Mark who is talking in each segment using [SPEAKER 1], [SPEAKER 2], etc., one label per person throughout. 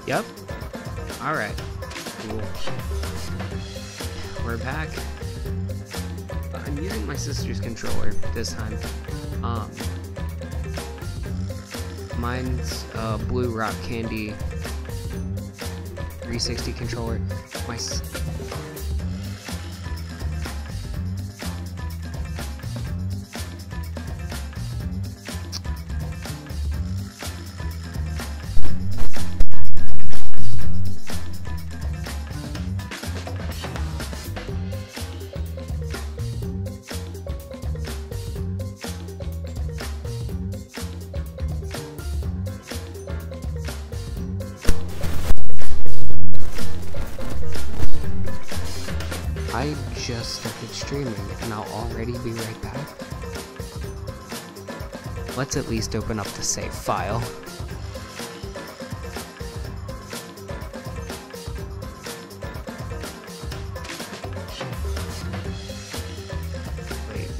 [SPEAKER 1] Yep. Alright. Cool. We're back. I'm using my sister's controller this time. Mine's Blue Rock Candy 360 controller. I just started streaming and I'll already be right back. Let's at least open up the save file. Wait,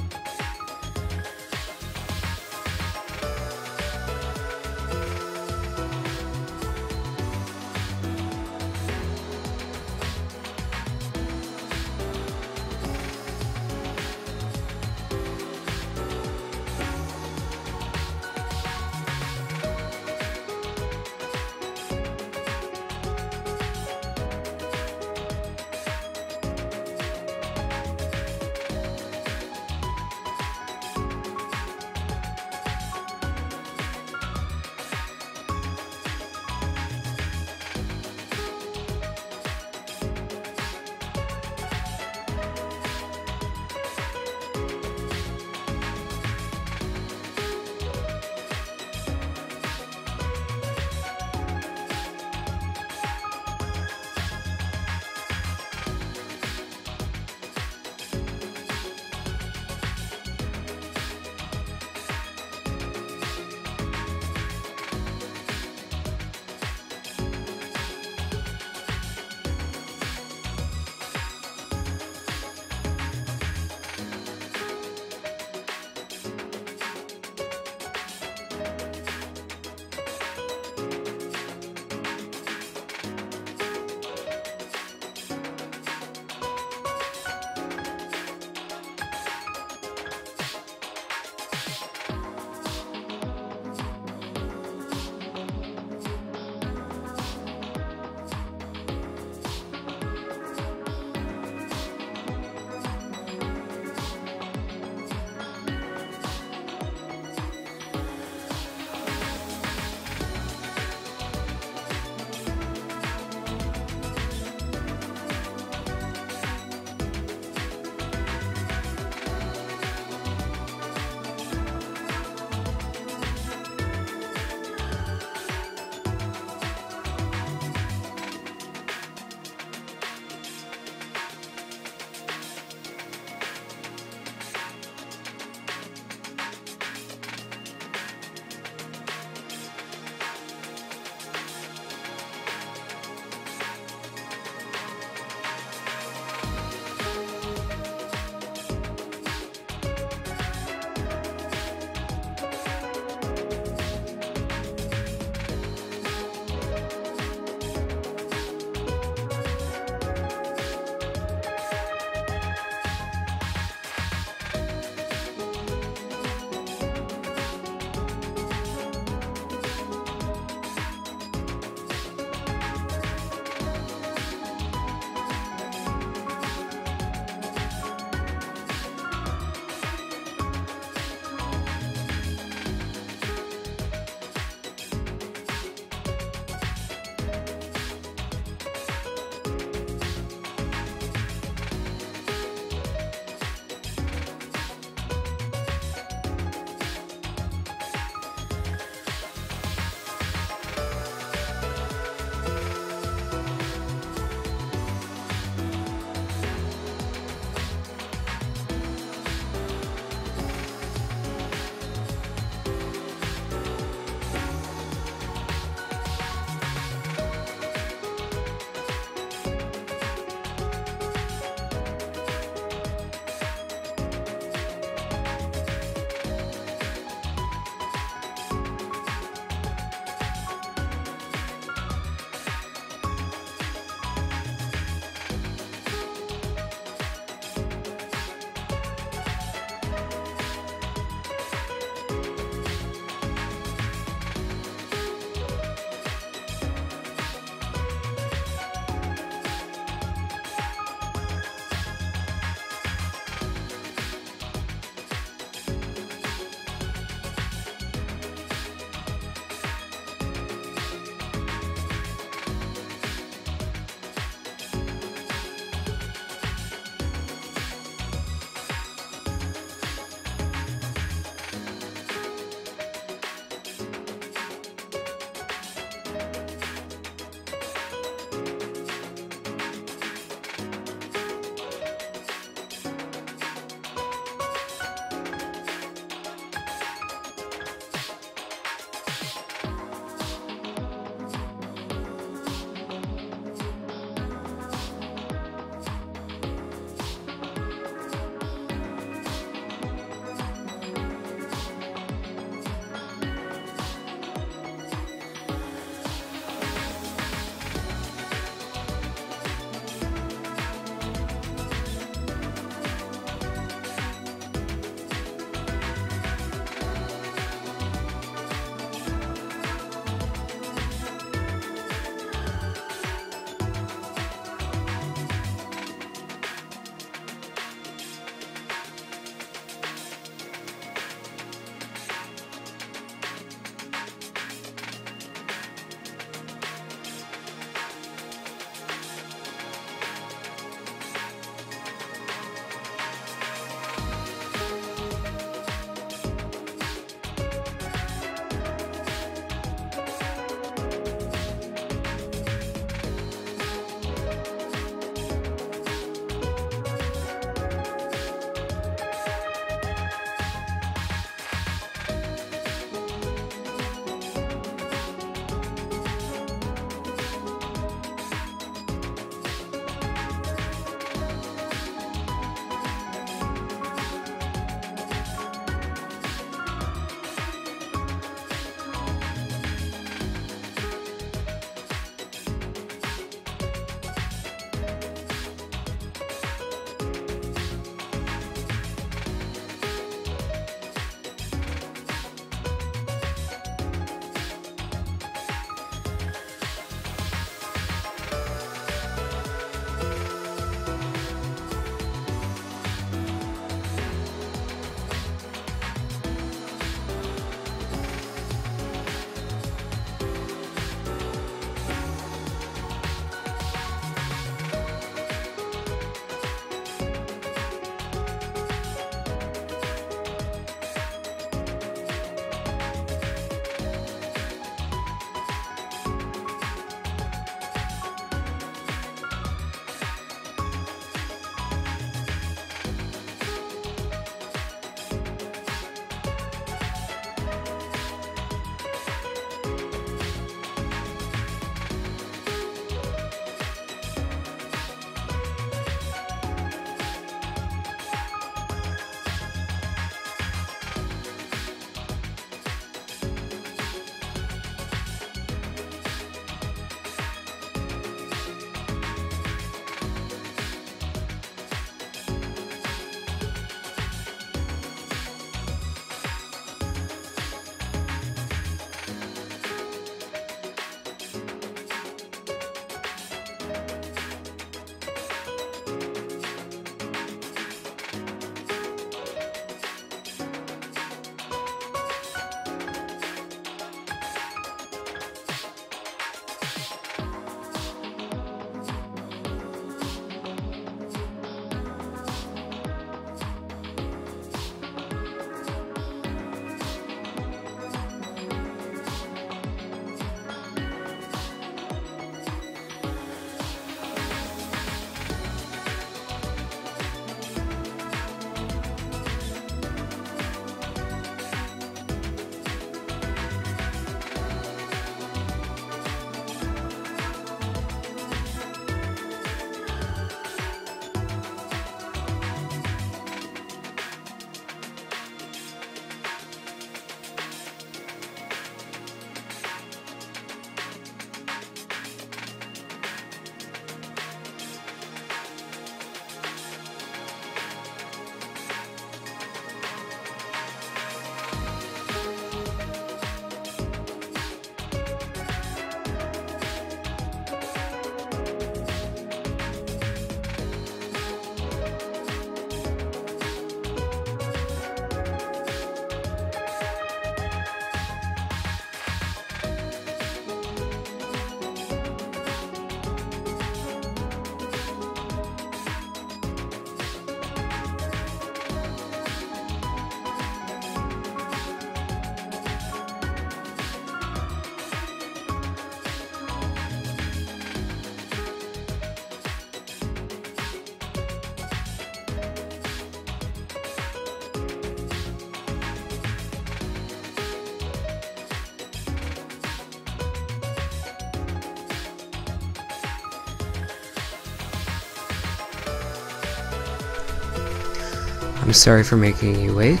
[SPEAKER 1] I'm sorry for making you wait.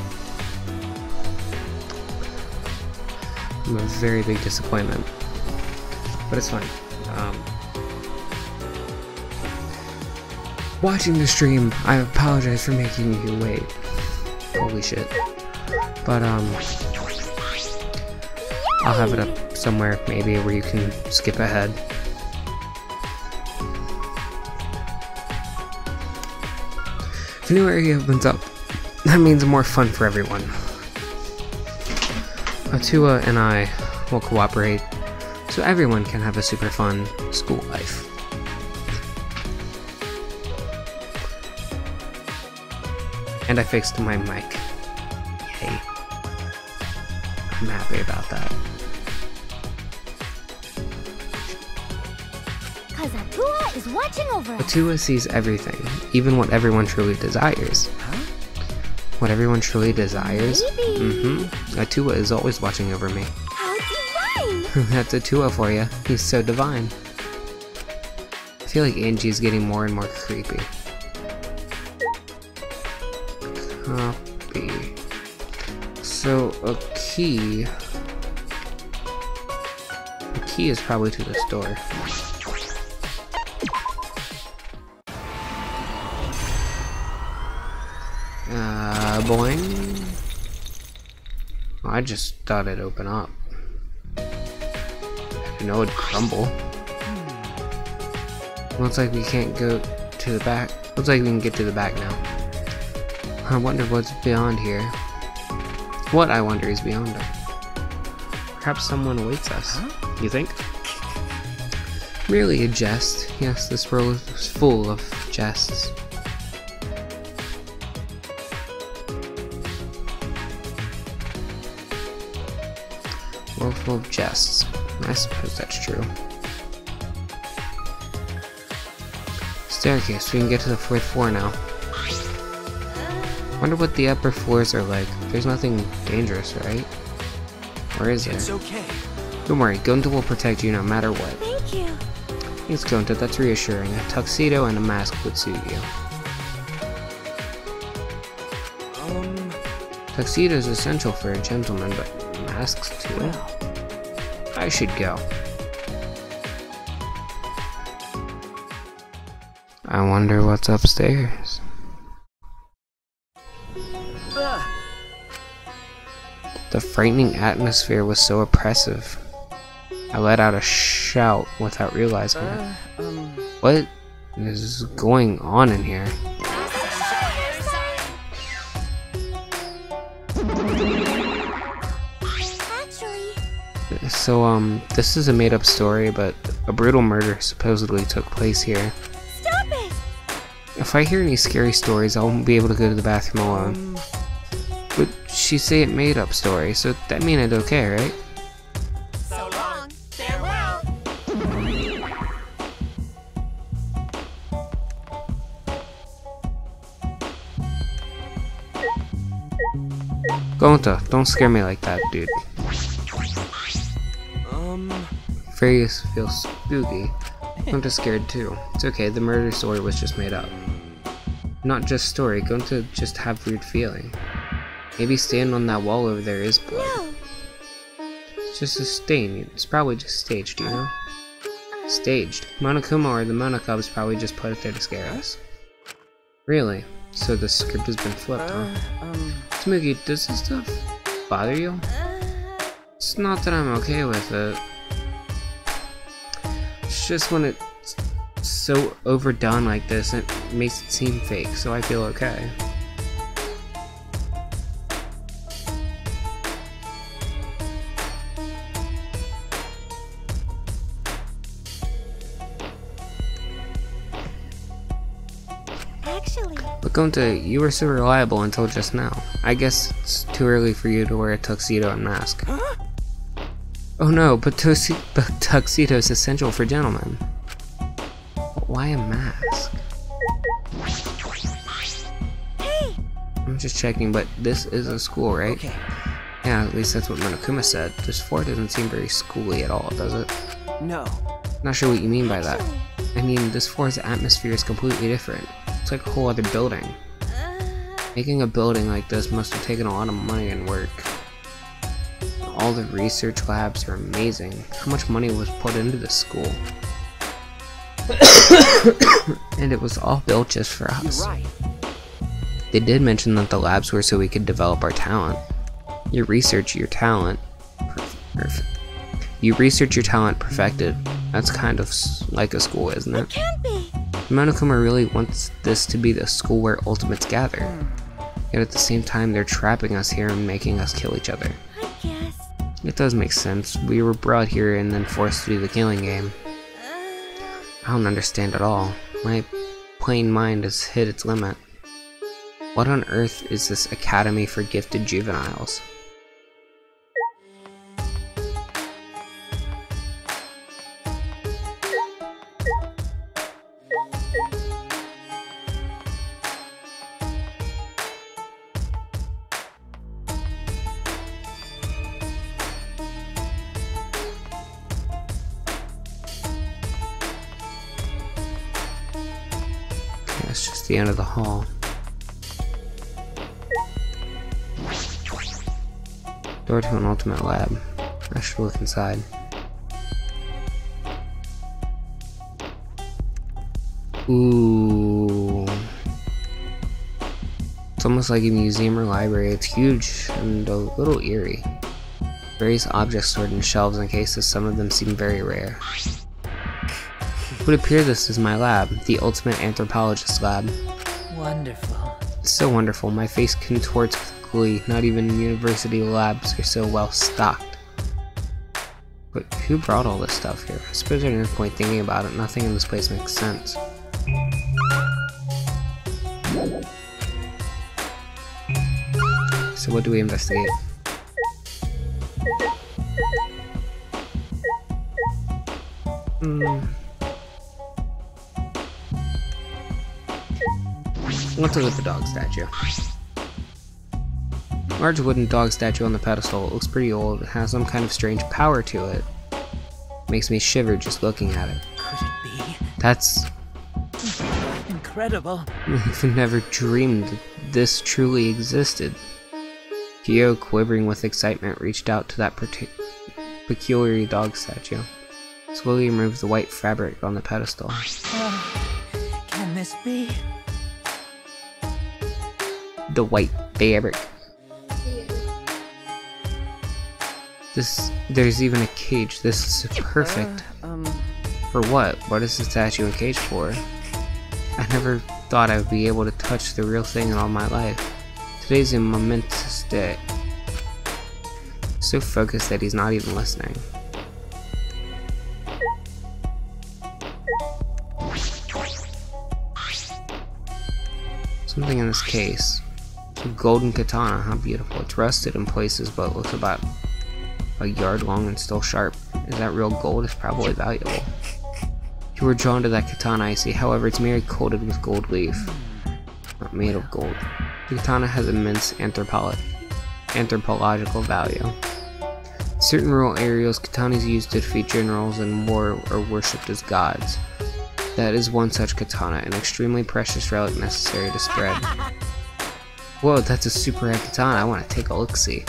[SPEAKER 1] I'm a very big disappointment. But it's fine. Watching the stream, I apologize for making you wait. Holy shit. But, I'll have it up somewhere, maybe, where you can skip ahead. If a new area opens up, that means more fun for everyone. Atua and I will cooperate, so everyone can have a super fun school life. And I fixed my mic. Yay. I'm happy about that.
[SPEAKER 2] Cause Atua is watching over us.
[SPEAKER 1] Atua sees everything, even what everyone truly desires.
[SPEAKER 2] Huh?
[SPEAKER 1] What everyone truly desires?
[SPEAKER 2] Maybe.
[SPEAKER 1] Atua is always watching over me.
[SPEAKER 2] How divine!
[SPEAKER 1] That's Atua for you. He's so divine. I feel like Angie's getting more and more creepy. Copy. So a key. The key is probably to the store. Boing. Oh, I just thought it'd open up. I didn't know it'd crumble. Looks like we can't go to the back. Looks like we can get to the back now. I wonder what's beyond here. What, I wonder, is beyond it. Perhaps someone awaits us.
[SPEAKER 3] Huh?
[SPEAKER 1] You think? Merely a jest. Yes, this world is full of jests. World full of jests. I suppose that's true. Staircase. We can get to the 4th floor now. Wonder what the upper floors are like. There's nothing dangerous, right? Or is there?
[SPEAKER 3] It's okay.
[SPEAKER 1] Don't worry, Gonta will protect you no matter what.
[SPEAKER 2] Thank you.
[SPEAKER 1] Thanks, Gonta. That's reassuring. A tuxedo and a mask would suit you. Tuxedo is essential for a gentleman, but masks too.
[SPEAKER 3] Well,
[SPEAKER 1] I should go. I wonder what's upstairs. The frightening atmosphere was so oppressive. I let out a shout without realizing it. What is going on in here? So, this is a made-up story, but a brutal murder supposedly took place here.
[SPEAKER 2] Stop it!
[SPEAKER 1] If I hear any scary stories, I won't be able to go to the bathroom alone. But she say it made-up story, so that mean it's okay, right?
[SPEAKER 2] So long. Farewell.
[SPEAKER 1] Gonta, don't scare me like that, dude. Fairies feel spooky. I'm just scared too. It's okay, the murder story was just made up. Not just story, going to just have weird feeling. Maybe standing on that wall over there is blood.
[SPEAKER 2] No.
[SPEAKER 1] It's just a stain. It's probably just staged, you know? Staged. Monokuma or the Monokubs probably just put it there to scare us. Really? So the script has been flipped, huh? Smoogie, does this stuff bother you? It's not that I'm okay with it. It's just when it's so overdone like this, it makes it seem fake, so I feel okay.
[SPEAKER 2] Actually.
[SPEAKER 1] But Gonta, you were so reliable until just now. I guess it's too early for you to wear a tuxedo and mask.
[SPEAKER 3] Huh?
[SPEAKER 1] Oh no, but tuxedo is essential for gentlemen. But why a mask?
[SPEAKER 2] Hey.
[SPEAKER 1] I'm just checking, but this is a school, right?
[SPEAKER 3] Okay.
[SPEAKER 1] Yeah, at least that's what Monokuma said. This floor doesn't seem very schooly at all, does it?
[SPEAKER 3] No.
[SPEAKER 1] Not sure what you mean by that. I mean, this floor's atmosphere is completely different. It's like a whole other building. Making a building like this must have taken a lot of money and work. All the research labs are amazing. How much money was put into this school? And it was all built just for us.
[SPEAKER 3] You're right.
[SPEAKER 1] They did mention that the labs were so we could develop our talent. You research your talent perfected. That's kind of like a school, isn't it?
[SPEAKER 2] It can't be.
[SPEAKER 1] Monokuma really wants this to be the school where ultimates gather. Yet at the same time, they're trapping us here and making us kill each other.
[SPEAKER 2] I guess.
[SPEAKER 1] It does make sense. We were brought here and then forced to do the killing game. I don't understand at all. My plain mind has hit its limit. What on earth is this academy for gifted juveniles? That's just the end of the hall. Door to an ultimate lab. I should look inside. Ooh. It's almost like a museum or library. It's huge and a little eerie. Various objects stored in shelves in cases, some of them seem very rare. It would appear this is my lab, the ultimate anthropologist lab.
[SPEAKER 3] Wonderful.
[SPEAKER 1] It's so wonderful, my face contorts with glee. Not even university labs are so well stocked. But who brought all this stuff here? I suppose there's no point thinking about it, nothing in this place makes sense. So what do we investigate? Let's look at the dog statue. Large wooden dog statue on the pedestal. It looks pretty old. It has some kind of strange power to it. Makes me shiver just looking at it.
[SPEAKER 3] Could it be?
[SPEAKER 1] That's...
[SPEAKER 3] incredible.
[SPEAKER 1] I've never dreamed that this truly existed. Kyo, quivering with excitement, reached out to that peculiar dog statue. Slowly removed the white fabric on the pedestal.
[SPEAKER 3] Can this be?
[SPEAKER 1] The white fabric. There's even a cage. This is perfect. For what? What is the statue a cage for? I never thought I would be able to touch the real thing in all my life. Today's a momentous day. So focused that he's not even listening. Something in this case. It's a golden katana, how beautiful. It's rusted in places, but it looks about a yard long and still sharp. Is that real gold? It's probably valuable. You were drawn to that katana, I see. However, it's merely coated with gold leaf. Not made of gold. The katana has immense anthropological value. In certain rural areas, katanas used to defeat generals and war are worshipped as gods. That is one such katana, an extremely precious relic necessary to spread. Whoa, that's a super rare katana. I want to take a look-see.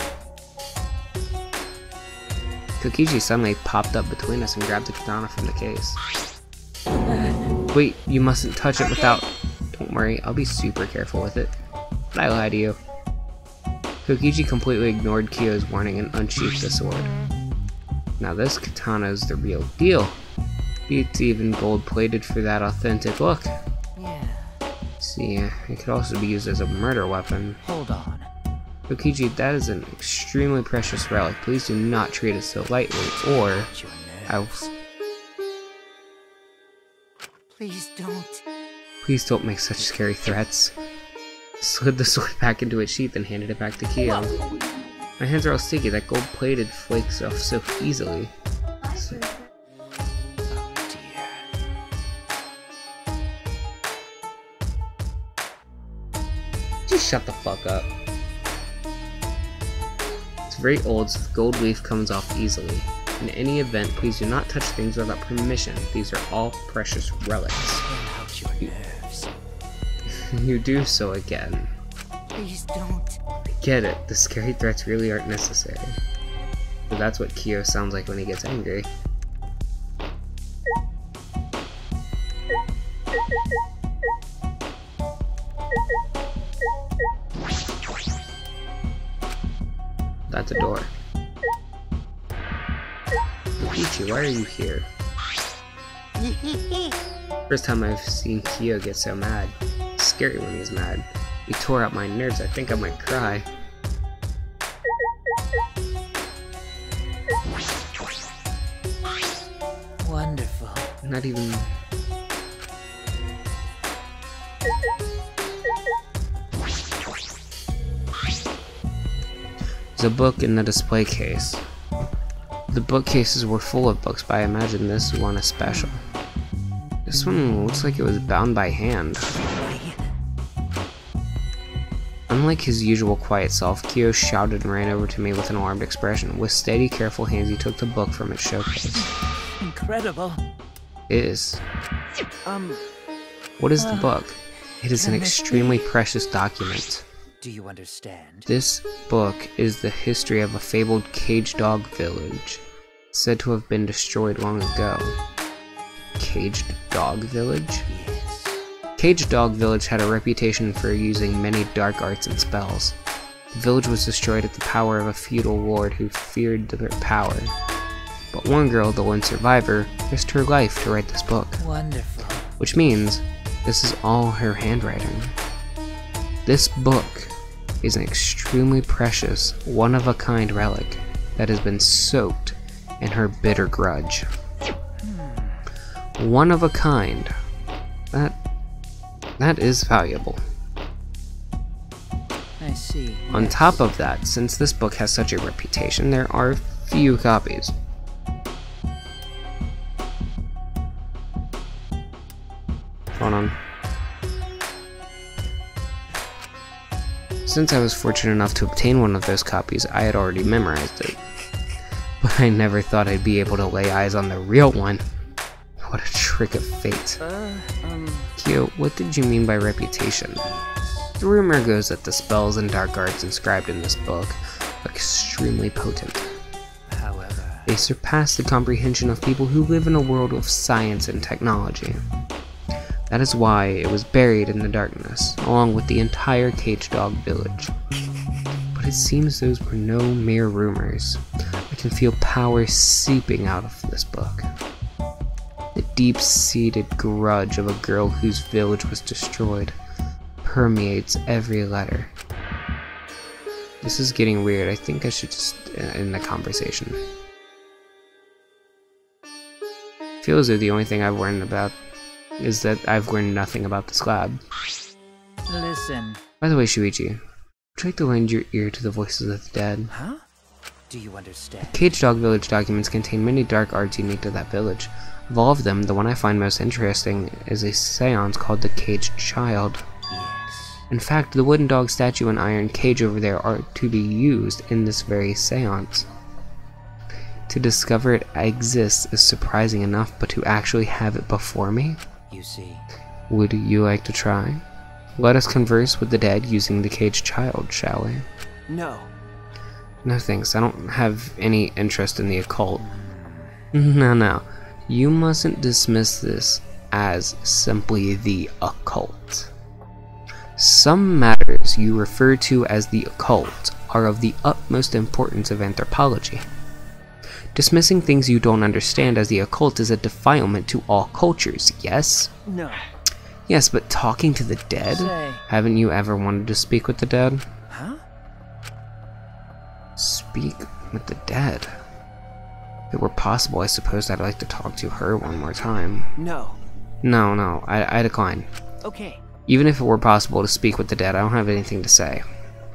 [SPEAKER 1] Kokichi suddenly popped up between us and grabbed the katana from the case. Wait, you mustn't touch it without... Don't worry, I'll be super careful with it. But I lied to you. Kokichi completely ignored Kyo's warning and unsheathed the sword. Now this katana is the real deal. It's even gold-plated for that authentic look.
[SPEAKER 3] Yeah.
[SPEAKER 1] See, it could also be used as a murder weapon.
[SPEAKER 3] Hold on.
[SPEAKER 1] Kokichi, that is an extremely precious relic. Please do not treat it so lightly, or I will...
[SPEAKER 3] Please don't.
[SPEAKER 1] Please don't make such scary threats. Slid the sword back into its sheath and handed it back to Kyo. My hands are all sticky. That gold-plated flakes off so easily. Just shut the fuck up. It's very old, so the gold leaf comes off easily. In any event, please do not touch things without permission. These are all precious relics.
[SPEAKER 3] Helps your nerves.
[SPEAKER 1] You do so again.
[SPEAKER 3] Please don't.
[SPEAKER 1] Get it, the scary threats really aren't necessary. But that's what Kyo sounds like when he gets angry. That's a door. Ichi, why are you here? First time I've seen Kyo get so mad. It's scary when he's mad. He tore out my nerves, I think I might cry.
[SPEAKER 3] Wonderful.
[SPEAKER 1] Not even... There's a book in the display case. The bookcases were full of books, but I imagine this one is special. This one looks like it was bound by hand. Unlike his usual quiet self, Kyo shouted and ran over to me with an alarmed expression. With steady, careful hands, he took the book from its showcase.
[SPEAKER 3] Incredible.
[SPEAKER 1] It is. What is the book? It is an extremely precious document.
[SPEAKER 3] Do you understand?
[SPEAKER 1] This book is the history of a fabled caged dog village, said to have been destroyed long ago. Caged dog village?
[SPEAKER 3] Yes.
[SPEAKER 1] Caged Dog Village had a reputation for using many dark arts and spells. The village was destroyed at the power of a feudal lord who feared their power. But one girl, the lone survivor, risked her life to write this book.
[SPEAKER 3] Wonderful.
[SPEAKER 1] Which means this is all her handwriting. This book is an extremely precious, one-of-a-kind relic that has been soaked in her bitter grudge. One of a kind. That is valuable.
[SPEAKER 3] I see.
[SPEAKER 1] On top of that, since this book has such a reputation, there are few copies. Hold on. Since I was fortunate enough to obtain one of those copies, I had already memorized it. But I never thought I'd be able to lay eyes on the real one. What a trick of fate. Kyo, what did you mean by reputation? The rumor goes that the spells and dark arts inscribed in this book are extremely potent.
[SPEAKER 3] However,
[SPEAKER 1] They surpass the comprehension of people who live in a world of science and technology. That is why it was buried in the darkness, along with the entire Caged Dog Village. But it seems those were no mere rumors. I can feel power seeping out of this book. The deep-seated grudge of a girl whose village was destroyed permeates every letter. This is getting weird. I think I should just end the conversation. I feel as though the only thing I've learned about is that I've learned nothing about this lab.
[SPEAKER 3] listen.
[SPEAKER 1] By the way, Shuichi, would you like to lend your ear to the voices of the dead?
[SPEAKER 3] Huh? Do you understand?
[SPEAKER 1] Caged Dog Village documents contain many dark arts unique to that village. Of all of them, the one I find most interesting is a seance called the Caged Child.
[SPEAKER 3] Yes.
[SPEAKER 1] In fact, the wooden dog statue and iron cage over there are to be used in this very seance. To discover it exists is surprising enough, but to actually have it before me?
[SPEAKER 3] You see.
[SPEAKER 1] Would you like to try? Let us converse with the dead using the Caged Child, shall we?
[SPEAKER 3] No.
[SPEAKER 1] No thanks, I don't have any interest in the occult. No. You mustn't dismiss this as simply the occult. Some matters you refer to as the occult are of the utmost importance of anthropology. Dismissing things you don't understand as the occult is a defilement to all cultures, yes?
[SPEAKER 3] No.
[SPEAKER 1] Yes, but talking to the dead?
[SPEAKER 3] Say.
[SPEAKER 1] Haven't you ever wanted to speak with the dead?
[SPEAKER 3] Huh?
[SPEAKER 1] Speak with the dead? If it were possible, I suppose I'd like to talk to her one more time.
[SPEAKER 3] No.
[SPEAKER 1] No, I decline.
[SPEAKER 3] Okay.
[SPEAKER 1] Even if it were possible to speak with the dead, I don't have anything to say.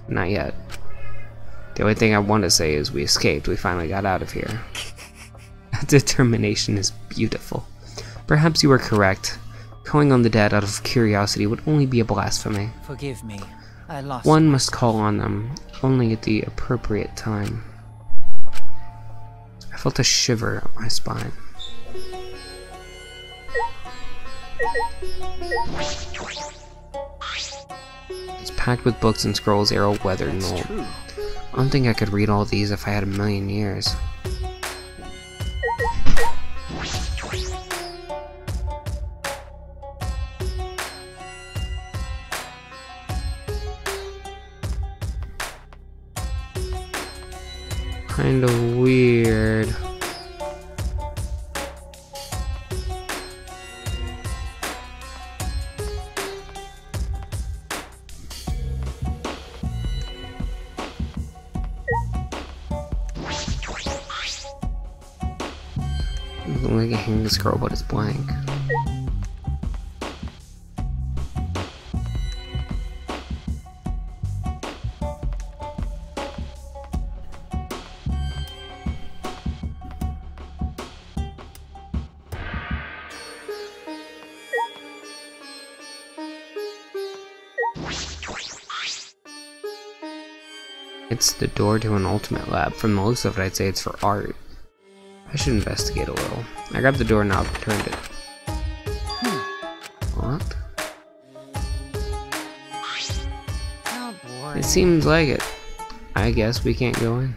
[SPEAKER 1] Not yet. The only thing I want to say is we escaped, we finally got out of here. Determination is beautiful. Perhaps you were correct. Calling on the dead out of curiosity would only be a blasphemy.
[SPEAKER 3] Forgive me. I lost.
[SPEAKER 1] One must call on them, only at the appropriate time. I felt a shiver up my spine. It's packed with books and scrolls, they're all weathered and
[SPEAKER 3] That's
[SPEAKER 1] old.
[SPEAKER 3] true.
[SPEAKER 1] I don't think I could read all these if I had a million years. Kinda weird. Looks like a hanging scroll, but it's blank. It's the door to an ultimate lab. From the looks of it, I'd say it's for art. I should investigate a little. I grabbed the doorknob and turned it. Locked?
[SPEAKER 3] Oh boy.
[SPEAKER 1] It seems like it. I guess we can't go in.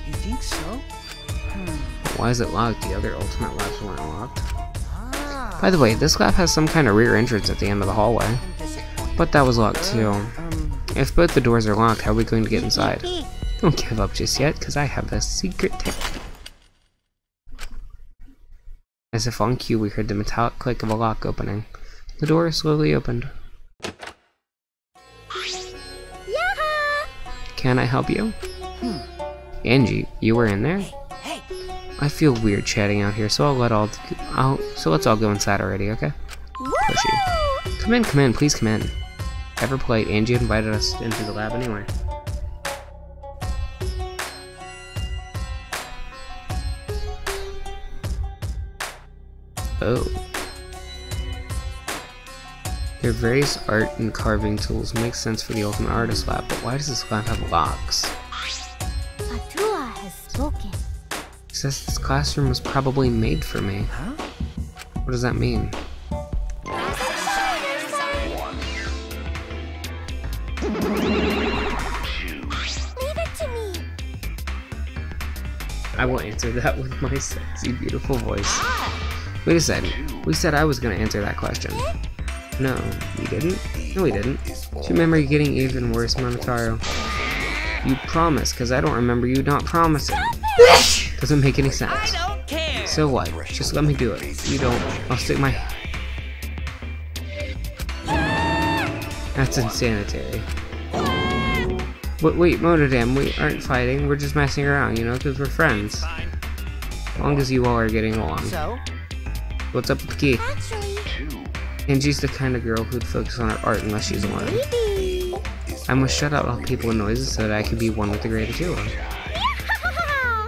[SPEAKER 3] You think so?
[SPEAKER 1] Why is it locked? The other ultimate labs weren't locked.
[SPEAKER 3] Ah.
[SPEAKER 1] By the way, this lab has some kind of rear entrance at the end of the hallway.
[SPEAKER 3] I'm disappointed.
[SPEAKER 1] But that was locked too. If both the doors are locked, how are we going to get inside?
[SPEAKER 2] Beep,
[SPEAKER 1] Don't give up just yet, because I have a secret tip. As if on cue, we heard the metallic click of a lock opening. The door slowly opened.
[SPEAKER 2] Yaha!
[SPEAKER 1] Can I help you? Angie, you were in there?
[SPEAKER 3] Hey,
[SPEAKER 1] I feel weird chatting out here, so let's all go inside already, okay?
[SPEAKER 2] Woohoo!
[SPEAKER 1] Come in, please come in. Ever polite, Angie invited us into the lab anyway. Oh. Their various art and carving tools make sense for the Ultimate Artist Lab, but why does this lab have locks?
[SPEAKER 2] Atua has spoken.
[SPEAKER 1] It says this classroom was probably made for me.
[SPEAKER 3] huh?
[SPEAKER 1] What does that mean?
[SPEAKER 2] Leave it to me.
[SPEAKER 1] I will answer that with my sexy, beautiful voice. Wait a second. We said I was gonna answer that question. No, we didn't? No, we didn't. Do you remember getting even worse, Monotaro? You promised, because I don't remember you not promising. Doesn't make any sense.
[SPEAKER 3] Don't care.
[SPEAKER 1] So what? Just let me do it. If you don't, I'll stick my... That's insanitary. But wait, Motodam, we aren't fighting. We're just messing around, you know, because we're friends. As long as you all are getting along.
[SPEAKER 3] So,
[SPEAKER 1] What's up with the key?
[SPEAKER 2] Actually,
[SPEAKER 1] Angie's the kind of girl who'd focus on her art unless she's alone.
[SPEAKER 2] maybe.
[SPEAKER 1] I must shut out all people and noises so that I can be one with the great Atua.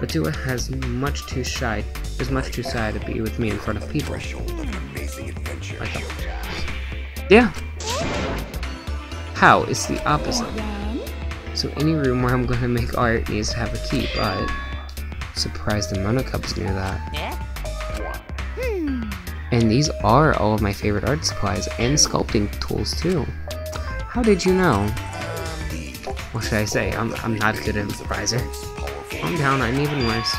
[SPEAKER 1] Atua is much too shy to be with me in front of people. Like that. Yeah. How? It's the opposite. So any room where I'm going to make art needs to have a key, but surprised the Monocubs knew that.
[SPEAKER 3] yeah?
[SPEAKER 1] And these are all of my favorite art supplies and sculpting tools too. How did you know? What should I say? I'm not a good improviser. Calm down, I'm even worse.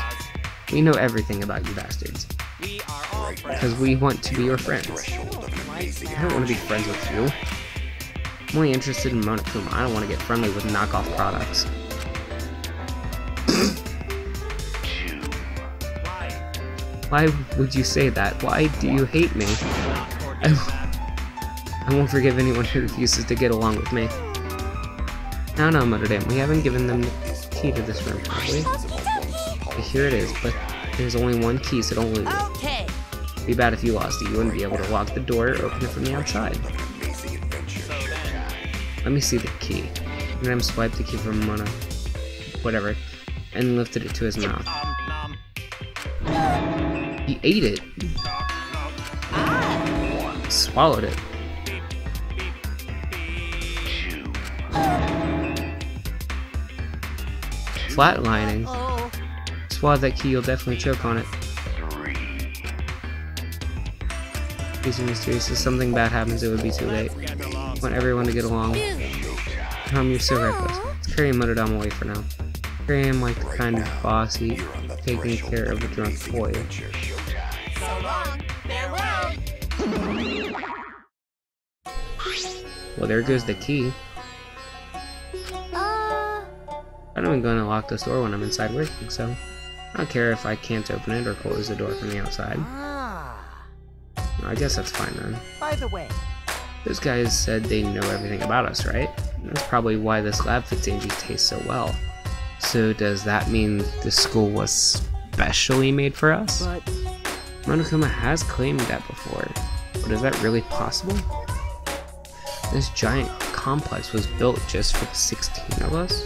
[SPEAKER 1] We know everything about you bastards. Because we want to be your friends. I don't want to be friends with you. I'm only interested in Monokuma. I don't want to get friendly with knockoff products. Why would you say that? Why do you hate me? I won't forgive anyone who refuses to get along with me. No, Motodam, we haven't given them the key to this room, have we? Here it is, but there's only one key, so don't lose it.
[SPEAKER 3] Okay.
[SPEAKER 1] It'd be bad if you lost it. You wouldn't be able to lock the door or open it from the outside. Let me see the key. And then swiped the key from Mono, whatever, and lifted it to his mouth. He ate it. Swallowed it. Flatlining.
[SPEAKER 2] Oh,
[SPEAKER 1] Swallow that key, you'll definitely choke on it. These are mysterious. If something bad happens, it would be too late. Want everyone to get along. Tom, you're so reckless. Let's carry Monodam away for now. Carry him like the kind of bossy, taking care of a drunk boy.
[SPEAKER 2] So long. Farewell.
[SPEAKER 1] Well, there goes the key. I'm not even going to lock this door when I'm inside working, so I don't care if I can't open it or close the door from the outside. I guess that's fine then.
[SPEAKER 3] By the way,
[SPEAKER 1] Those guys said they know everything about us, right? That's probably why this lab fits Angie tastes so well. So does that mean the school was specially made for us?
[SPEAKER 3] but
[SPEAKER 1] Monokuma has claimed that before, but is that really possible? This giant complex was built just for the 16 of us?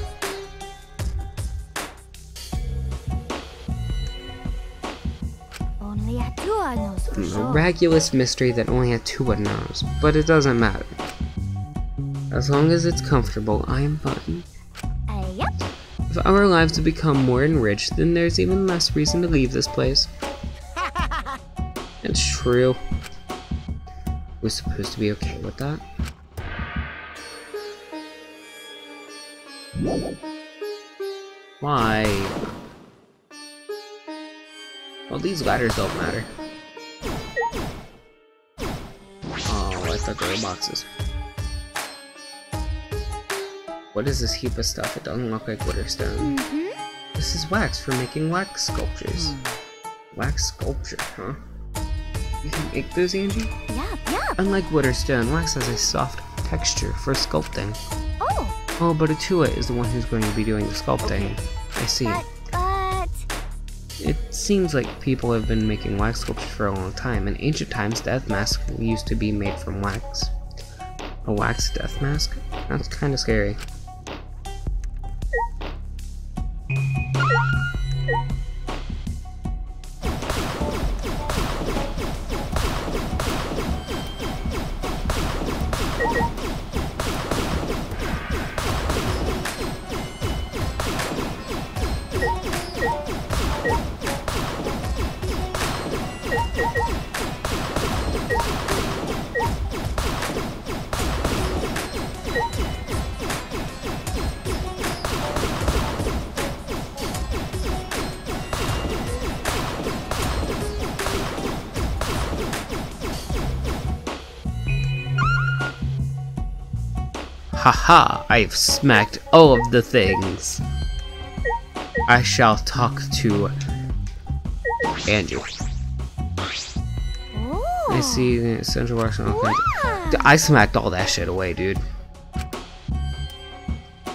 [SPEAKER 2] Only Atua knows for
[SPEAKER 1] A
[SPEAKER 2] sure.
[SPEAKER 1] miraculous mystery that only Atua knows, but it doesn't matter. As long as it's comfortable, I am fine.
[SPEAKER 2] Yep.
[SPEAKER 1] If our lives have become more enriched, then there's even less reason to leave this place. It's true. We're supposed to be okay with that? Why? Well, these ladders don't matter. Oh, I thought they were boxes. What is this heap of stuff? It doesn't look like glitter stone. This is wax for making wax sculptures. Wax sculpture, huh? You can make those, Angie?
[SPEAKER 2] Yep, yep.
[SPEAKER 1] Unlike glitter stone, wax has a soft texture for sculpting.
[SPEAKER 2] Oh,
[SPEAKER 1] Oh, but Atua is the one who's going to be doing the sculpting. I see.
[SPEAKER 2] but...
[SPEAKER 1] It seems like people have been making wax sculptures for a long time. In ancient times, death masks used to be made from wax. A wax death mask? That's kind of scary. Haha, I've smacked all of the things. I shall talk to Andrew.
[SPEAKER 2] Oh.
[SPEAKER 1] I see the central Washington.
[SPEAKER 2] Wow.
[SPEAKER 1] I smacked all that shit away, dude.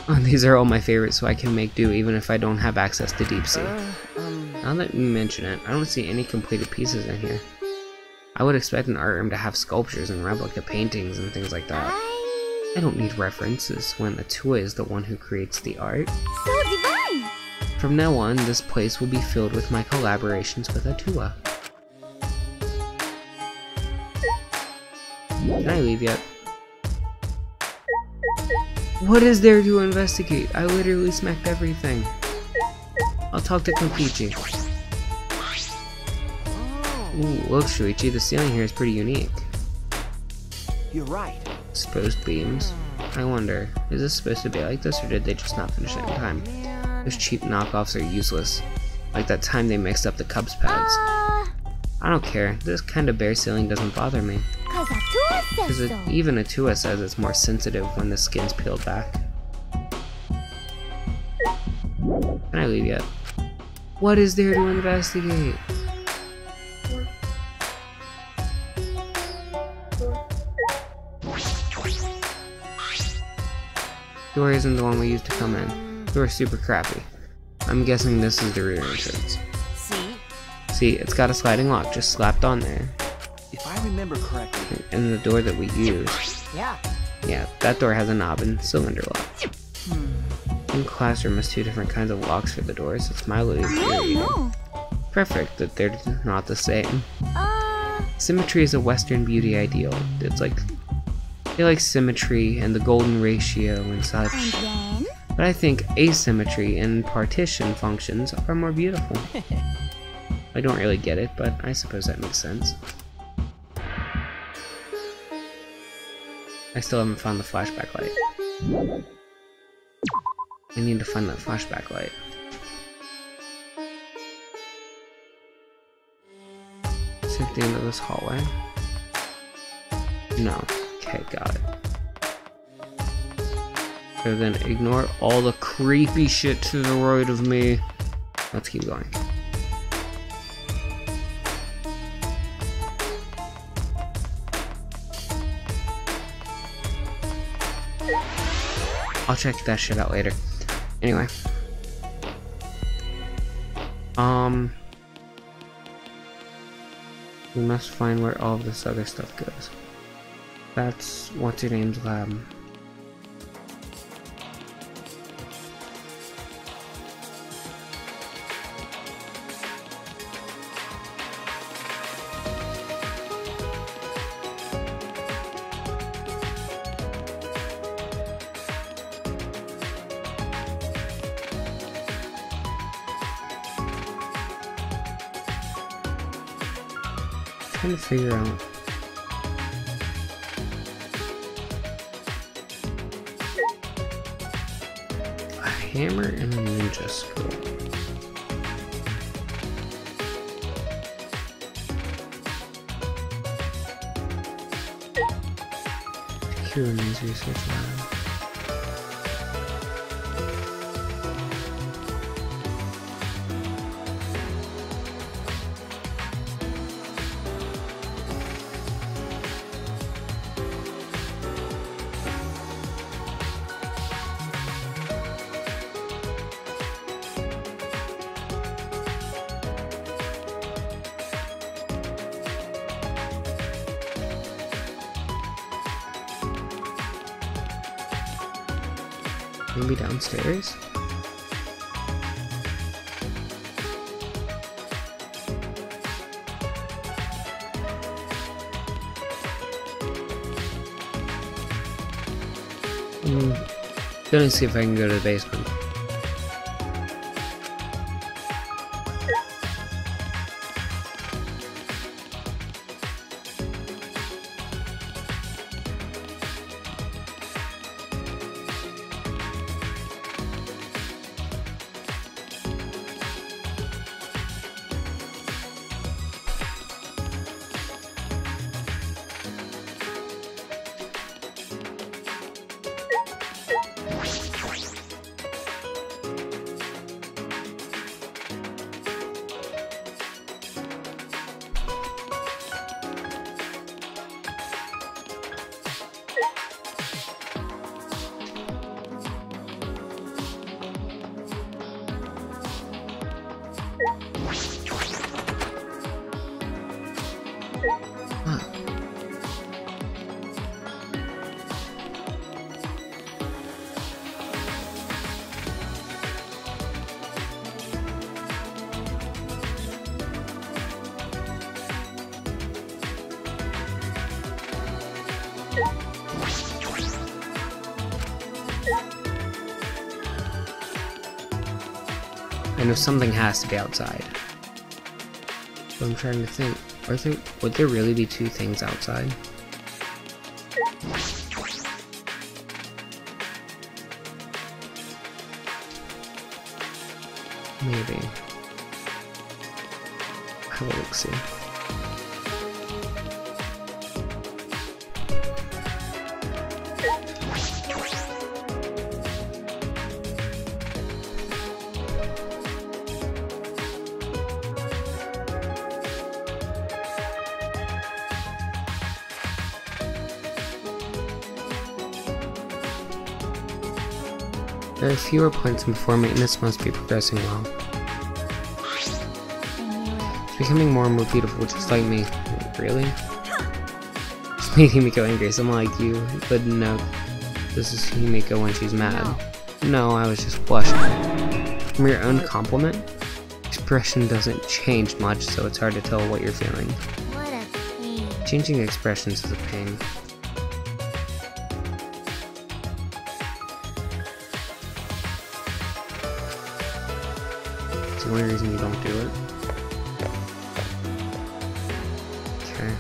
[SPEAKER 1] Oh, these are all my favorites, so I can make do even if I don't have access to Deep Sea. Now that you mention it, I don't see any completed pieces in here. I would expect an art room to have sculptures and replica paintings and things like that. I don't need references when Atua is the one who creates the art.
[SPEAKER 2] So divine.
[SPEAKER 1] From now on, this place will be filled with my collaborations with Atua. Can I leave yet? What is there to investigate? I literally smacked everything. I'll talk to Konkichi. Ooh, look, Shuichi, the ceiling here is pretty unique.
[SPEAKER 3] you're right.
[SPEAKER 1] Exposed beams. I wonder, is this supposed to be like this, or did they just not finish it in time? Those cheap knockoffs are useless. Like that time they mixed up the Cubs pads. I don't care. This kind of bare ceiling doesn't bother me.
[SPEAKER 2] Cause Atua
[SPEAKER 1] Because
[SPEAKER 2] says so.
[SPEAKER 1] even Atua says it's more sensitive when the skin's peeled back. Can I leave yet? What is there to investigate? Door isn't the one we used to come in. Door's super crappy. I'm guessing this is the rear entrance.
[SPEAKER 3] See,
[SPEAKER 1] See, it's got a sliding lock just slapped on there.
[SPEAKER 3] if I remember correctly.
[SPEAKER 1] And the door that we used.
[SPEAKER 3] Yeah.
[SPEAKER 1] Yeah, that door has a knob and cylinder lock. In Classroom has two different kinds of locks for the doors. It's mildly
[SPEAKER 2] No,
[SPEAKER 1] infuriating.
[SPEAKER 2] no.
[SPEAKER 1] Perfect that they're not the same. Symmetry is a Western beauty ideal. It's like they like symmetry and the golden ratio and such.
[SPEAKER 2] And then?
[SPEAKER 1] But I think asymmetry and partition functions are more beautiful. I don't really get it, but I suppose that makes sense. I still haven't found the flashback light. I need to find that flashback light. Is it at the end of this hallway? No. Okay, got it. So then ignore all the creepy shit to the right of me. Let's keep going. I'll check that shit out later. Anyway. We must find where all of this other stuff goes. That's what's your name's lab. Trying to figure out a hammer and a ninja scroll. Human's research lab. Maybe downstairs? I'm gonna see if I can go to the basement. I know something has to be outside. But I'm trying to think, would there really be two things outside? Maybe. Have a look, see. There are fewer points and before maintenance must be progressing well. It's becoming more and more beautiful, just like me. Really? It's making me go angry, someone like you. But no, this is Himiko when she's mad. No, I was just blushing. From your own compliment, expression doesn't change much, so it's hard to tell what you're feeling.
[SPEAKER 2] What a pain.
[SPEAKER 1] Changing expressions is a pain. It's the only reason you don't do it. Okay.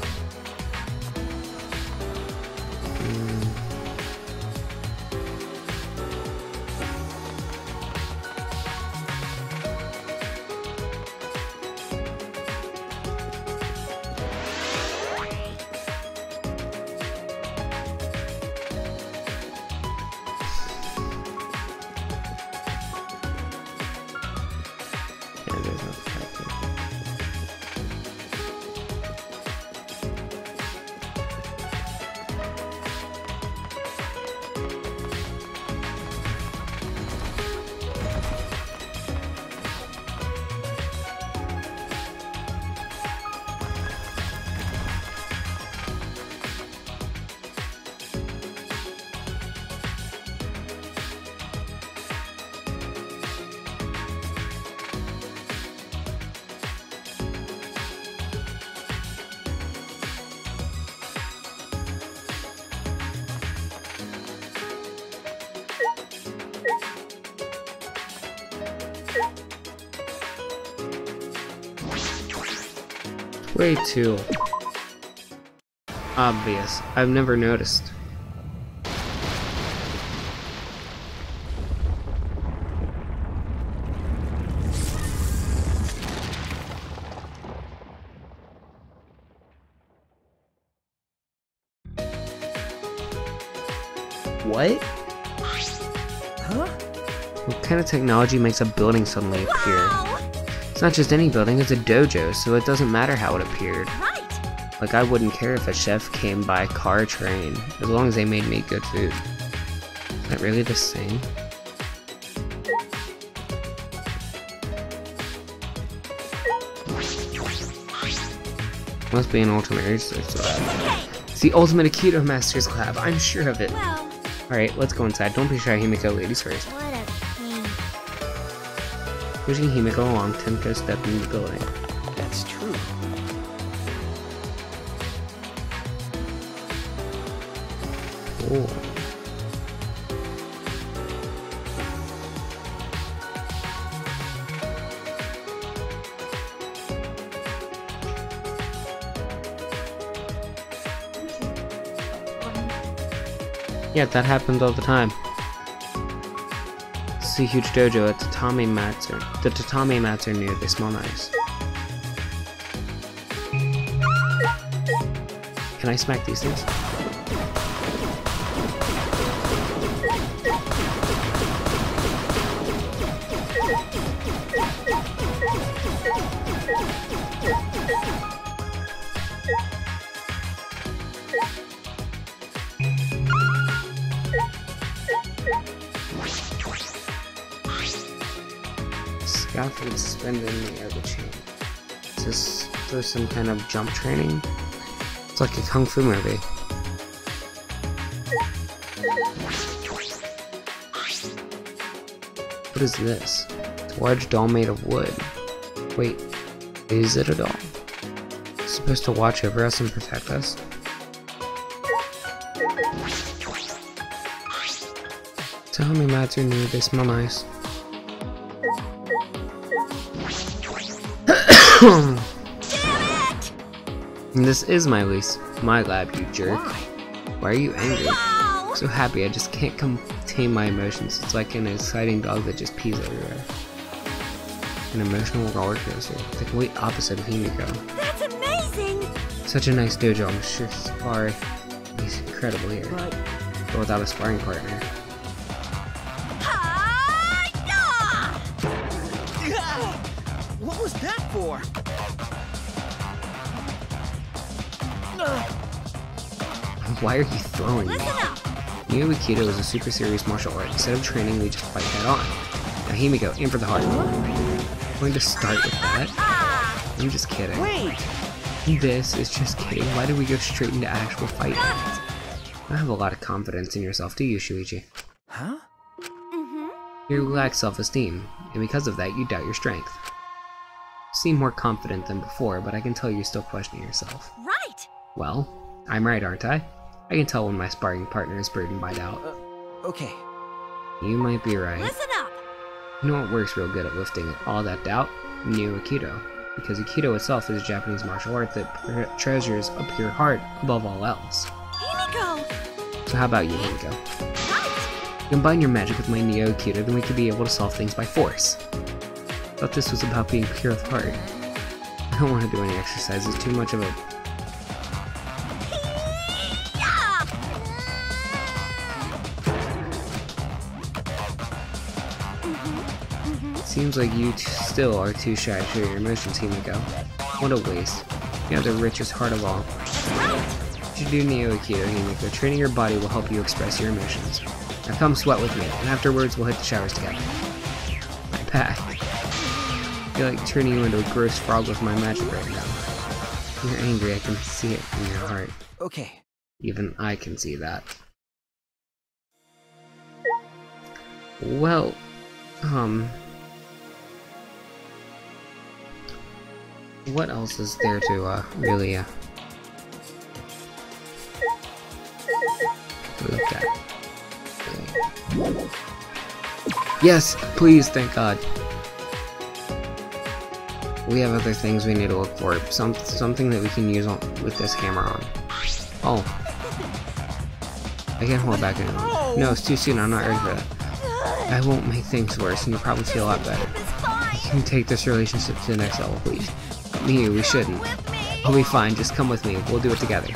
[SPEAKER 1] Way too obvious. I've never noticed. What?
[SPEAKER 3] Huh?
[SPEAKER 1] What kind of technology makes a building suddenly appear?
[SPEAKER 2] Wow!
[SPEAKER 1] It's not just any building, it's a dojo, so it doesn't matter how it appeared.
[SPEAKER 2] Right!
[SPEAKER 1] Like, I wouldn't care if a chef came by car or train, as long as they made me good food. Is that really the same? Must be an ultimate research lab. It's the ultimate Aikido Masters Lab, I'm sure of it.
[SPEAKER 2] Well,
[SPEAKER 1] Alright, let's go inside. Don't be shy, Himiko. Ladies first.
[SPEAKER 2] what a pain.
[SPEAKER 1] Pushing Himiko along, Tenko stepped into the building.
[SPEAKER 3] That's true.
[SPEAKER 1] Cool. Yeah, that happens all the time. It's a huge dojo at tatami mats. The tatami mats are new, they smell nice. Can I smack these things? Scaffold suspended in the air of the chain. Is this for some kind of jump training? It's like a kung fu movie. What is this? It's a large doll made of wood. Wait, is it a doll? It's supposed to watch over us and protect us? Tell me mats are new, they smell nice. This is my lab, you jerk. Why are you angry?
[SPEAKER 2] Wow!
[SPEAKER 1] So happy, I just can't contain my emotions. It's like an exciting dog that just pees everywhere. An emotional roller coaster. The complete opposite of Himiko.
[SPEAKER 2] That's amazing!
[SPEAKER 1] Such a nice dojo, I'm sure Spar is incredible here.
[SPEAKER 3] But
[SPEAKER 1] But without a sparring partner.
[SPEAKER 2] Hi-ya!
[SPEAKER 3] what was that for?
[SPEAKER 1] Why are you throwing me?
[SPEAKER 2] Listen up!
[SPEAKER 1] Neo Aikido is a super serious martial art. Instead of training, we just fight head on. Now Himiko, aim for the heart. I'm going to start with that.
[SPEAKER 2] Ah!
[SPEAKER 1] I'm just kidding.
[SPEAKER 3] Wait!
[SPEAKER 1] This is just kidding. Why did we go straight into actual fighting?
[SPEAKER 2] Got it!
[SPEAKER 1] I have a lot of confidence in yourself, do you, Shuichi?
[SPEAKER 3] Huh?
[SPEAKER 2] Mm-hmm.
[SPEAKER 1] You lack self-esteem, and because of that, you doubt your strength. You seem more confident than before, but I can tell you're still questioning yourself.
[SPEAKER 2] Right!
[SPEAKER 1] Well, I'm right, aren't I? I can tell when my sparring partner is burdened by doubt.
[SPEAKER 3] Okay.
[SPEAKER 1] You might be right.
[SPEAKER 2] Listen up!
[SPEAKER 1] You know what works real good at lifting all that doubt? Neo Aikido. Because Aikido itself is a Japanese martial art that treasures a pure heart above all else.
[SPEAKER 2] Himiko!
[SPEAKER 1] So how about you, Himiko?
[SPEAKER 2] Right!
[SPEAKER 1] Combine your magic with my Neo Aikido, then we could be able to solve things by force. Thought this was about being pure of heart. I don't want to do any exercises, too much of a...
[SPEAKER 2] Yeah!
[SPEAKER 1] Seems like you still are too shy to show your emotions, Himiko. What a waste. You have the richest heart of all. You should do Neo Aikido, Himiko. Training your body will help you express your emotions. Now come sweat with me, and afterwards we'll hit the showers together. My back. I feel like turning you into a gross frog with my magic right now. You're angry, I can see it in your heart.
[SPEAKER 3] Okay.
[SPEAKER 1] Even I can see that. Well, what else is there to, really, look at? Yes, please, thank God. we have other things we need to look for. Something that we can use with this hammer on. Oh. I can't hold back anymore. No, it's too soon. I'm not ready for that. I won't make things worse, and you'll probably feel a lot better. You can take this relationship to the next level, please. Me, we shouldn't. I'll be fine. Just come with me. We'll do it together.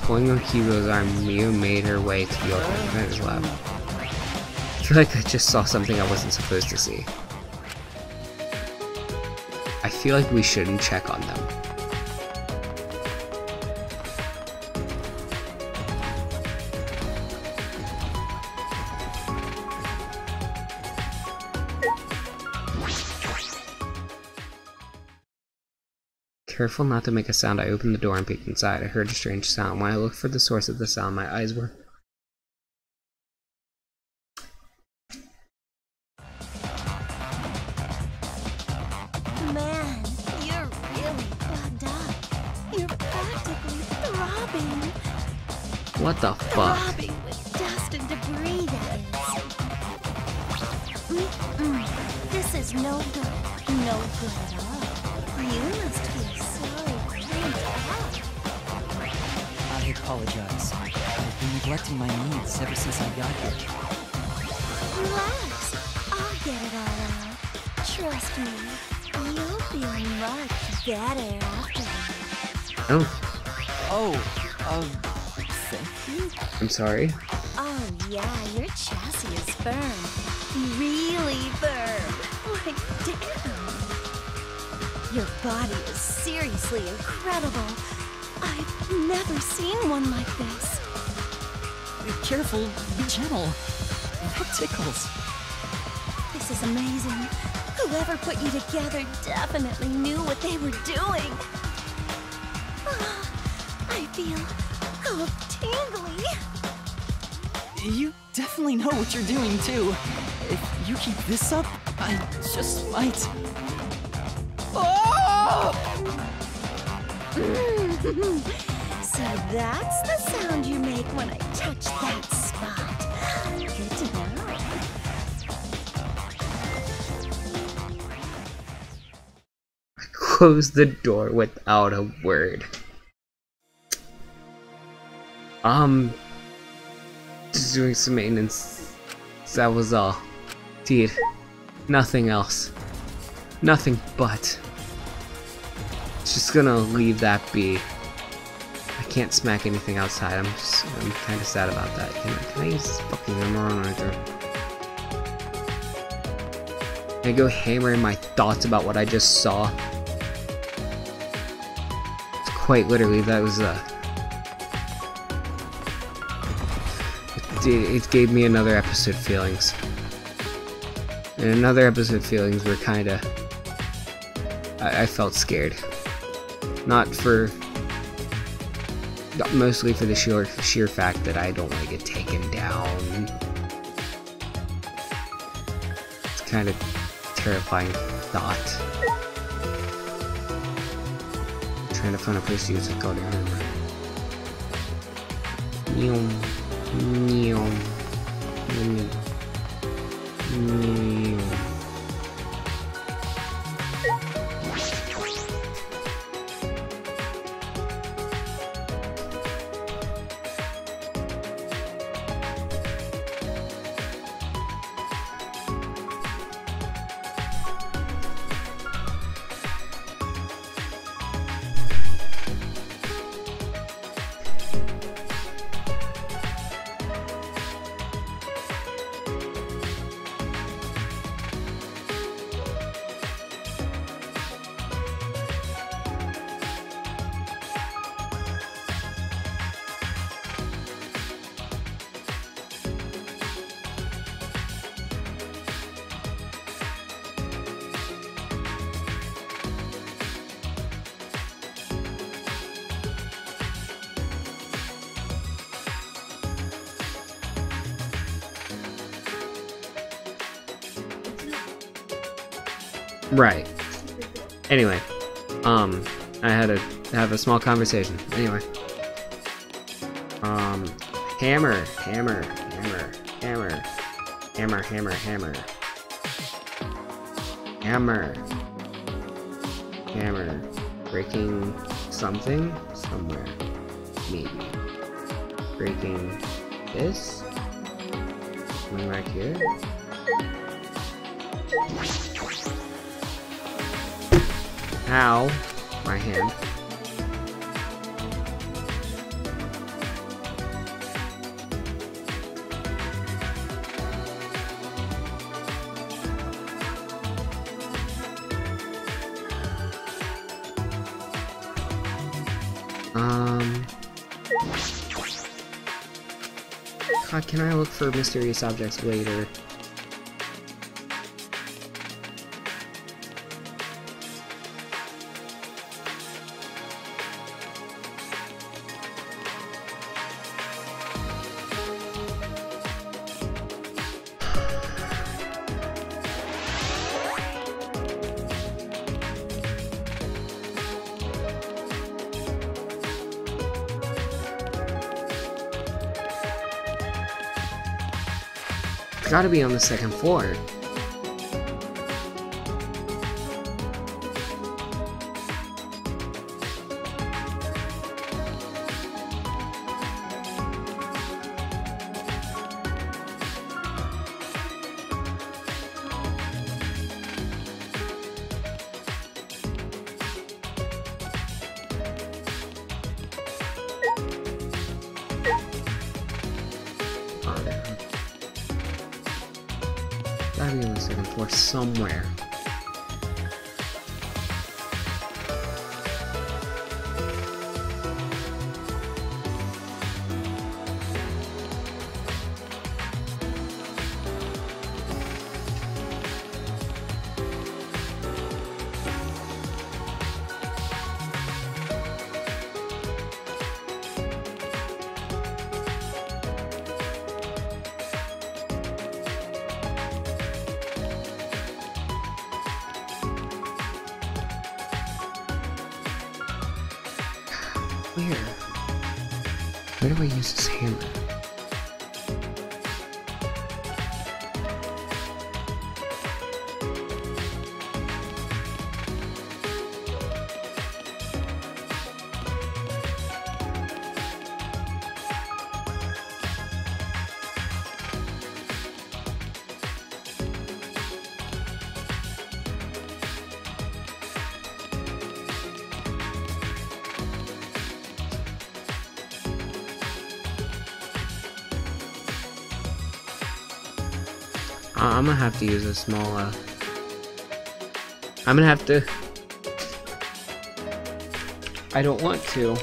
[SPEAKER 1] Pulling on Kibo's arm, Miu made her way to the organizer's lab. I feel like I just saw something I wasn't supposed to see. I feel like we shouldn't check on them. Careful not to make a sound, I opened the door and peeked inside. I heard a strange sound. When I looked for the source of the sound, my eyes were...
[SPEAKER 2] Man, you're really bugged up. You're practically throbbing.
[SPEAKER 1] What the fuck?
[SPEAKER 2] Throbbing with dust and debris, that is. This is no good. No good at all. You must feel so cramped up.
[SPEAKER 3] I apologize. I've been neglecting my needs ever since I got here.
[SPEAKER 2] Relax. I'll get it all out. Trust me. You'll feel much better after.
[SPEAKER 1] Oh,
[SPEAKER 3] Thank you?
[SPEAKER 1] I'm sorry.
[SPEAKER 2] Oh yeah, your chassis is firm. Really firm. Like damn. Your body is seriously incredible. I've never seen one like this.
[SPEAKER 3] Careful, be gentle. That tickles.
[SPEAKER 2] This is amazing. Whoever put you together definitely knew what they were doing. I feel all tingly.
[SPEAKER 3] You definitely know what you're doing, too. If you keep this up, I just might... Oh!
[SPEAKER 2] So that's the sound you make when I touch that spot. Good to know.
[SPEAKER 1] I closed the door without a word. Just doing some maintenance. That was all. Indeed. Nothing else. Nothing but. Just gonna leave that be. I can't smack anything outside. I'm kind of sad about that. Can I use this fucking hammer on right there? Can I go hammer in my thoughts about what I just saw? It's quite literally, that was it gave me another episode feelings. And another episode feelings were kinda... I felt scared. Mostly for the sheer fact that I don't want to get taken down. It's kind of terrifying thought. I'm trying to find a place to use a golden hammer. Right. Anyway, I had to have a small conversation. Anyway, hammer. Hammer. Hammer. Breaking something somewhere. Maybe. Breaking this? Something right here? Ow. My hand. God, can I look for mysterious objects later? Gotta be on the second floor. Gotta be on the second floor somewhere. Where do I use this hammer? I'm gonna have to use a small, I'm gonna have to... I don't want to.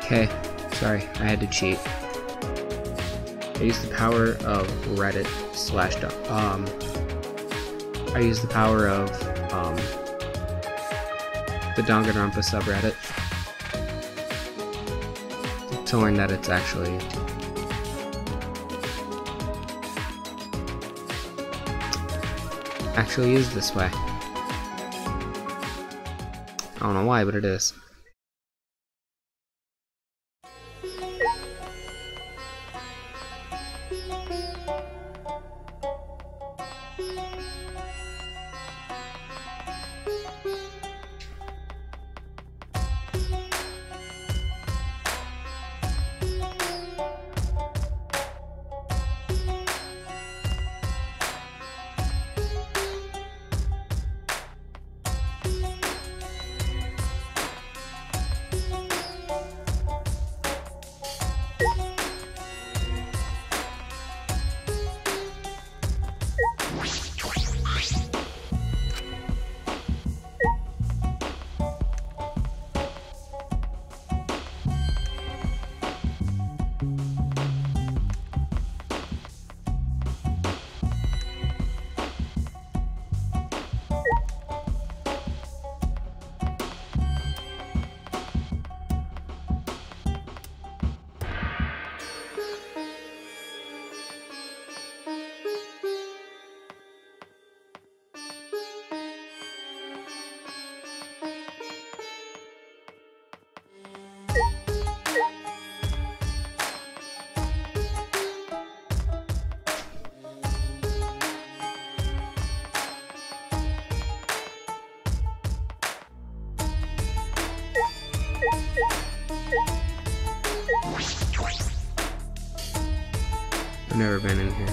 [SPEAKER 1] Okay, sorry, I had to cheat. I used the power of Reddit slash I used the power of the Danganronpa subreddit to learn that it's actually is this way. I don't know why, but it is. I've never been in here.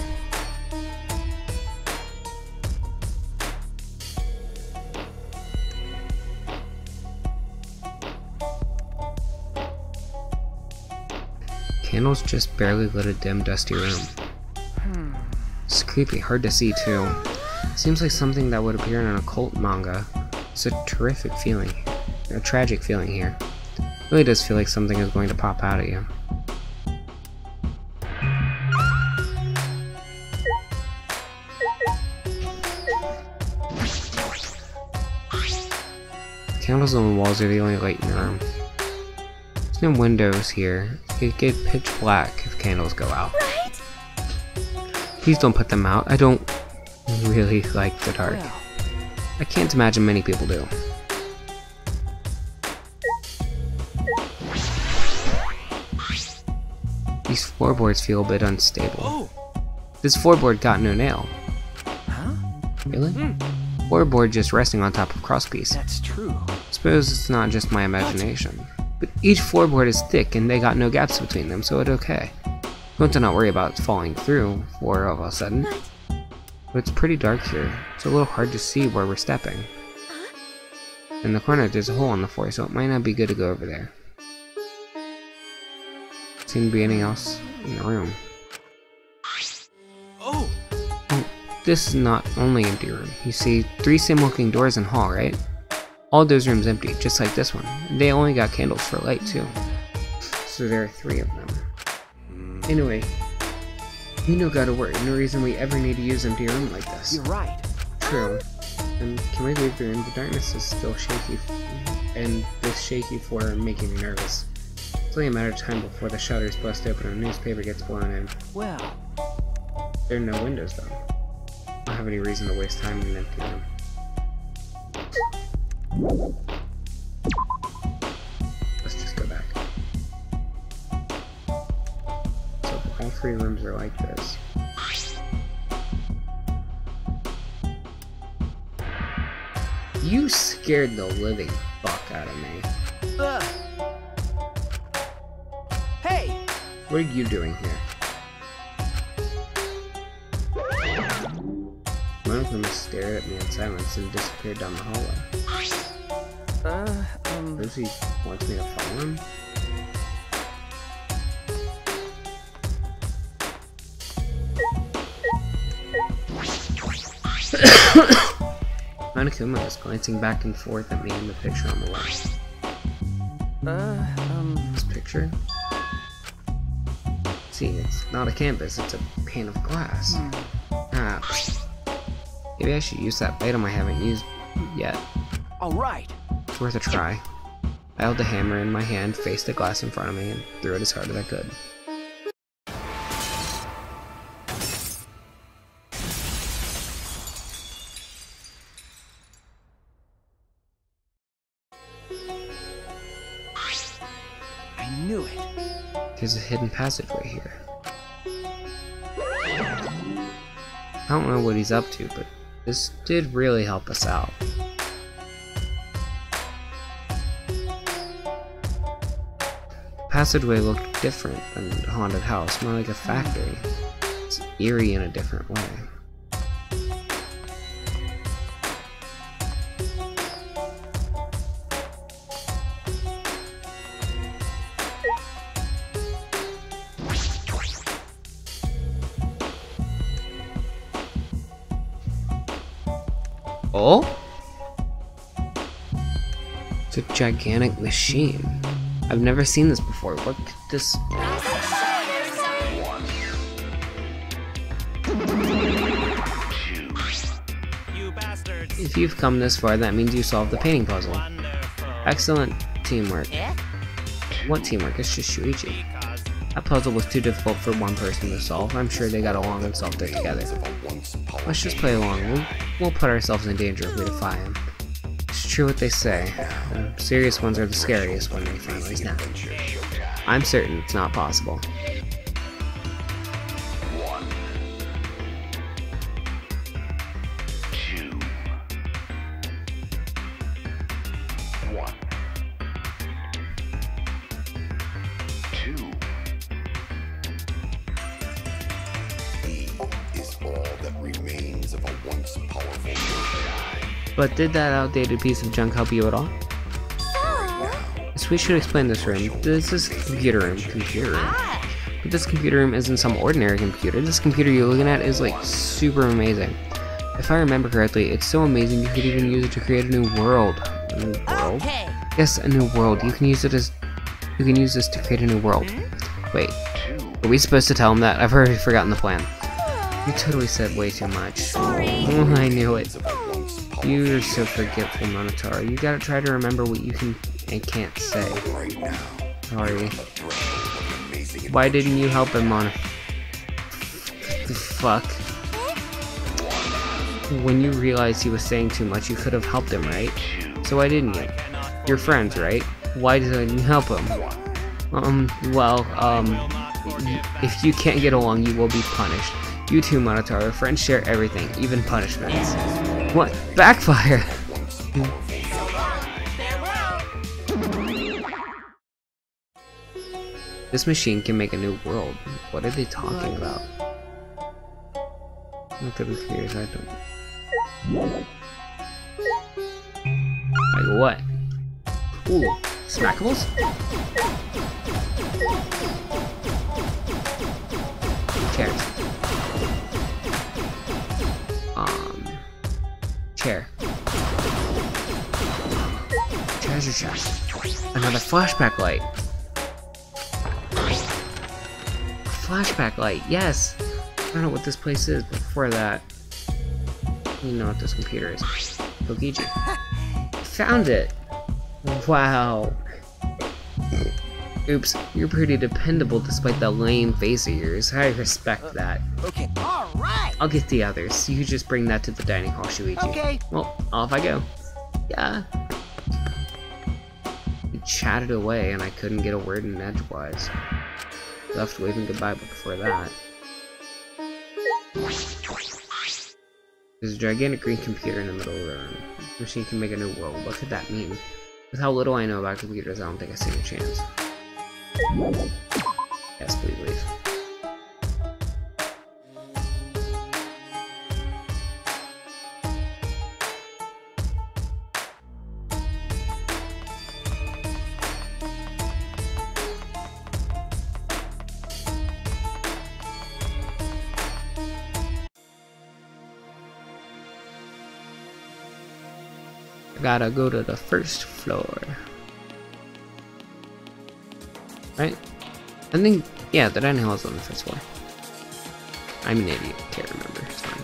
[SPEAKER 1] Candles just barely lit a dim, dusty room. It's creepy, hard to see too. Seems like something that would appear in an occult manga. It's a terrific feeling. A tragic feeling here. It really does feel like something is going to pop out at you. Candles on the walls are the only light in the room. There's no windows here. It get pitch black if candles go out.
[SPEAKER 2] Right?
[SPEAKER 1] Please don't put them out. I don't really like the dark. I can't imagine many people do. These floorboards feel a bit unstable. This floorboard got no nail.
[SPEAKER 3] Huh?
[SPEAKER 1] Really? Floorboard just resting on top of crosspiece.
[SPEAKER 3] That's true.
[SPEAKER 1] Suppose it's not just my imagination. But each floorboard is thick and they got no gaps between them, so it's okay. Going to not worry about falling through for all of a sudden. But it's pretty dark here. It's a little hard to see where we're stepping. In the corner there's a hole in the floor, so it might not be good to go over there. Seems to be anything else in the room.
[SPEAKER 3] Oh!
[SPEAKER 1] Oh, this is not only an empty room. You see 3 same looking doors in hall, right? All those rooms empty, just like this one. They only got candles for light too. So there are 3 of them. Anyway, we no gotta worry. No reason we ever need to use empty room like this.
[SPEAKER 3] You're right.
[SPEAKER 1] True. And can we leave the room? The darkness is still shaky, and this shaky floor making me nervous. It's only a matter of time before the shutters bust open and a newspaper gets blown in.
[SPEAKER 3] Well,
[SPEAKER 1] There are no windows though. I don't have any reason to waste time in an empty room. Let's just go back. So all 3 rooms are like this. You scared the living fuck out of me.
[SPEAKER 3] Hey!
[SPEAKER 1] What are you doing here? One of them stared at me in silence and disappeared down the hallway. Does he want me to follow him? Monokuma is glancing back and forth at me in the picture on the left. This picture? See, it's not a canvas, it's a pane of glass. Maybe I should use that item I haven't used yet.
[SPEAKER 3] Alright.
[SPEAKER 1] It's worth a try. I held the hammer in my hand, faced the glass in front of me, and threw it as hard as I could.
[SPEAKER 3] I knew it.
[SPEAKER 1] There's a hidden passageway here. I don't know what he's up to, but this did really help us out. The passageway looked different than a haunted house, more like a factory. It's eerie in a different way. Oh? It's a gigantic machine. I've never seen this before. What could this...
[SPEAKER 4] You bastards.
[SPEAKER 1] If you've come this far, that means you solved the painting puzzle.
[SPEAKER 4] Wonderful.
[SPEAKER 1] Excellent teamwork. What teamwork? It's just Shuichi. That puzzle was too difficult for one person to solve. I'm sure they got along and solved it together. Let's just play along. We'll put ourselves in danger if we defy him. It's true what they say. The serious ones are the scariest when they finally snap. I'm certain it's not possible. But did that outdated piece of junk help you at all? So we should explain this room. This is computer room. But this computer room isn't some ordinary computer. This computer you're looking at is like super amazing. If I remember correctly, it's so amazing you could even use it to create a new world. A new world? Yes, a new world. You can use this to create a new world. Wait, are we supposed to tell him that? I've already forgotten the plan. You totally said way too much.
[SPEAKER 2] Sorry.
[SPEAKER 1] Oh, I knew it. You're so forgetful, Monotaro. You gotta try to remember what you can and can't say. Sorry. Why didn't you help him, Mon? Fuck. When you realized he was saying too much, you could have helped him, right? So why didn't you? You're friends, right? Why didn't you help him? If you can't get along, you will be punished. You too, Monotaro. Friends share everything, even punishments. What? Backfire! This machine can make a new world. What are they talking about? Look at the computers, I don't... Like what? Ooh, smackables? Chairs. Chair. Treasure chest. Another flashback light. Flashback light, yes! I don't know what this place is, but before that, you know what this computer is. Pokiji. Found it! Wow. Oops, you're pretty dependable despite that lame face of yours. I respect that.
[SPEAKER 3] Okay, alright!
[SPEAKER 1] I'll get the others. You just bring that to the dining hall, Shuichi.
[SPEAKER 3] Okay.
[SPEAKER 1] Well, off I go. Yeah. We chatted away and I couldn't get a word in edgewise. Left waving goodbye, but before that... There's a gigantic green computer in the middle of the room. The machine can make a new world. What could that mean? With how little I know about computers, I don't think I stand a chance. Yes, please leave. Gotta go to the first floor. Right? I think, yeah, the dining hall is on the first floor. I'm an idiot, can't remember, it's fine.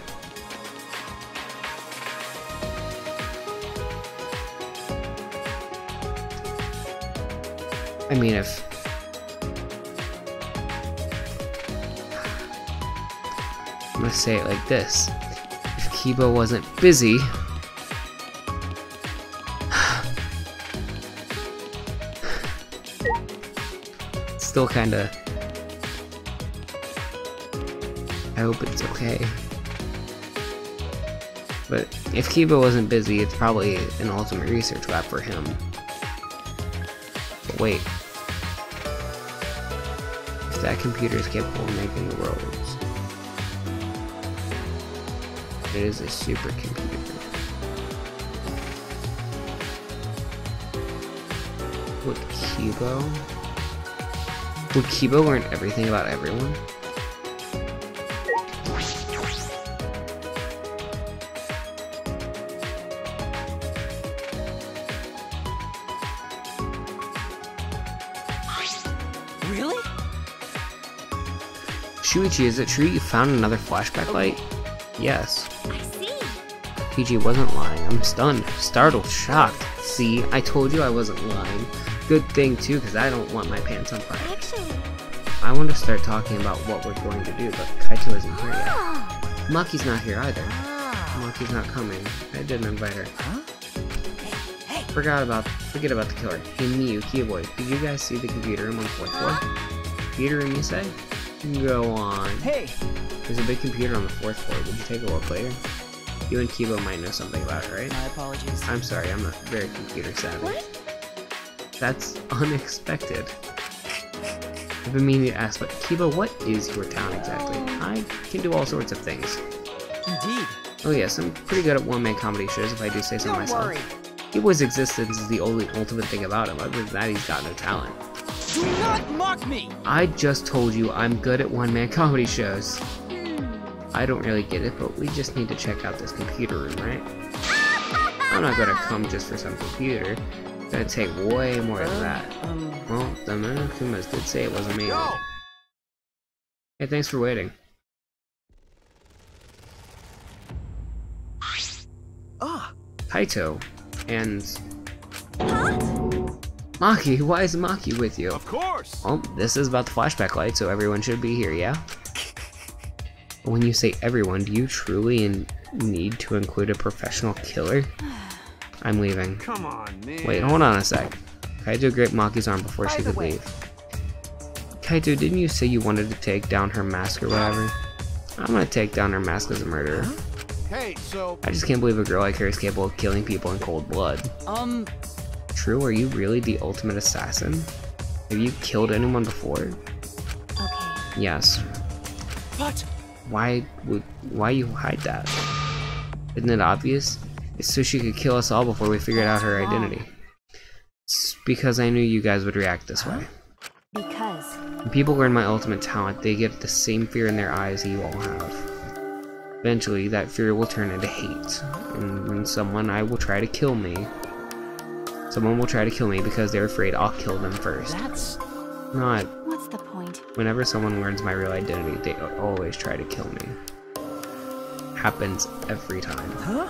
[SPEAKER 1] I mean, if... I'm gonna say it like this. If Kiba wasn't busy... Still kinda... I hope it's okay. But if Kiba wasn't busy, it's probably an ultimate research lab for him. But wait. If that computer is capable of making worlds, it is a supercomputer. Would Kiba learn everything about everyone?
[SPEAKER 3] Really?
[SPEAKER 1] Shuichi, is it true you found another flashback light? Yes.
[SPEAKER 2] I see.
[SPEAKER 1] PG wasn't lying. I'm stunned, startled, shocked. See, I told you I wasn't lying. Good thing too, because I don't want my pants on fire.
[SPEAKER 2] Actually,
[SPEAKER 1] I want to start talking about what we're going to do, but Kaito isn't here yet. Maki's not here either. Maki's not coming. I didn't invite her.
[SPEAKER 3] Huh?
[SPEAKER 1] Forget about the killer. Hey, Miyu, Kiyoboy, did you guys see the computer room on the 4th floor? Computer room, you say? Go on.
[SPEAKER 3] Hey!
[SPEAKER 1] There's a big computer on the 4th floor. Would you take a look later? You and Kibo might know something about it, right?
[SPEAKER 3] My apologies.
[SPEAKER 1] I'm sorry, I'm not very computer savvy.
[SPEAKER 2] what?
[SPEAKER 1] That's unexpected. I've been meaning to ask, but Kiba, what is your town exactly? I can do all sorts of things.
[SPEAKER 3] Indeed.
[SPEAKER 1] Oh yes, I'm pretty good at one-man comedy shows if I do say so
[SPEAKER 5] Don't
[SPEAKER 1] myself.
[SPEAKER 5] worry.
[SPEAKER 1] He-Boy's existence is the only ultimate thing about him. Other than that, he's got no talent.
[SPEAKER 3] Do not mock me!
[SPEAKER 1] I just told you I'm good at one-man comedy shows. I don't really get it, but we just need to check out this computer room, right? I'm not gonna come just for some computer. It's gonna take way more than that. Well, the Monokumas did say it was amazing.
[SPEAKER 5] Go!
[SPEAKER 1] Hey, thanks for waiting.
[SPEAKER 5] Ah,
[SPEAKER 1] Kaito. And... Maki, why is Maki with you?
[SPEAKER 4] Of course.
[SPEAKER 1] Well, this is about the flashback light, so everyone should be here, yeah? When you say everyone, do you truly need to include a professional killer? I'm leaving.
[SPEAKER 4] Come on, man.
[SPEAKER 1] Wait, hold on a sec. Kaito gripped Maki's arm before she could leave. Kaito, didn't you say you wanted to take down her mask or whatever? I'm gonna take down her mask as a murderer.
[SPEAKER 5] hey, so
[SPEAKER 1] I just can't believe a girl like her is capable of killing people in cold blood. True, are you really the ultimate assassin? Have you killed anyone before?
[SPEAKER 2] Okay.
[SPEAKER 1] Yes.
[SPEAKER 3] But
[SPEAKER 1] Why you hide that? Isn't it obvious? It's so she could kill us all before we figured out her identity. It's because I knew you guys would react this way.
[SPEAKER 2] Because
[SPEAKER 1] When people learn my ultimate talent, they get the same fear in their eyes that you all have. Eventually, that fear will turn into hate, and when someone will try to kill me because they're afraid I'll kill them first.
[SPEAKER 3] that's...
[SPEAKER 1] Not
[SPEAKER 2] what's the point?
[SPEAKER 1] whenever someone learns my real identity, they always try to kill me. Happens every time.
[SPEAKER 3] Huh?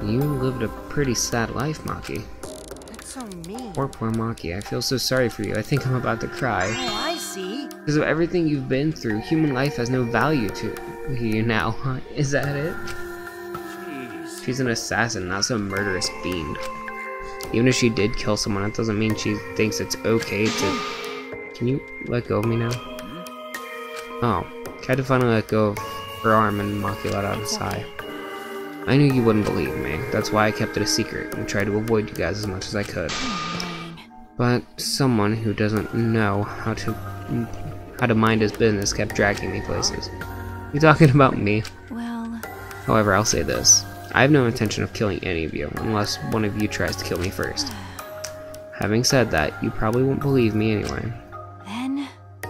[SPEAKER 1] You lived a pretty sad life, Maki.
[SPEAKER 5] that's so mean.
[SPEAKER 1] Poor Maki, I feel so sorry for you. I think I'm about to cry.
[SPEAKER 5] Oh, I see.
[SPEAKER 1] Because of everything you've been through, human life has no value to you now. Is that it?
[SPEAKER 4] Jeez.
[SPEAKER 1] She's an assassin, not some murderous fiend. Even if she did kill someone, that doesn't mean she thinks it's okay to... Can you let go of me now? Oh, Kaito finally let go of her arm and Maki let out a sigh. I knew you wouldn't believe me. That's why I kept it a secret and tried to avoid you guys as much as I could. But someone who doesn't know how to mind his business kept dragging me places. You talking about me?
[SPEAKER 2] Well,
[SPEAKER 1] However, I'll say this. I have no intention of killing any of you, unless one of you tries to kill me first. Having said that, you probably won't believe me anyway.
[SPEAKER 2] then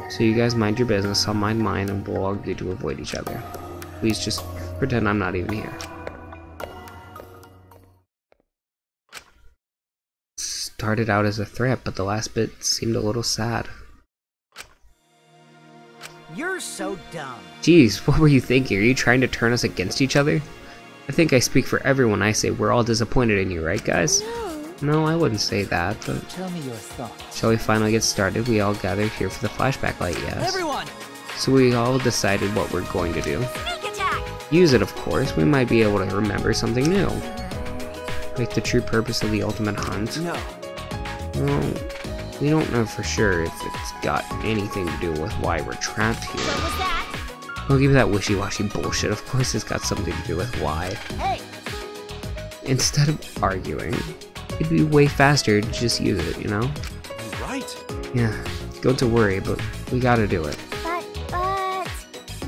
[SPEAKER 1] So you guys mind your business, I'll mind mine, and we'll all agree to avoid each other. Please just pretend I'm not even here. Started out as a threat, but the last bit seemed a little sad.
[SPEAKER 5] You're so dumb.
[SPEAKER 1] Jeez, what were you thinking? Are you trying to turn us against each other? I think I speak for everyone I say we're all disappointed in you, right guys? No, I wouldn't say that, but...
[SPEAKER 3] Tell me your thoughts.
[SPEAKER 1] Shall we finally get started? We all gathered here for the flashback light, yes?
[SPEAKER 3] Everyone!
[SPEAKER 1] So we all decided what we're going to do.
[SPEAKER 2] sneak attack.
[SPEAKER 1] Use it, of course. We might be able to remember something new. Like the true purpose of the ultimate hunt.
[SPEAKER 3] No.
[SPEAKER 1] Well, we don't know for sure if it's got anything to do with why we're trapped
[SPEAKER 2] What
[SPEAKER 1] here.
[SPEAKER 2] was that?
[SPEAKER 1] Don't give me that wishy-washy bullshit. Of course it's got something to do with why.
[SPEAKER 5] Hey,
[SPEAKER 1] Instead of arguing, it'd be way faster to just use it, you know?
[SPEAKER 4] You're right.
[SPEAKER 1] Yeah, good to worry, but we gotta do it.
[SPEAKER 2] But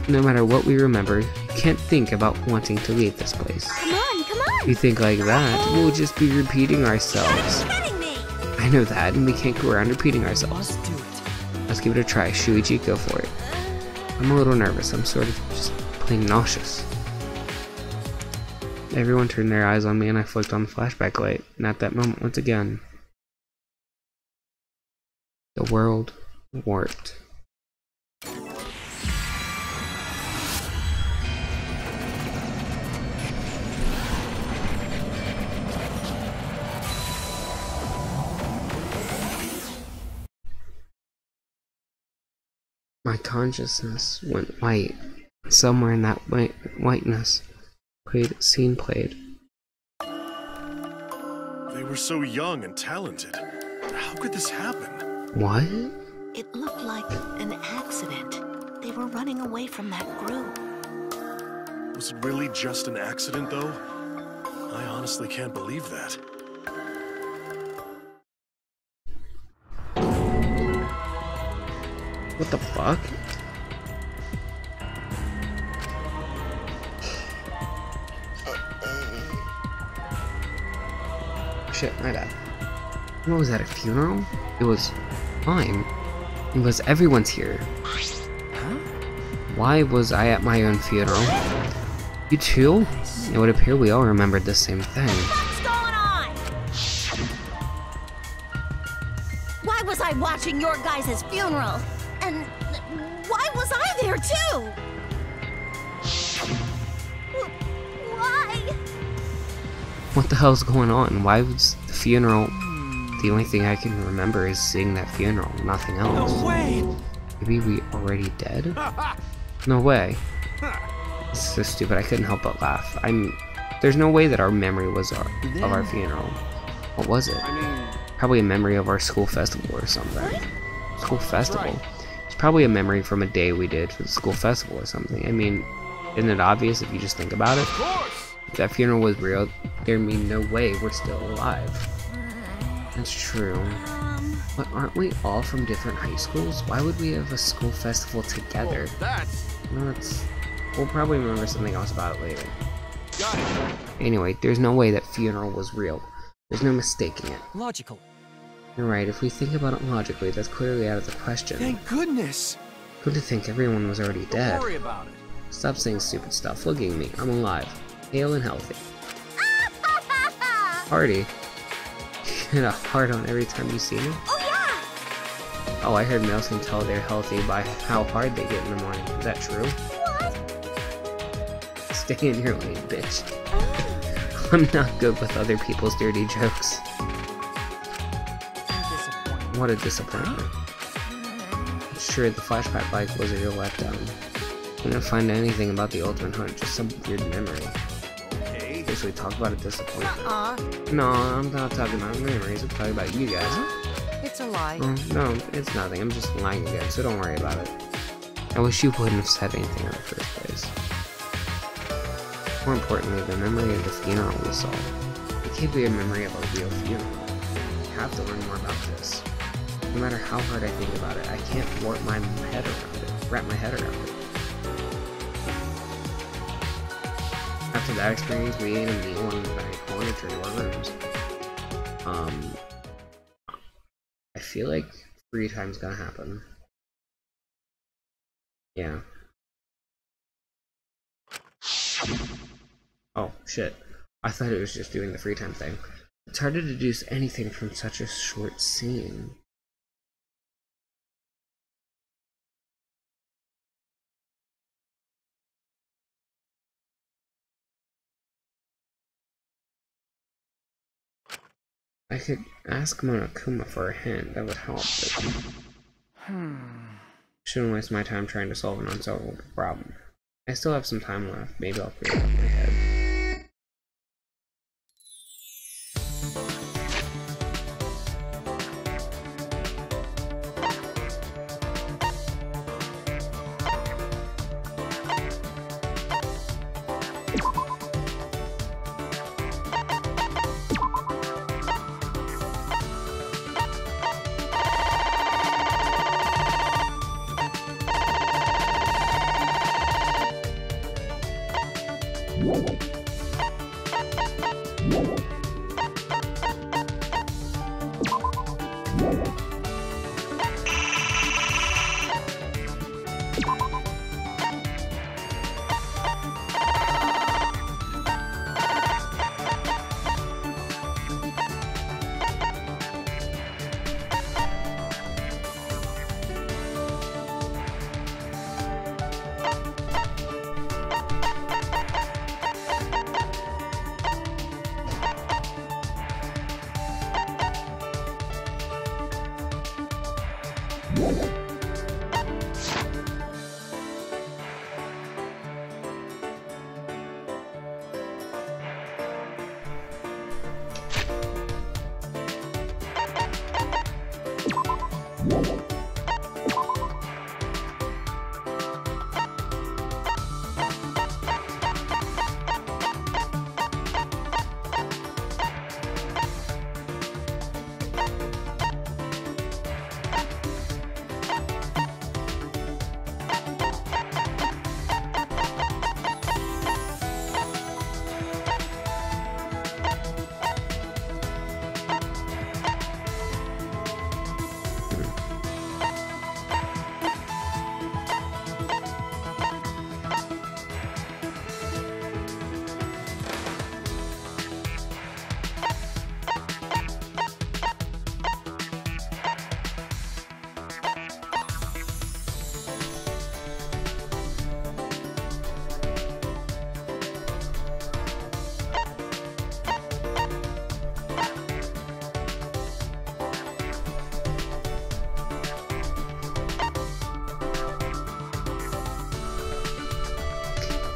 [SPEAKER 1] No matter what we remember, you can't think about wanting to leave this place.
[SPEAKER 2] come on, come on.
[SPEAKER 1] If you think like that, we'll just be repeating ourselves.
[SPEAKER 2] Kidding me.
[SPEAKER 1] I know that, and we can't go around repeating ourselves.
[SPEAKER 3] Must do it.
[SPEAKER 1] Let's give it a try. Shuichi, go for it. I'm a little nervous. I'm sort of just plain nauseous. Everyone turned their eyes on me and I flicked on the flashback light. And at that moment, once again, the world warped. My consciousness went white. Somewhere in that whiteness, scene played.
[SPEAKER 6] They were so young and talented. How could this happen?
[SPEAKER 1] What?
[SPEAKER 7] It looked like an accident. They were running away from that group.
[SPEAKER 6] Was it really just an accident, though? I honestly can't believe that.
[SPEAKER 1] What the fuck? shit, my bad. What was that, a funeral? It was mine. Because everyone's here.
[SPEAKER 3] Huh?
[SPEAKER 1] Why was I at my own funeral? You too? It would appear we all remembered the same thing.
[SPEAKER 2] What's going on? Why was I watching your guys' funeral? And why was I there too? Why?
[SPEAKER 1] What the hell's going on? Why was the funeral... The only thing I can remember is seeing that funeral, nothing else.
[SPEAKER 3] No way!
[SPEAKER 1] Maybe we already dead? No way. This is so stupid, I couldn't help but laugh. There's no way that our memory was of our funeral. What was it?
[SPEAKER 4] I mean,
[SPEAKER 1] Probably a memory of our school festival or something. School festival? It's probably a memory from a day we did for the school festival or something. I mean, isn't it obvious if you just think about it?
[SPEAKER 4] of course.
[SPEAKER 1] If that funeral was real, there'd be no way we're still alive. That's true. But aren't we all from different high schools? Why would we have a school festival together?
[SPEAKER 4] Oh, that's
[SPEAKER 1] No, we'll probably remember something else about it later.
[SPEAKER 4] got it.
[SPEAKER 1] Anyway, there's no way that funeral was real. There's no mistaking it.
[SPEAKER 3] Logical.
[SPEAKER 1] You're right, if we think about it logically, that's clearly out of the question.
[SPEAKER 3] Thank goodness!
[SPEAKER 1] Good to think everyone was already dead.
[SPEAKER 4] Don't worry about it.
[SPEAKER 1] Stop saying stupid stuff. Look at me. I'm alive. Hale and healthy. Party. You get a heart on every time you see me?
[SPEAKER 2] Oh yeah!
[SPEAKER 1] Oh, I heard males can tell they're healthy by how hard they get in the morning. Is that true?
[SPEAKER 2] What?
[SPEAKER 1] Stay in your lane, bitch. I'm not good with other people's dirty jokes. What a disappointment. Sure, the flashback bike was a real letdown. Couldn't find anything about the ultimate hunt, just some weird memory.
[SPEAKER 4] Okay.
[SPEAKER 1] Guess we talk about a disappointment.
[SPEAKER 5] Uh-uh.
[SPEAKER 1] No, I'm not talking about memories, I'm talking about you guys.
[SPEAKER 5] It's a lie.
[SPEAKER 1] Oh, no, it's nothing, I'm just lying again, so don't worry about it. I wish you wouldn't have said anything in the first place. More importantly, the memory of the funeral we saw. It can't be a memory of a real funeral. I have to learn more about this. No matter how hard I think about it, I can't wrap my head around it. After that experience, we ate a meal and I wanted to our rooms. I feel like free time's gonna happen. Yeah. Oh, shit. I thought it was just doing the free time thing. It's hard to deduce anything from such a short scene. I could ask Monokuma for a hint, that would help, but... Shouldn't waste my time trying to solve an unsolvable problem. I still have some time left, maybe I'll clear it up in my head.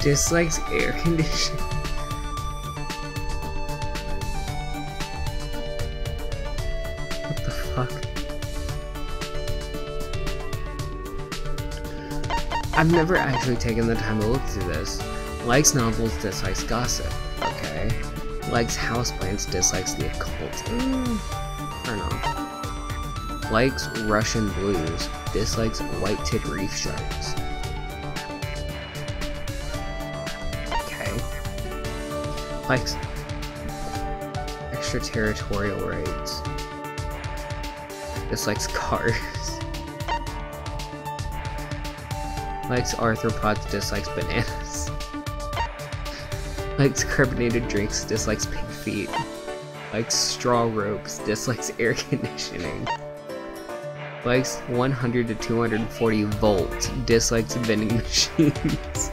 [SPEAKER 1] Dislikes air conditioning. What the fuck? I've never actually taken the time to look through this. Likes novels, dislikes gossip. Okay. Likes houseplants, dislikes the occult. Or not. Likes Russian blues, dislikes white-tipped reef sharks. Okay. Likes extraterritorial raids. Dislikes cars. Likes arthropods, dislikes bananas. Likes carbonated drinks, dislikes pig feet. Likes straw ropes, dislikes air conditioning. Likes 100 to 240 volts, dislikes vending machines.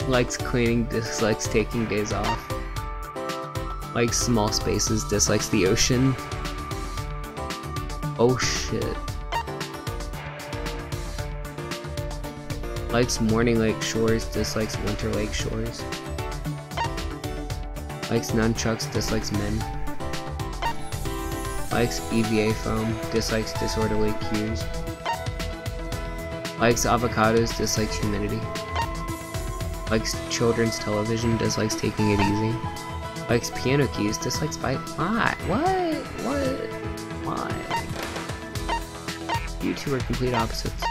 [SPEAKER 1] Likes cleaning, dislikes taking days off. Likes small spaces, dislikes the ocean. Oh shit. Likes morning lake shores, dislikes winter lake shores. Likes nunchucks, dislikes men. Likes EVA foam, dislikes disorderly cues. Likes avocados, dislikes humidity. Likes children's television, dislikes taking it easy. Likes piano keys, dislikes bite. Why? What? Why? You two are complete opposites.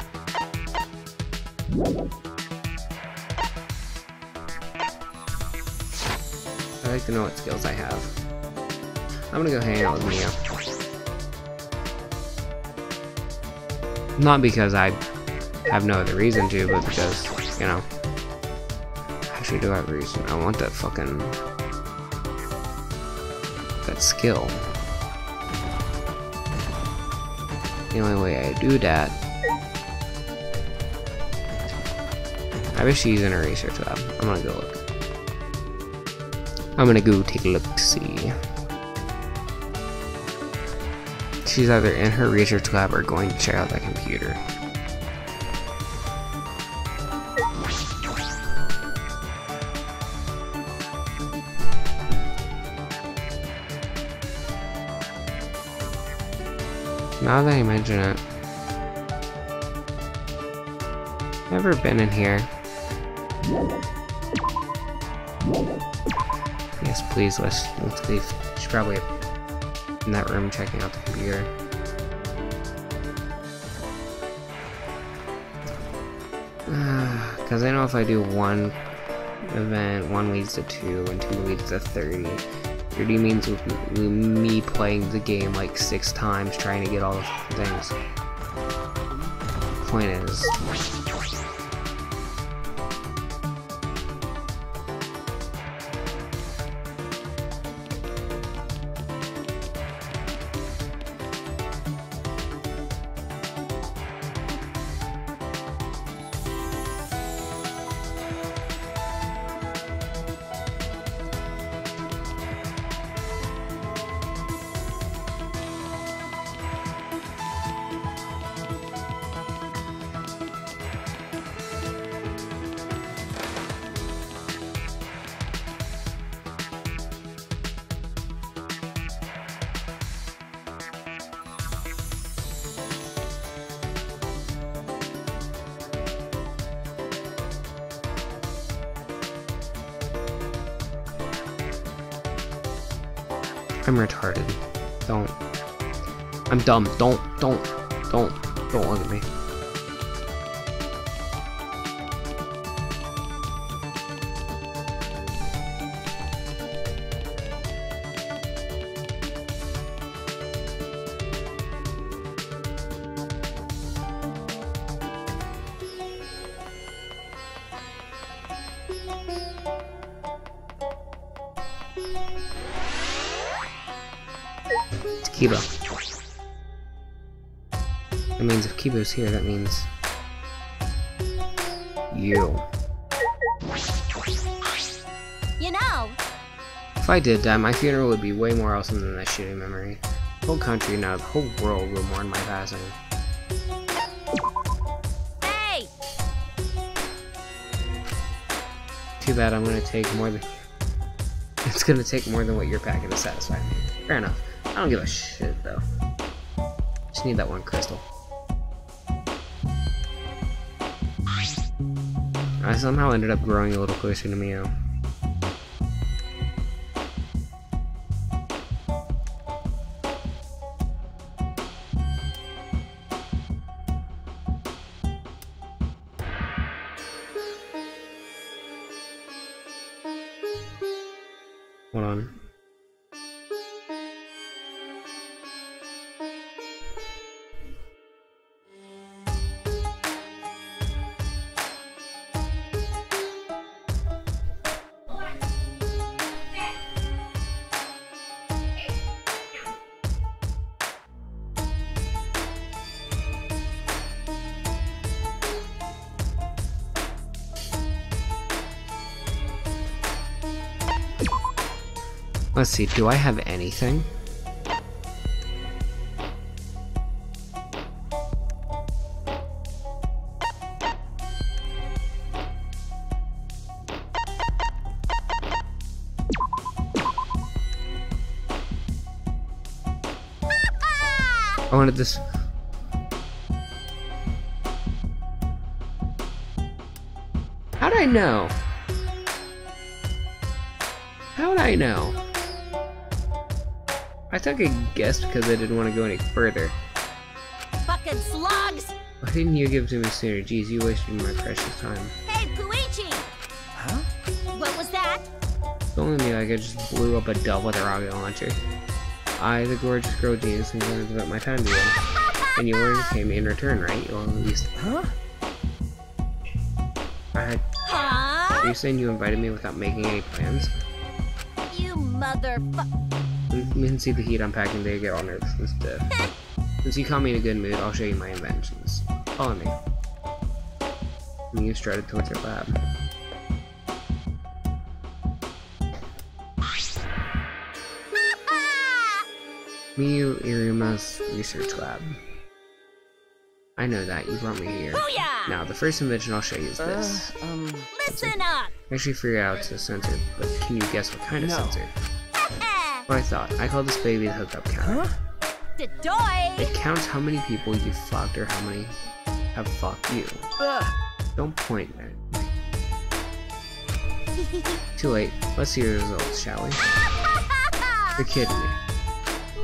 [SPEAKER 1] I'd like to know what skills I have. I'm gonna go hang out with Mia. Not because I have no other reason to, but because, you know, I actually do have a reason. I want that fucking... that skill. The only way I do that... I bet she's in a research lab. I'm gonna go look. I'm gonna go take a look, see. She's either in her research lab or going to check out that computer. Now that I mention it, never been in here. Yes, please, let's leave. She's probably in that room checking out the computer. Because I know if I do one event, 1 leads to 2, and 2 leads to 30. 30 means with me playing the game like 6 times trying to get all the things. Point is... I'm retarded. Don't. I'm dumb. Don't look at me. Kiba. That means if Kiba's here, that means you.
[SPEAKER 2] You know,
[SPEAKER 1] If I did that, my funeral would be way more awesome than that shitty memory. The whole country, now the whole world will mourn my passing.
[SPEAKER 2] hey!
[SPEAKER 1] bad I'm gonna take more than... It's gonna take more than what you're packing to satisfy me. Fair enough. I don't give a shit, though. Just need that one crystal. I somehow ended up growing a little closer to Mio. Hold on. Let's see, do I have anything? I wanted this. How'd I know? How'd I know? I took a guess because I didn't want to go any further.
[SPEAKER 2] Fucking slugs!
[SPEAKER 1] Why didn't you give it to me sooner? Jeez, you wasted my precious time.
[SPEAKER 2] Hey, Puichi!
[SPEAKER 3] Huh?
[SPEAKER 2] What was that?
[SPEAKER 1] If only me, like I just blew up a dove with a rocket launcher. I, the gorgeous girl genius, am going to devote my time to you. And you already came in return, right? Well, at least.
[SPEAKER 3] Huh?
[SPEAKER 2] Huh?
[SPEAKER 1] Are you saying you invited me without making any plans?
[SPEAKER 2] You motherfucker.
[SPEAKER 1] You can see the heat I'm packing, they get all nervous and stuff. Since you caught me in a good mood, I'll show you my inventions. Follow me. Miyu strutted towards her lab. Miyu Iruma's research lab. I know that, you brought me here.
[SPEAKER 2] Booyah!
[SPEAKER 1] Now, the first invention I'll show you is this.
[SPEAKER 2] Listen up!
[SPEAKER 1] I actually figured out it's a sensor, but can you guess what kind of
[SPEAKER 3] No.
[SPEAKER 1] sensor? What I thought. I call this baby the hookup counter.
[SPEAKER 2] Dodoy!
[SPEAKER 1] It counts how many people you fucked or how many have fucked you. Don't point at me. Too late. Let's see the results, shall we? You're kidding me.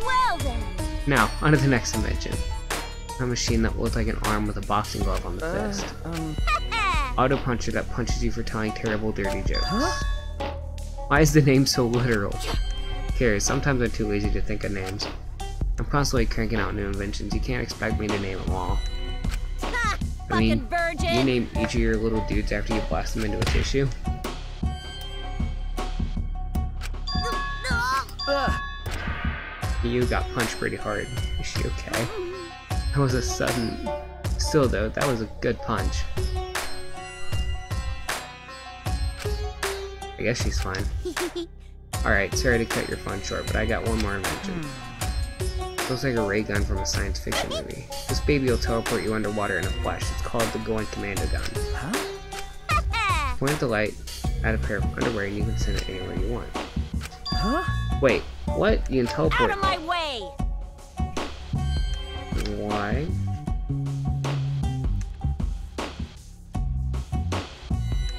[SPEAKER 2] Well then.
[SPEAKER 1] Now, on to the next invention. A machine that looked like an arm with a boxing glove on the fist. Auto puncher that punches you for telling terrible, dirty jokes. Why is the name so literal? Who cares? Sometimes I'm too lazy to think of names. I'm constantly cranking out new inventions. You can't expect me to name them all. I mean,
[SPEAKER 2] Fucking virgin!
[SPEAKER 1] you name each of your little dudes after you blast them into a tissue. You got punched pretty hard. Is she okay? That was a sudden... Still though, that was a good punch. I guess she's fine. Alright, sorry to cut your fun short, but I got one more invention. Looks like a ray gun from a science fiction movie. This baby will teleport you underwater in a flash. It's called the Going Commando Gun.
[SPEAKER 3] Huh?
[SPEAKER 1] Point at the light, add a pair of underwear, and you can send it anywhere you want.
[SPEAKER 3] Huh?
[SPEAKER 1] Wait, what? You can teleport?
[SPEAKER 2] Out of my way!
[SPEAKER 1] Why?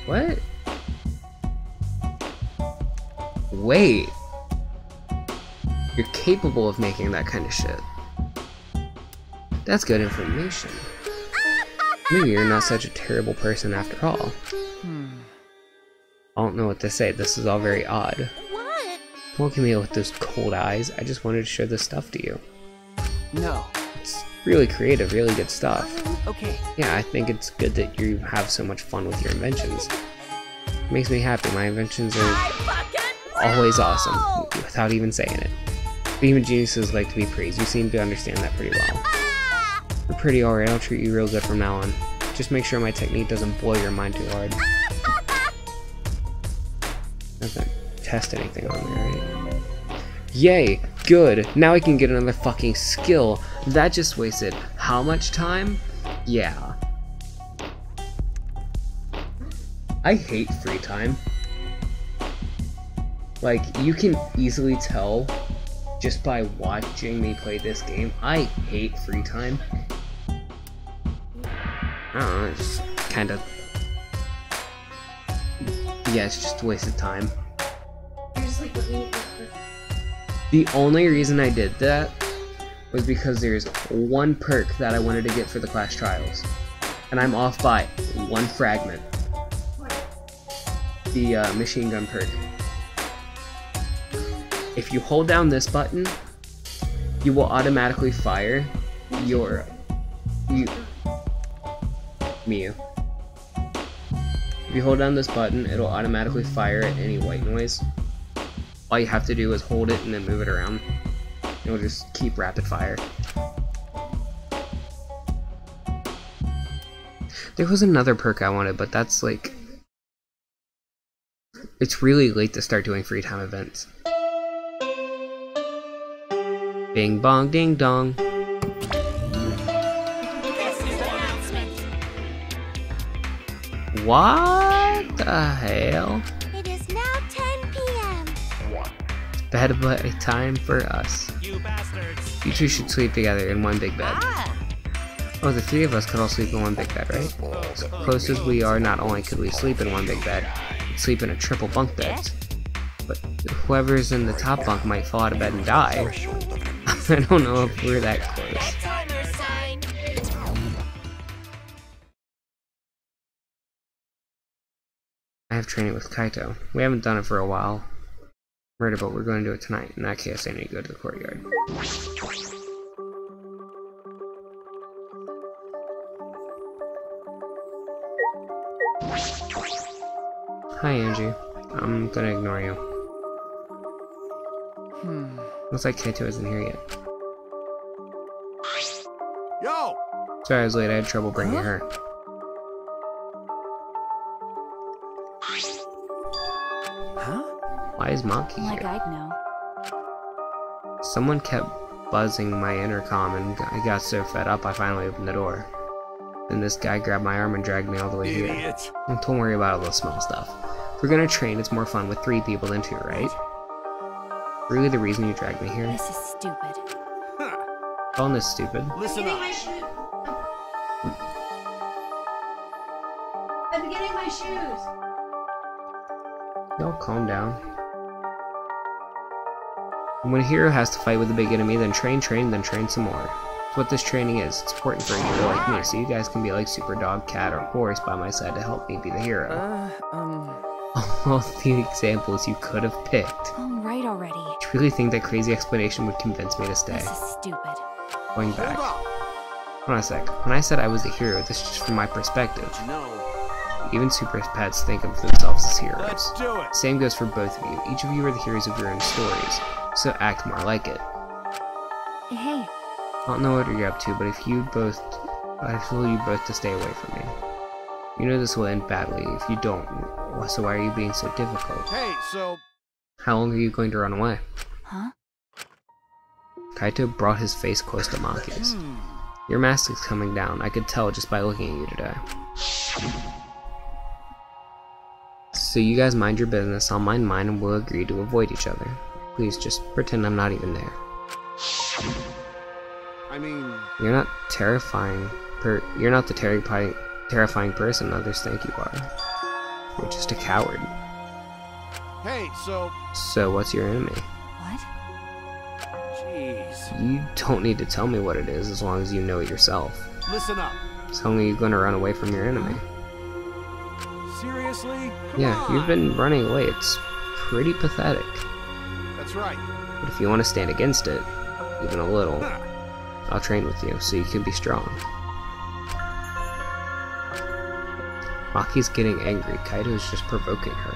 [SPEAKER 1] What? Wait. You're capable of making that kind of shit. That's good information. Maybe you're not such a terrible person after all. I don't know what to say. This is all very odd.
[SPEAKER 2] What?
[SPEAKER 1] Don't look at me with those cold eyes. I just wanted to show this stuff to you.
[SPEAKER 3] No.
[SPEAKER 1] It's really creative, really good stuff.
[SPEAKER 3] Okay.
[SPEAKER 1] Yeah, I think it's good that you have so much fun with your inventions. It makes me happy. My inventions are
[SPEAKER 2] I fucking
[SPEAKER 1] always
[SPEAKER 2] will!
[SPEAKER 1] awesome, without even saying it. But even geniuses like to be praised. You seem to understand that pretty well. You're pretty alright. I'll treat you real good from now on. Just make sure my technique doesn't blow your mind too hard. Doesn't test anything on me, right? Yay! Good! Now I can get another fucking skill. That just wasted how much time? Yeah. I hate free time. Like, you can easily tell just by watching me play this game, I hate free time. I don't know, it's kind of... Yeah, it's just a waste of time. The only reason I did that was because there's one perk that I wanted to get for the class trials. And I'm off by one fragment. The machine gun perk. If you hold down this button, you will automatically fire your... Miu. If you hold down this button, it'll automatically fire at any white noise. All you have to do is hold it and then move it around. It'll just keep rapid fire. There was another perk I wanted, but that's like... It's really late to start doing free time events. Bing bong ding dong.
[SPEAKER 2] This is an announcement.
[SPEAKER 1] What the hell?
[SPEAKER 2] It is now 10 p.m.
[SPEAKER 1] Bed time for us.
[SPEAKER 4] You bastards.
[SPEAKER 1] You two should sleep together in one big bed. Oh, the three of us could all sleep in one big bed, right? As close as we are, not only could we sleep in one big bed, we'd sleep in a triple bunk bed. But whoever's in the top bunk might fall out of bed and die. I don't know if we're that close.
[SPEAKER 2] Timer sign.
[SPEAKER 1] I have training with Kaito. We haven't done it for a while. But we're going to do it tonight. In that case, I need to go to the courtyard. Hi, Angie. I'm gonna ignore you. Looks like Kaito isn't here yet.
[SPEAKER 4] Yo!
[SPEAKER 1] Sorry I was late, I had trouble bringing her.
[SPEAKER 3] Huh?
[SPEAKER 1] Why is Monkey
[SPEAKER 2] Like
[SPEAKER 1] here?
[SPEAKER 2] I'd know.
[SPEAKER 1] Someone kept buzzing my intercom and I got so fed up I finally opened the door. Then this guy grabbed my arm and dragged me all the way here.
[SPEAKER 4] Idiot.
[SPEAKER 1] Don't worry about all the small stuff. If we're gonna train, it's more fun with 3 people than 2, right? Really the reason you dragged me here?
[SPEAKER 2] This is stupid.
[SPEAKER 1] Calling this stupid?
[SPEAKER 4] Listen up.
[SPEAKER 8] I'm getting my shoes.
[SPEAKER 1] Y'all calm down. When a hero has to fight with a big enemy, then train, then train some more. That's what this training is. It's important for a hero like me, so you guys can be like Super Dog, Cat, or Horse by my side to help me be the hero. All the examples you could have picked.
[SPEAKER 2] Oh, right already.
[SPEAKER 1] Do you really think that crazy explanation would convince me to stay?
[SPEAKER 2] This is stupid.
[SPEAKER 1] Going back.
[SPEAKER 4] Hold up.
[SPEAKER 1] Hold on a sec. When I said I was a hero, this is just from my perspective.
[SPEAKER 4] No.
[SPEAKER 1] Even super pets think of themselves as heroes.
[SPEAKER 4] Let's do it.
[SPEAKER 1] Same goes for both of you. Each of you are the heroes of your own stories, so act more like it.
[SPEAKER 2] Hey,
[SPEAKER 1] I don't know what you're up to, but I told you both to stay away from me. You know this will end badly if you don't, so why are you being so difficult?
[SPEAKER 4] Hey, so...
[SPEAKER 1] How long are you going to run away?
[SPEAKER 2] huh?
[SPEAKER 1] Kaito brought his face close to Maki's. Your mask is coming down, I could tell just by looking at you today. So you guys mind your business, I'll mind mine, and we'll agree to avoid each other. Please just pretend I'm not even there.
[SPEAKER 4] I mean...
[SPEAKER 1] You're not terrifying. You're not the terrifying person others think you are. You're just a coward.
[SPEAKER 4] Hey, so...
[SPEAKER 1] So what's your enemy?
[SPEAKER 2] What?
[SPEAKER 4] Jeez.
[SPEAKER 1] You don't need to tell me what it is as long as you know it yourself.
[SPEAKER 4] Listen up.
[SPEAKER 1] Tell me you're gonna run away from your enemy.
[SPEAKER 4] Seriously? Come
[SPEAKER 1] Yeah,
[SPEAKER 4] on.
[SPEAKER 1] you've been running away. It's pretty pathetic.
[SPEAKER 4] That's right.
[SPEAKER 1] But if you want to stand against it, even a little,
[SPEAKER 4] Huh.
[SPEAKER 1] I'll train with you so you can be strong. Maki's getting angry. Kaito's just provoking her.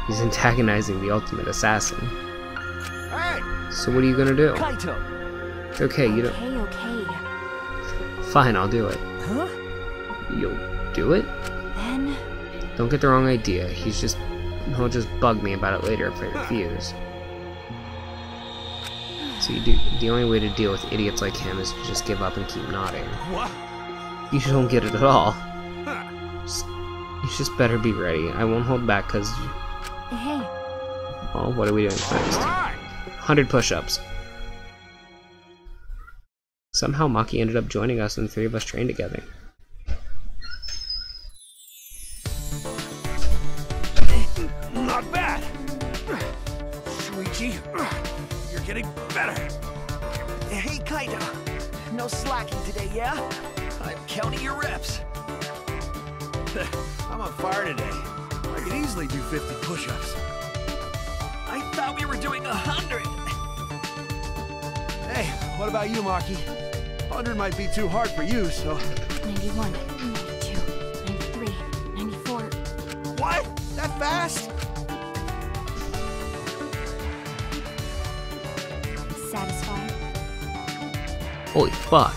[SPEAKER 1] He's antagonizing the ultimate assassin.
[SPEAKER 4] Hey!
[SPEAKER 1] So what are you gonna do?
[SPEAKER 3] Kaito!
[SPEAKER 1] Okay, you don't.
[SPEAKER 2] Okay.
[SPEAKER 1] Fine, I'll do it.
[SPEAKER 3] Huh?
[SPEAKER 1] You'll do it?
[SPEAKER 2] Then,
[SPEAKER 1] Don't get the wrong idea. He'll just bug me about it later if I refuse. So the only way to deal with idiots like him is to just give up and keep nodding.
[SPEAKER 4] What?
[SPEAKER 1] You don't get it at all.
[SPEAKER 4] Huh.
[SPEAKER 1] You just better be ready. I won't hold back, cause
[SPEAKER 2] hey,
[SPEAKER 1] Well, what are we doing next? 100 push-ups. Somehow Maki ended up joining us and the 3 of us trained together.
[SPEAKER 4] Not bad. Shuichi, you're getting better.
[SPEAKER 3] Hey, Kaito. No slacking today, yeah? I'm counting your reps.
[SPEAKER 4] I'm on fire today. I could easily do 50 push-ups.
[SPEAKER 3] I thought we were doing 100.
[SPEAKER 4] Hey, what about you, Maki? 100 might be too hard for you, so...
[SPEAKER 2] 91, 92, 93, 94.
[SPEAKER 4] What? That fast?
[SPEAKER 2] Satisfied?
[SPEAKER 1] Holy fuck.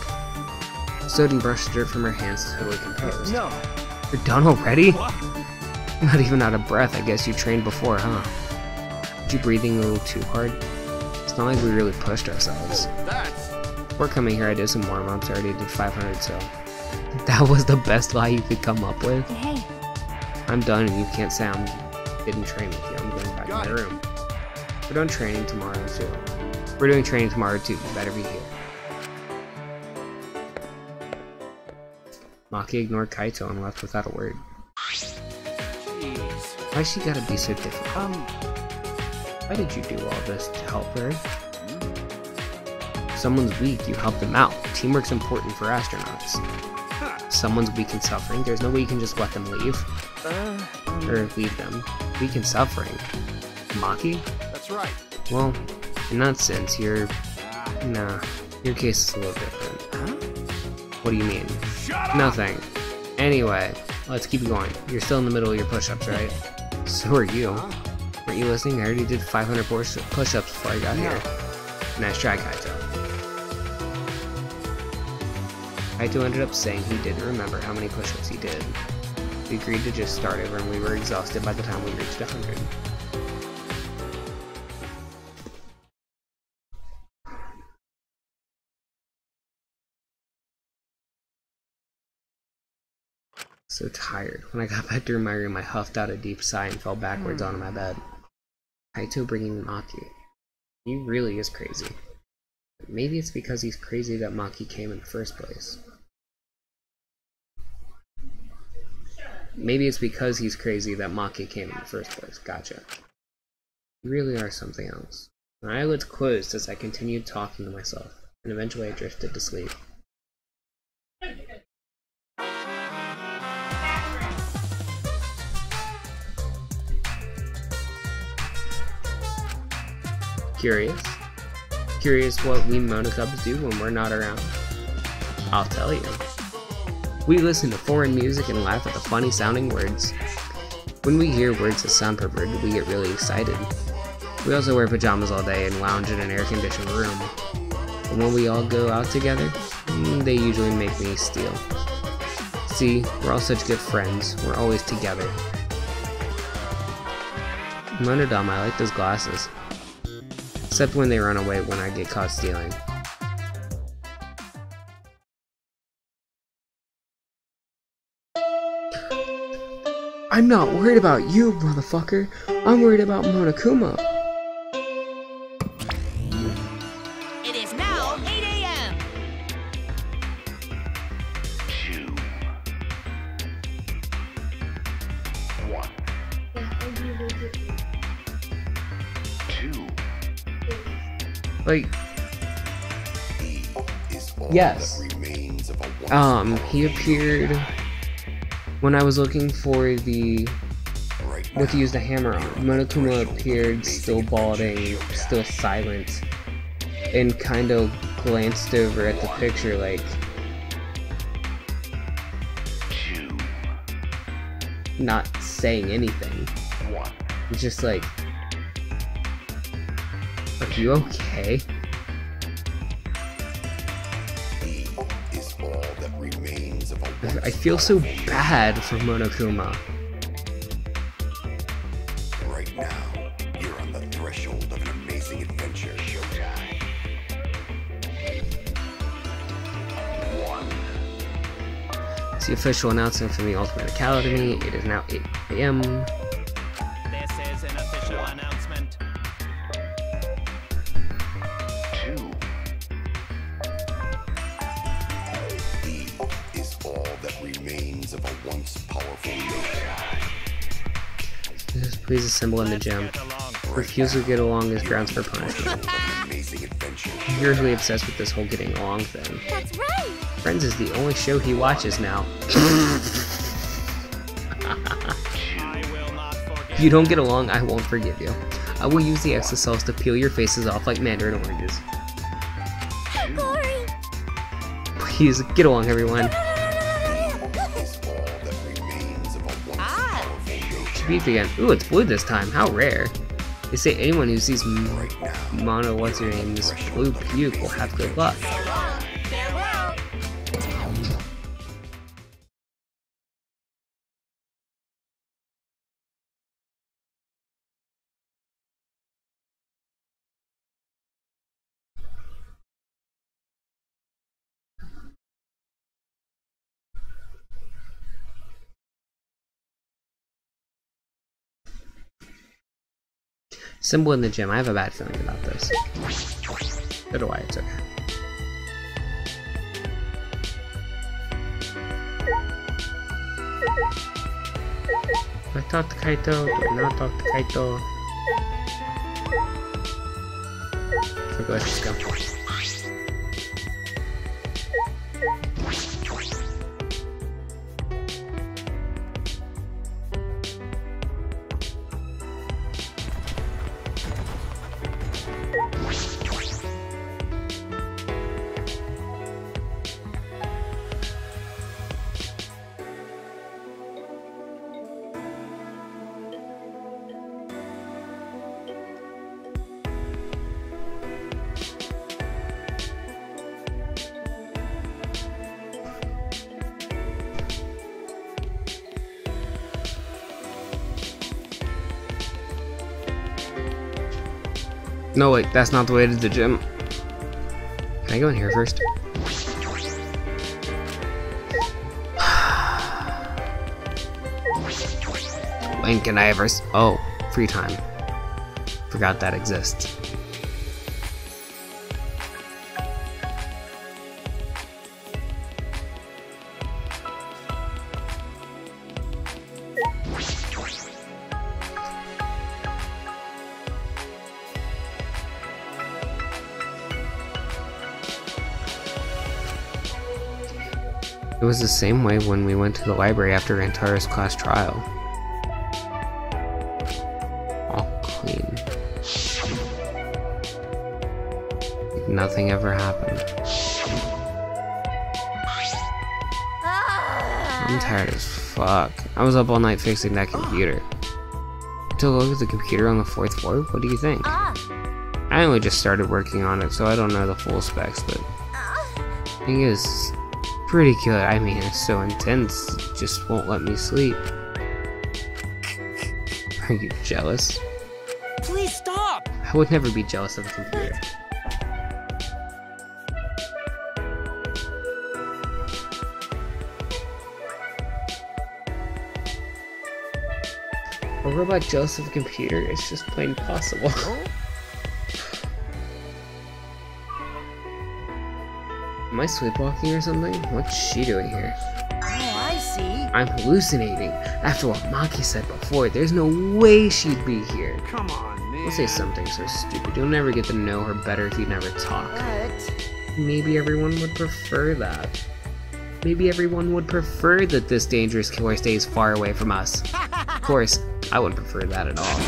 [SPEAKER 1] Soden brushed dirt from her hands, totally composed.
[SPEAKER 4] No.
[SPEAKER 1] You're done already?
[SPEAKER 4] What?
[SPEAKER 1] Not even out of breath. I guess you trained before, huh? Were you breathing a little too hard? It's not like we really pushed ourselves.
[SPEAKER 4] That's...
[SPEAKER 1] Before coming here, I did some warm-ups. I already did 500, so... That was the best lie you could come up with?
[SPEAKER 2] Hey,
[SPEAKER 1] I'm done, and you can't say I didn't train with you. I'm going back to my room. We're done training tomorrow, too. We're doing training tomorrow, too. You better be here. Maki ignored Kaito and left without a word.
[SPEAKER 4] Jeez.
[SPEAKER 1] Why's she gotta be so difficult? Why did you do all this to help her? If someone's weak, you help them out. Teamwork's important for astronauts. If someone's weak and suffering, there's no way you can just let them leave. Or leave them. Weak and suffering. Maki?
[SPEAKER 4] That's right.
[SPEAKER 1] Well, in that sense, you're... Nah, your case is a little different. What do you mean?
[SPEAKER 4] Shut up!
[SPEAKER 1] Nothing. Anyway, let's keep going. You're still in the middle of your push-ups, right? So are you. Weren't you listening? I already did 500 push-ups before I got here. Nice try, Kaito. Kaito ended up saying he didn't remember how many push-ups he did. We agreed to just start over and we were exhausted by the time we reached 100. So tired. When I got back to my room, I huffed out a deep sigh and fell backwards onto my bed. Kaito bringing Maki. He really is crazy. But maybe it's because he's crazy that Maki came in the first place. Maybe it's because he's crazy that Maki came in the first place. Gotcha. You really are something else. My eyelids closed as I continued talking to myself, and eventually I drifted to sleep. Curious? Curious what we Monokubs do when we're not around? I'll tell you. We listen to foreign music and laugh at the funny sounding words. When we hear words that sound perverted, we get really excited. We also wear pajamas all day and lounge in an air-conditioned room. And when we all go out together, they usually make me steal. See, we're all such good friends. We're always together. Monodama, I like those glasses. Except when they run away when I get caught stealing. I'm not worried about you, motherfucker. I'm worried about Monokuma.
[SPEAKER 2] it is now 8 a.m.
[SPEAKER 6] 2, 1, 2.
[SPEAKER 1] Like, yes. He appeared when I was looking for the what to use the hammer on. Monokuma appeared still balding, still silent, and kind of glanced over at the picture like not saying anything. Just like, are you okay? I feel so bad for Monokuma.
[SPEAKER 8] Right now, you're on the threshold of an amazing adventure. Showtime. 1.
[SPEAKER 1] It's the official announcement from the Ultimate Academy. It is now 8 a.m.
[SPEAKER 9] This is an official announcement.
[SPEAKER 1] Please assemble in the gym. Refusal to get along is grounds for punishment.
[SPEAKER 8] Amazing adventure.
[SPEAKER 1] I'm usually obsessed with this whole getting along thing.
[SPEAKER 2] That's right.
[SPEAKER 1] Friends is the only show he watches now. If you don't get along, I won't forgive you. I will use the exocells to peel your faces off like mandarin oranges.
[SPEAKER 2] Glory.
[SPEAKER 1] Please, get along, everyone.
[SPEAKER 8] Is all that remains of a once powerful
[SPEAKER 1] To
[SPEAKER 8] showtime.
[SPEAKER 1] beat again. Ooh, it's blue this time. How rare. They say anyone who sees
[SPEAKER 8] Right now,
[SPEAKER 1] mono what's her name, this blue puke will have good luck.
[SPEAKER 2] Farewell.
[SPEAKER 1] Symbol in the gym. I have a bad feeling about this. So do I. It's okay. Do I talk to Kaito? Do I not talk to Kaito? Okay, let's just go. No, wait, that's not the way to the gym. Can I go in here first? When can I ever oh, free time. Forgot that exists. It was the same way when we went to the library after Rantara's class trial. All clean. Like nothing ever happened. I'm tired as fuck. I was up all night fixing that computer. Took a look at the computer on the 4th floor. What do you think? I only just started working on it, so I don't know the full specs, but the thing is pretty good. I mean, it's so intense, it just won't let me sleep. Are you jealous?
[SPEAKER 3] Please stop!
[SPEAKER 1] I would never be jealous of a computer. A robot jealous of a computer is just plain possible. Am I sleepwalking or something? What's she doing here?
[SPEAKER 5] Oh, I see.
[SPEAKER 1] I'm hallucinating. After what Maki said before, there's no way she'd be here.
[SPEAKER 4] Come on, man.
[SPEAKER 1] Don't say something so stupid. You'll never get to know her better if you never talk.
[SPEAKER 5] But
[SPEAKER 1] Maybe everyone would prefer that. Maybe everyone would prefer that this dangerous killer stays far away from us. Of course, I wouldn't prefer that at all.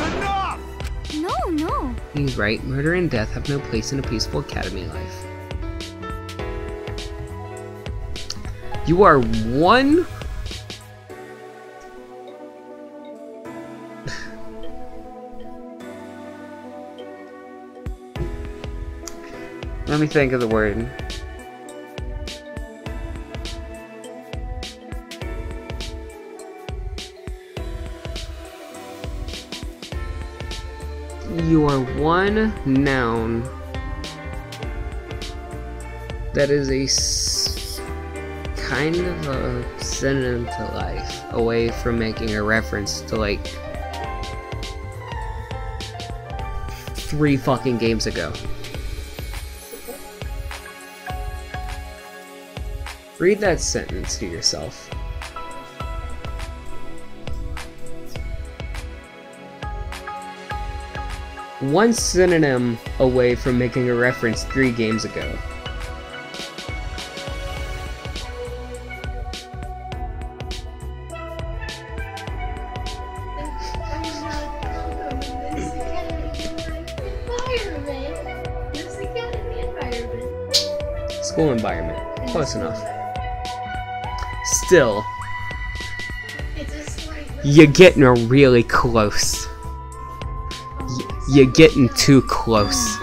[SPEAKER 4] Enough!
[SPEAKER 2] No.
[SPEAKER 1] He's right. Murder and death have no place in a peaceful academy life. You are one... Let me think of the word. You are one noun that is a kind of a synonym to life, away from making a reference to like 3 fucking games ago. Read that sentence to yourself. one synonym away from making a reference 3 games ago. School environment. Close enough. Still, you're getting really close. You're getting too close.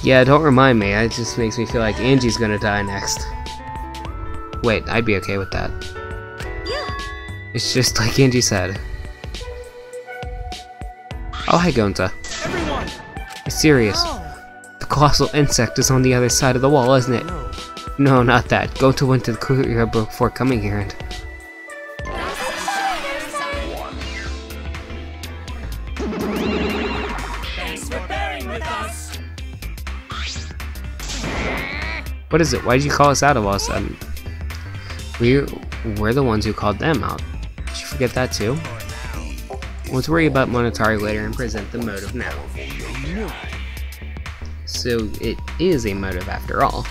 [SPEAKER 1] Yeah, don't remind me. It just makes me feel like Angie's gonna die next. Wait, I'd be okay with that. It's just like Angie said. Oh, hi, Gonta.
[SPEAKER 4] Everyone!
[SPEAKER 1] You're serious. The colossal insect is on the other side of the wall, isn't it? No, not that. Gonta went to the courtyard before coming here and...
[SPEAKER 5] Thanks for bearing with us.
[SPEAKER 1] What is it? Why'd you call us out of all of a sudden? We're the ones who called them out. Did you forget that too? Let's worry about Monotari later and present the motive now. So it is a motive after all.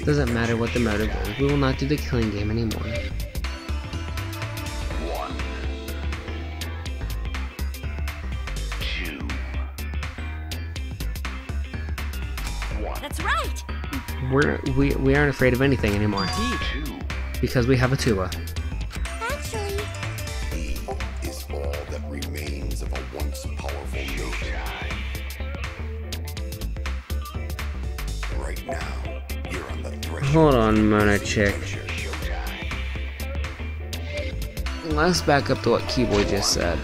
[SPEAKER 1] Doesn't matter what the motive is, we will not do the killing game anymore.
[SPEAKER 2] That's right.
[SPEAKER 1] We aren't afraid of anything anymore. Because we have a tuba.
[SPEAKER 2] Actually,
[SPEAKER 8] is all that remains of a once powerful nation. Right now, you're on the threshold.
[SPEAKER 1] Hold on, Mona Chick. Let's back up to what Keyboy just said.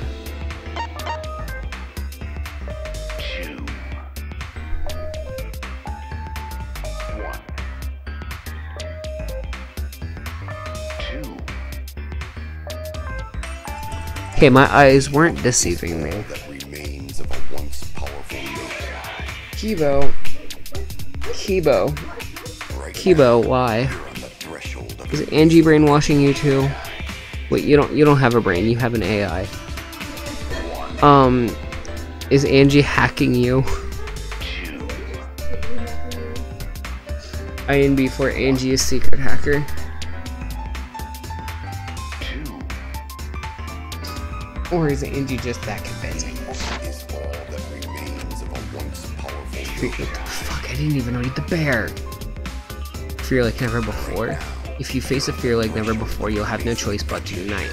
[SPEAKER 1] Okay, my eyes weren't deceiving me. Kibo, why? Is Angie brainwashing you too? Wait, you don't have a brain, you have an AI. Is Angie hacking you? INB for Angie is secret hacker. Or is Angie just that convincing? Fuck, I didn't even know eat the bear. Fear like never before. If you face a fear like never before, you'll have no choice but to unite.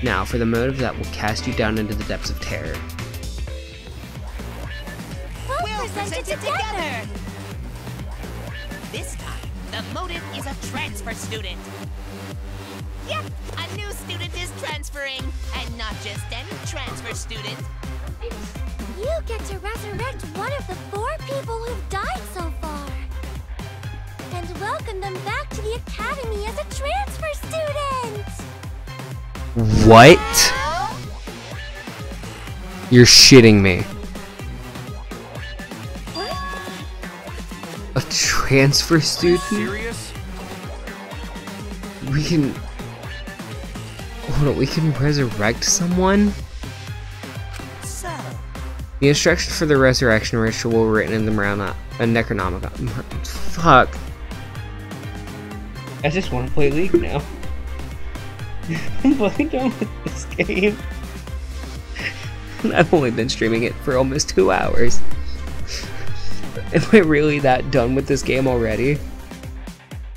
[SPEAKER 1] Now, for the motive that will cast you down into the depths of terror.
[SPEAKER 2] we'll present it together.
[SPEAKER 5] This time, the motive is a transfer student. Yep, a new student is transferring, and not just any transfer student.
[SPEAKER 2] You get to resurrect one of the 4 people who've died so far. And welcome them back to the academy as a transfer student!
[SPEAKER 1] What? You're shitting me. A transfer student?
[SPEAKER 4] Serious?
[SPEAKER 1] We can... Hold on, we can resurrect someone?
[SPEAKER 5] So,
[SPEAKER 1] The instructions for the resurrection ritual were written in the Necronomicon. Fuck. I just want to play League now. I'm fucking done with this game. I've only been streaming it for almost 2 hours. Am I really that done with this game already?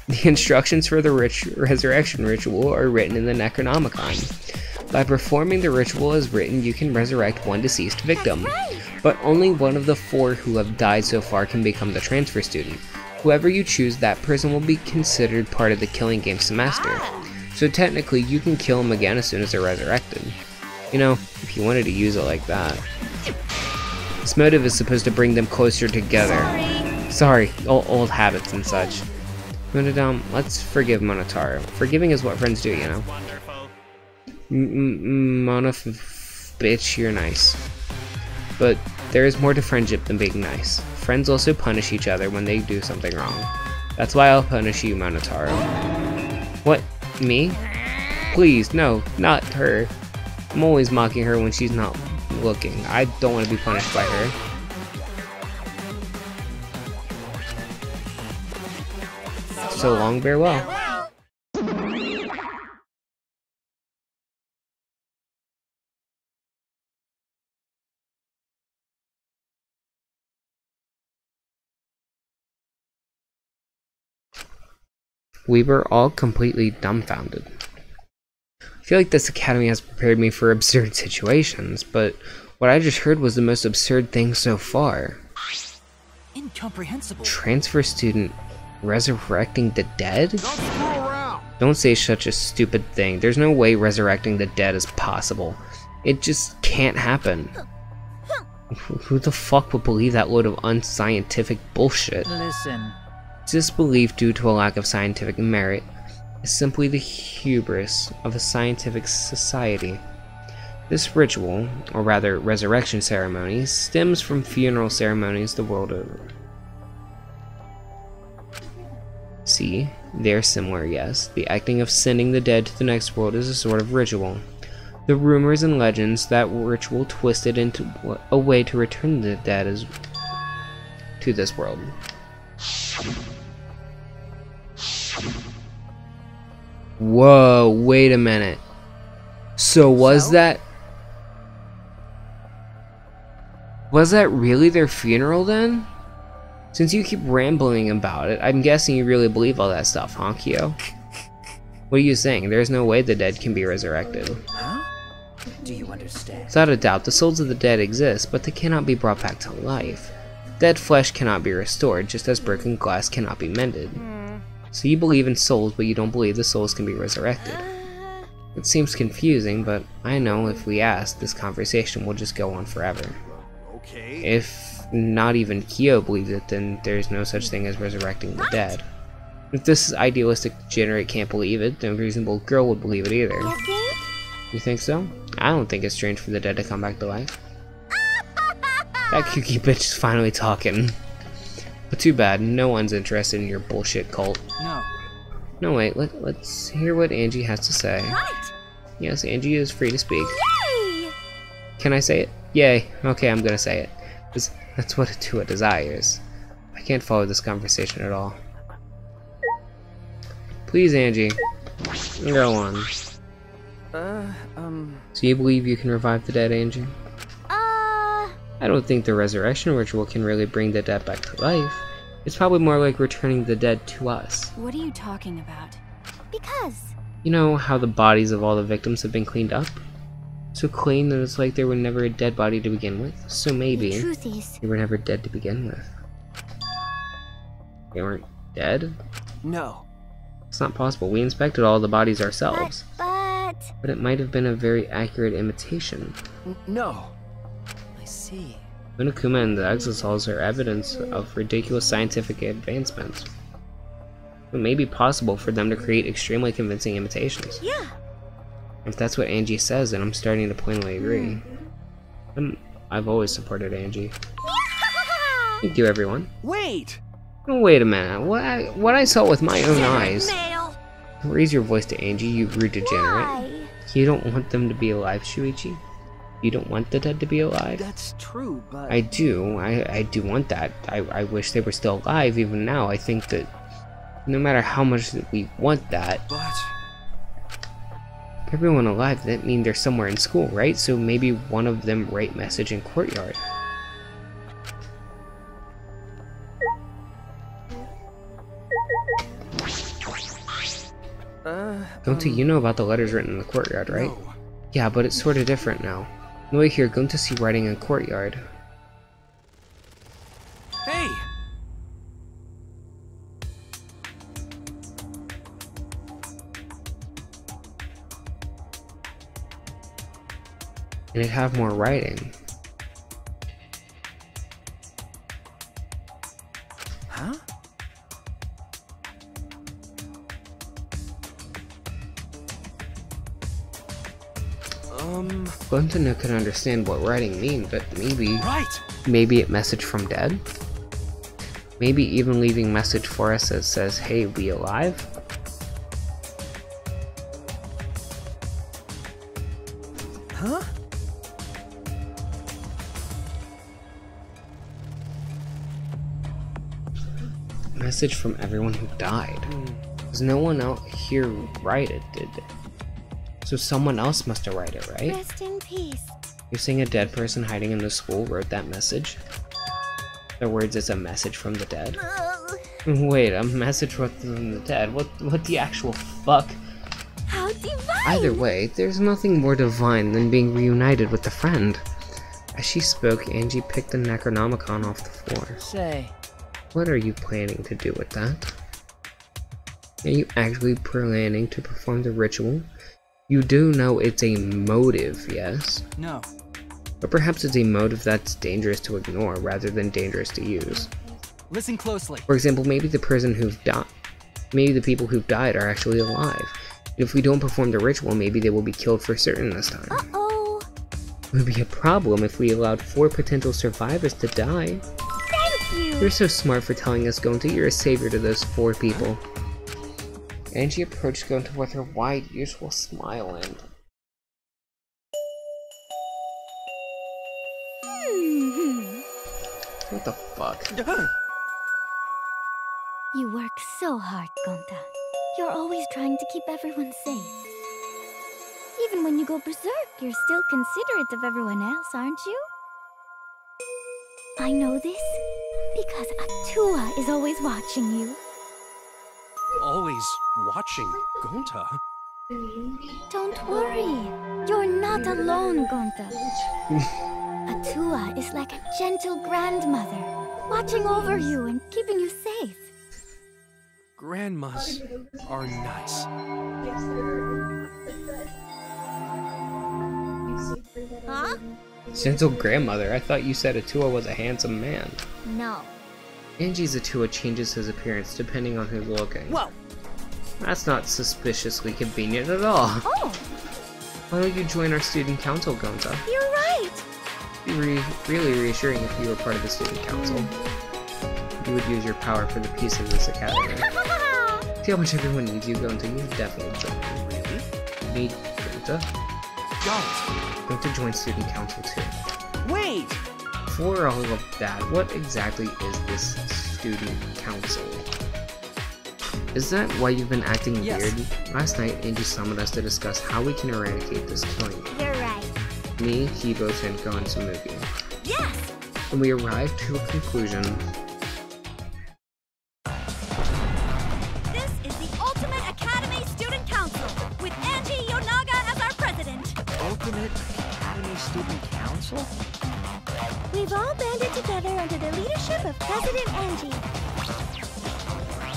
[SPEAKER 1] The instructions for the resurrection ritual are written in the Necronomicon. By performing the ritual as written, you can resurrect one deceased victim. But only one of the 4 who have died so far can become the transfer student. Whoever you choose, that person will be considered part of the killing game semester. So technically, you can kill them again as soon as they're resurrected. You know, if you wanted to use it like that. This motive is supposed to bring them closer together. Sorry, old habits and such. Monodam, let's forgive Monotaro. Forgiving is what friends do, you know. Bitch, you're nice. But there is more to friendship than being nice. Friends also punish each other when they do something wrong. That's why I'll punish you, Monotaro. What? Me? please, no, not her. I'm always mocking her when she's not looking. I don't want to be punished by her. So long, farewell. We were all completely dumbfounded. I feel like this academy has prepared me for absurd situations, but what I just heard was the most absurd thing so far.
[SPEAKER 3] Incomprehensible.
[SPEAKER 1] Transfer student resurrecting the dead? Don't say such a stupid thing. There's no way resurrecting the dead is possible. It just can't happen. Who the fuck would believe that load of unscientific bullshit?
[SPEAKER 3] Listen.
[SPEAKER 1] Disbelief due to a lack of scientific merit is simply the hubris of a scientific society. This ritual, or rather resurrection ceremony, stems from funeral ceremonies the world over. See, they're similar, yes. The acting of sending the dead to the next world is a sort of ritual. The rumors and legends that ritual twisted into a way to return the dead to this world. Whoa, wait a minute. So was that really their funeral then? Since you keep rambling about it, I'm guessing you really believe all that stuff, huh, Kyo? What are you saying? There's no way the dead can be resurrected.
[SPEAKER 3] Huh? Do you understand?
[SPEAKER 1] Without a doubt, the souls of the dead exist, but they cannot be brought back to life. Dead flesh cannot be restored, just as broken glass cannot be mended. So you believe in souls, but you don't believe the souls can be resurrected. It seems confusing, but I know if we ask, this conversation will just go on forever.
[SPEAKER 4] Okay.
[SPEAKER 1] If not even Kyo believes it, then there's no such thing as resurrecting the dead. If this idealistic degenerate can't believe it, then a reasonable girl would believe it either. You think so? I don't think it's strange for the dead to come back to life. That kooky bitch is finally talking. But too bad, no one's interested in your bullshit cult.
[SPEAKER 3] No.
[SPEAKER 1] No, wait, let's hear what Angie has to say.
[SPEAKER 2] Right.
[SPEAKER 1] Yes, Angie is free to speak.
[SPEAKER 2] Yay!
[SPEAKER 1] Can I say it? Yay. Okay, I'm gonna say it. That's what a Tua desires. I can't follow this conversation at all. Please, Angie. Go on. So you believe you can revive the dead, Angie? I don't think the resurrection ritual can really bring the dead back to life. It's probably more like returning the dead to us.
[SPEAKER 2] What are you talking about? Because.
[SPEAKER 1] You know how the bodies of all the victims have been cleaned up? So clean that it's like they were never a dead body to begin with. So maybe
[SPEAKER 2] The truth is,
[SPEAKER 1] they were never dead to begin with. They weren't dead?
[SPEAKER 3] No.
[SPEAKER 1] It's not possible. We inspected all the bodies ourselves.
[SPEAKER 2] but
[SPEAKER 1] But it might have been a very accurate imitation.
[SPEAKER 3] No. I see.
[SPEAKER 1] Monokuma and the exosols are evidence of ridiculous scientific advancements. It may be possible for them to create extremely convincing imitations.
[SPEAKER 2] yeah.
[SPEAKER 1] If that's what Angie says, then I'm starting to plainly agree. I've always supported Angie. Thank you, everyone.
[SPEAKER 3] Wait!
[SPEAKER 1] Oh, wait a minute. What I saw with my own eyes.
[SPEAKER 2] Mail.
[SPEAKER 1] Raise your voice to Angie, you rude degenerate.
[SPEAKER 2] Why?
[SPEAKER 1] You don't want them to be alive, Shuichi? You don't want the dead to be alive?
[SPEAKER 3] That's true, but...
[SPEAKER 1] I do. I do want that. I wish they were still alive even now. I think that no matter how much that we want that,
[SPEAKER 3] But...
[SPEAKER 1] everyone alive, that means they're somewhere in school, right? So maybe one of them write message in courtyard. Gunta, you know about the letters written in the courtyard, right?
[SPEAKER 3] No.
[SPEAKER 1] Yeah, but it's sort of different now. No way here, Gunta see writing in courtyard.
[SPEAKER 3] Hey!
[SPEAKER 1] And it'd have more writing.
[SPEAKER 3] Huh?
[SPEAKER 1] Gunta couldn't understand what writing means, but
[SPEAKER 3] Right!
[SPEAKER 1] maybe it message from dead? Maybe even leaving message for us that says, hey, we alive?
[SPEAKER 3] Huh?
[SPEAKER 1] Message from everyone who died. There's no one out here who write it, did they? So someone else must have write it, right?
[SPEAKER 2] Rest in peace.
[SPEAKER 1] You're saying a dead person hiding in the school wrote that message? In other words, it's a message from the dead? Wait, a message from the dead? What the actual fuck?
[SPEAKER 2] How divine!
[SPEAKER 1] Either way, there's nothing more divine than being reunited with a friend. As she spoke, Angie picked the Necronomicon off the floor.
[SPEAKER 3] Say,
[SPEAKER 1] What are you planning to do with that? Are you actually planning to perform the ritual? You do know it's a motive, yes?
[SPEAKER 3] no.
[SPEAKER 1] But perhaps it's a motive that's dangerous to ignore rather than dangerous to use.
[SPEAKER 3] Listen closely.
[SPEAKER 1] For example, maybe the people who've died are actually alive. If we don't perform the ritual, maybe they will be killed for certain this time.
[SPEAKER 2] Uh-oh.
[SPEAKER 1] It would be a problem if we allowed 4 potential survivors to die.
[SPEAKER 2] Thank you.
[SPEAKER 1] You're so smart for telling us, Gonta. You're a savior to those 4 people. Angie approached Gonta with her wide, usual smile and... What the fuck?
[SPEAKER 2] You work so hard, Gonta. You're always trying to keep everyone safe. Even when you go berserk, you're still considerate of everyone else, aren't you? I know this because Atua is always watching you.
[SPEAKER 6] Always watching Gonta.
[SPEAKER 2] Don't worry. You're not alone, Gonta. Atua is like a gentle grandmother, watching over you and keeping you safe.
[SPEAKER 6] Grandmas are nice.
[SPEAKER 2] Huh?
[SPEAKER 1] Gentle grandmother, I thought you said Atua was a handsome man.
[SPEAKER 2] No.
[SPEAKER 1] Angie's Atua changes his appearance depending on who's looking.
[SPEAKER 3] Whoa!
[SPEAKER 1] That's not suspiciously convenient at all.
[SPEAKER 2] Oh,
[SPEAKER 1] Why don't you join our student council, Gonta?
[SPEAKER 2] you're right.
[SPEAKER 1] It'd be really reassuring if you were part of the student council. You would use your power for the peace of this academy. See how much everyone needs you, Gonta. You definitely join me.
[SPEAKER 3] Really?
[SPEAKER 1] Need Gonta?
[SPEAKER 3] Don't.
[SPEAKER 1] Gonta join student council too.
[SPEAKER 3] Wait!
[SPEAKER 1] For all of that, what exactly is this student council? Is that why you've been acting
[SPEAKER 3] Yes.
[SPEAKER 1] weird? Last night, Angie summoned us to discuss how we can eradicate this killing.
[SPEAKER 2] You're right.
[SPEAKER 1] Me, Kibo, Tenko, and Tsumugi.
[SPEAKER 2] Yes!
[SPEAKER 1] And we arrived to a conclusion.
[SPEAKER 2] This is the Ultimate Academy Student Council, with Angie Yonaga as our president.
[SPEAKER 3] Ultimate Academy Student Council?
[SPEAKER 2] We've all banded together under the leadership of President Angie.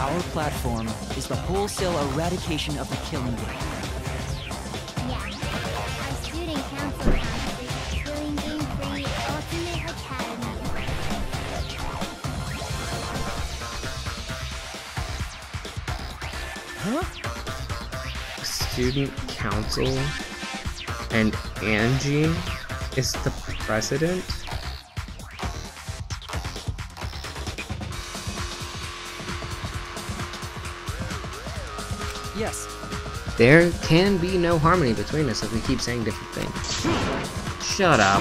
[SPEAKER 3] Our platform is the wholesale eradication of the killing game.
[SPEAKER 2] Yeah. Our student council is Killing Game Free Ultimate Academy.
[SPEAKER 3] Huh?
[SPEAKER 1] Student council and Angie is the president?
[SPEAKER 3] Yes.
[SPEAKER 1] There can be no harmony between us if we keep saying different things. Shut up.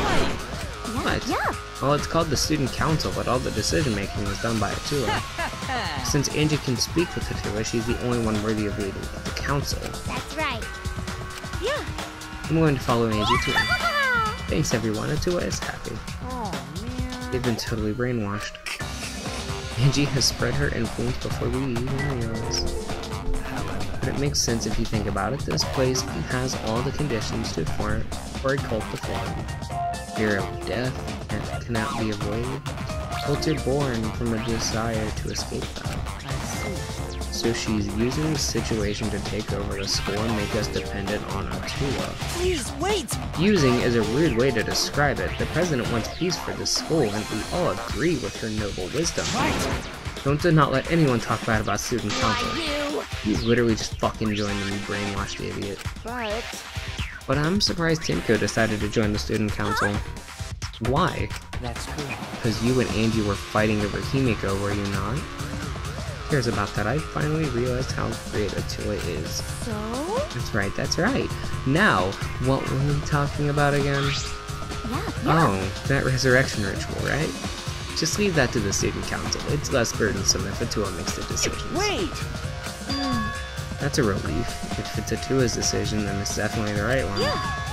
[SPEAKER 1] What?
[SPEAKER 2] Yeah.
[SPEAKER 1] Well, it's called the student council, but all the decision making was done by Atua. Since Angie can speak with Atua, she's the only one worthy of leading the council.
[SPEAKER 2] That's right. Yeah.
[SPEAKER 1] I'm going to follow Angie too. Thanks everyone, Atua is happy.
[SPEAKER 3] Oh, man.
[SPEAKER 1] They've been totally brainwashed. Angie has spread her influence before we even realize. But it makes sense if you think about it. This place has all the conditions for a cult to form. Fear of death cannot be avoided. Cults are born from a desire to escape them.
[SPEAKER 3] I see.
[SPEAKER 1] So she's using the situation to take over the school and make us dependent on Atua.
[SPEAKER 3] Please, wait!
[SPEAKER 1] Using is a rude way to describe it. The president wants peace for this school, and we all agree with her noble wisdom.
[SPEAKER 3] Right!
[SPEAKER 1] Don't not let anyone talk bad about student council.
[SPEAKER 2] You.
[SPEAKER 1] You literally just fucking joined them, you brainwashed idiot. But I'm surprised Timko decided to join the student council. Why?
[SPEAKER 3] That's cool.
[SPEAKER 1] Because you and Angie were fighting over Himiko, were you not? cares about that? I finally realized how great Attila is.
[SPEAKER 2] So?
[SPEAKER 1] That's right, that's right. Now, what were we talking about again?
[SPEAKER 2] Yeah.
[SPEAKER 1] Oh, that resurrection ritual, right? Just leave that to the student council. It's less burdensome if Attila makes the decisions.
[SPEAKER 4] Wait!
[SPEAKER 1] That's a relief. If it's Attila's decision, then it's definitely the right one.
[SPEAKER 2] Yeah.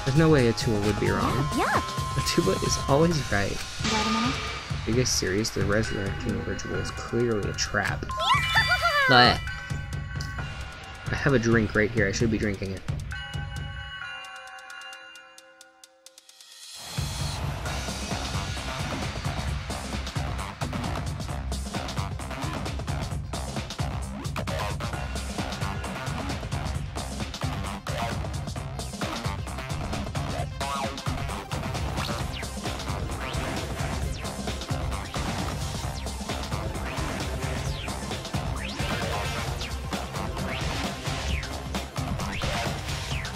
[SPEAKER 1] There's no way Attila would be wrong.
[SPEAKER 2] Yeah.
[SPEAKER 1] Attila is always right.
[SPEAKER 2] Wait a minute.
[SPEAKER 1] Are you guys serious? The resurrection ritual is clearly a trap. I have a drink right here. I should be drinking it.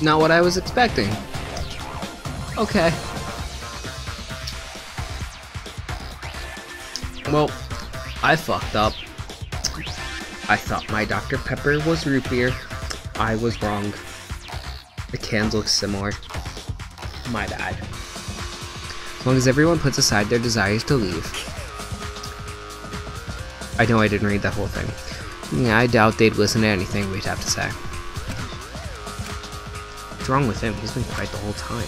[SPEAKER 1] Not what I was expecting. Okay. Well, I fucked up. I thought my Dr. Pepper was root beer. I was wrong. The cans look similar. My bad. As long as everyone puts aside their desires to leave. I know I didn't read that whole thing. Yeah, I doubt they'd listen to anything we'd have to say. What's wrong with him? He's been quiet the whole time.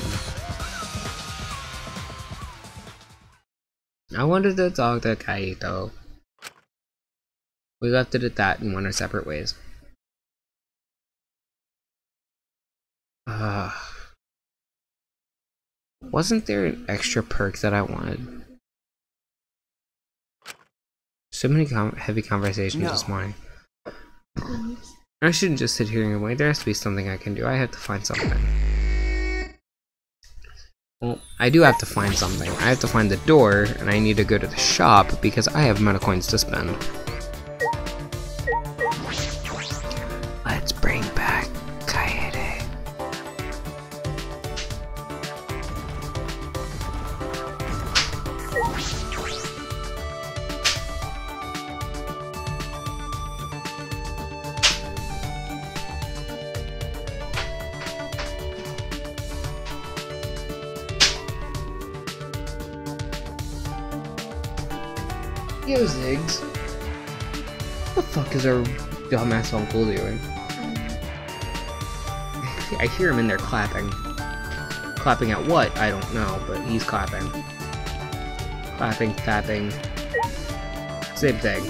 [SPEAKER 1] I wanted to talk to Kaito. We left it at that and went our separate ways. Wasn't there an extra perk that I wanted? So many heavy conversations this morning. I shouldn't just sit here and wait. There has to be something I can do. I have to find something. Well, I do have to find something. I have to find the door, and I need to go to the shop because I have meta coins to spend. Let's bring back Kaede. Yo, Ziggs. What the fuck is our dumbass uncle doing? I hear him in there clapping. Clapping at what? I don't know, but he's clapping. Clapping, clapping. Same thing.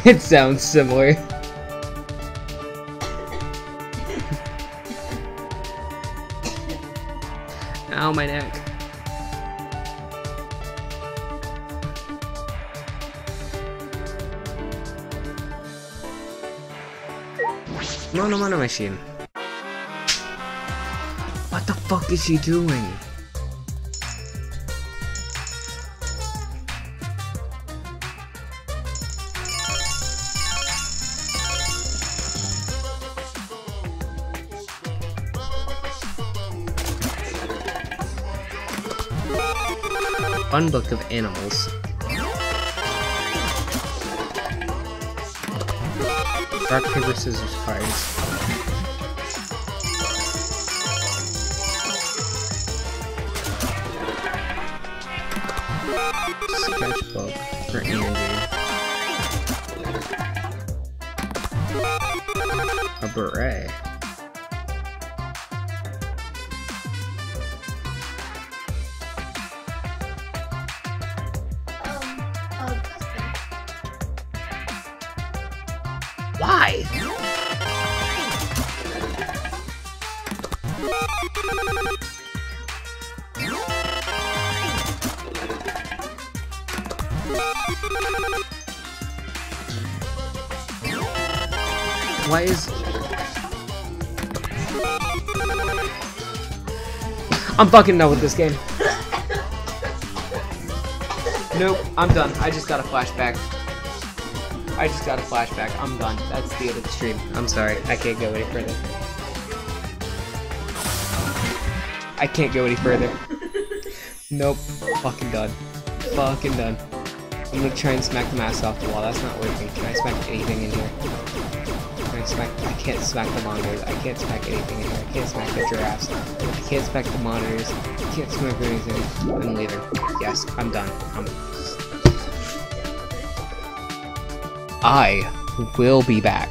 [SPEAKER 1] It sounds similar. Ow, my neck. Mono machine. What the fuck is she doing? Fun book of animals. Rock, paper, scissors, cards. Sketchbook for Andy. A beret. Why? Why is... I'm fucking done with this game. Nope, I'm done. I just got a flashback. I'm done. That's the end of the stream. I'm sorry. I can't go any further. I can't go any further. Nope. Fucking done. I'm gonna try and smack the mask off the wall. That's not working. Can I smack anything in here? Can I smack? I can't smack the monitors. I can't smack anything in here. I can't smack the giraffes. I can't smack the monitors. I can't smack anything. I'm leaving. Yes, I'm done. I will be back.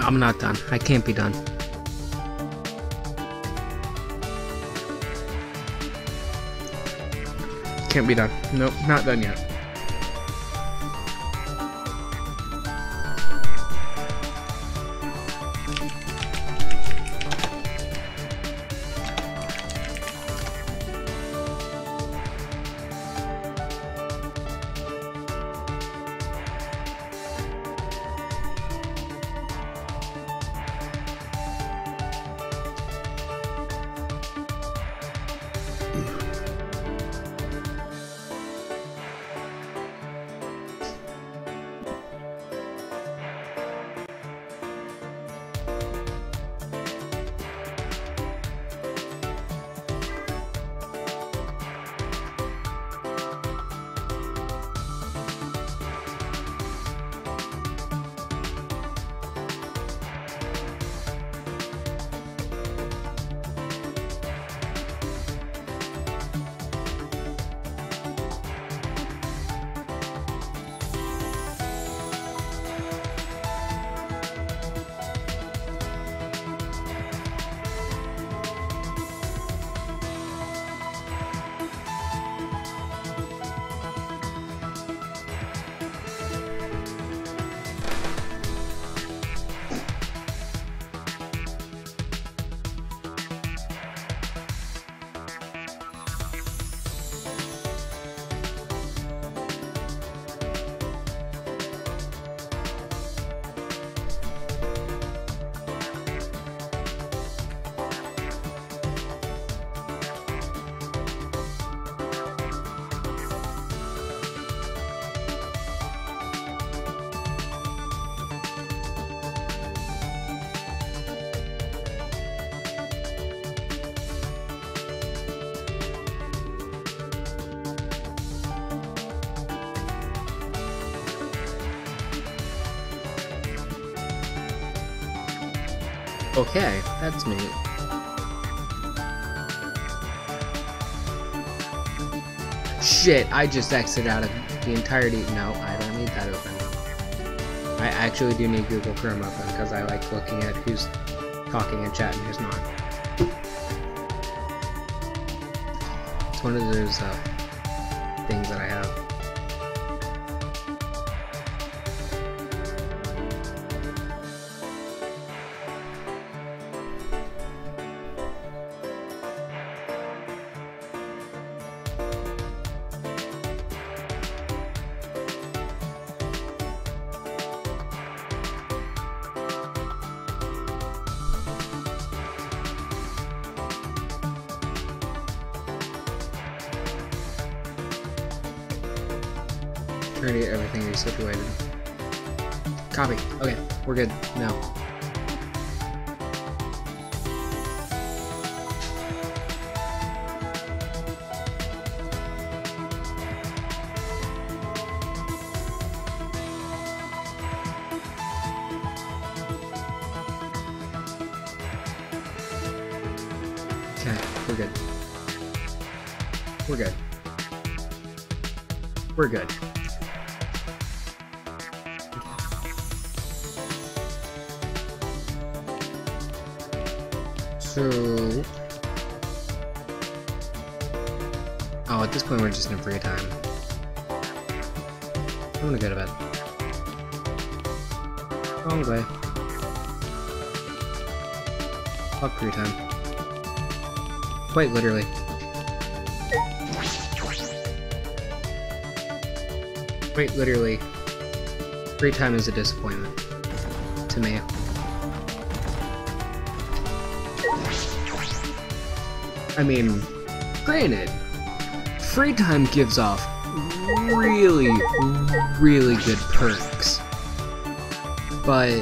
[SPEAKER 1] I'm not done. I can't be done. Can't be done. Nope, not done yet. Okay, that's neat. Shit, I just exited out of the entirety. No, I don't need that open. I actually do need Google Chrome open because I like looking at who's talking in chat and who's not. It's one of those things that I have. Trying to get everything resituated. Copy. Okay, we're good now. Okay, we're good. We're good. We're good. So, oh, at this point we're just in free time. I'm gonna go to bed. Wrong way. Fuck free time. Quite literally. Quite literally. Free time is a disappointment. To me. I mean, granted, free time gives off really, really good perks, but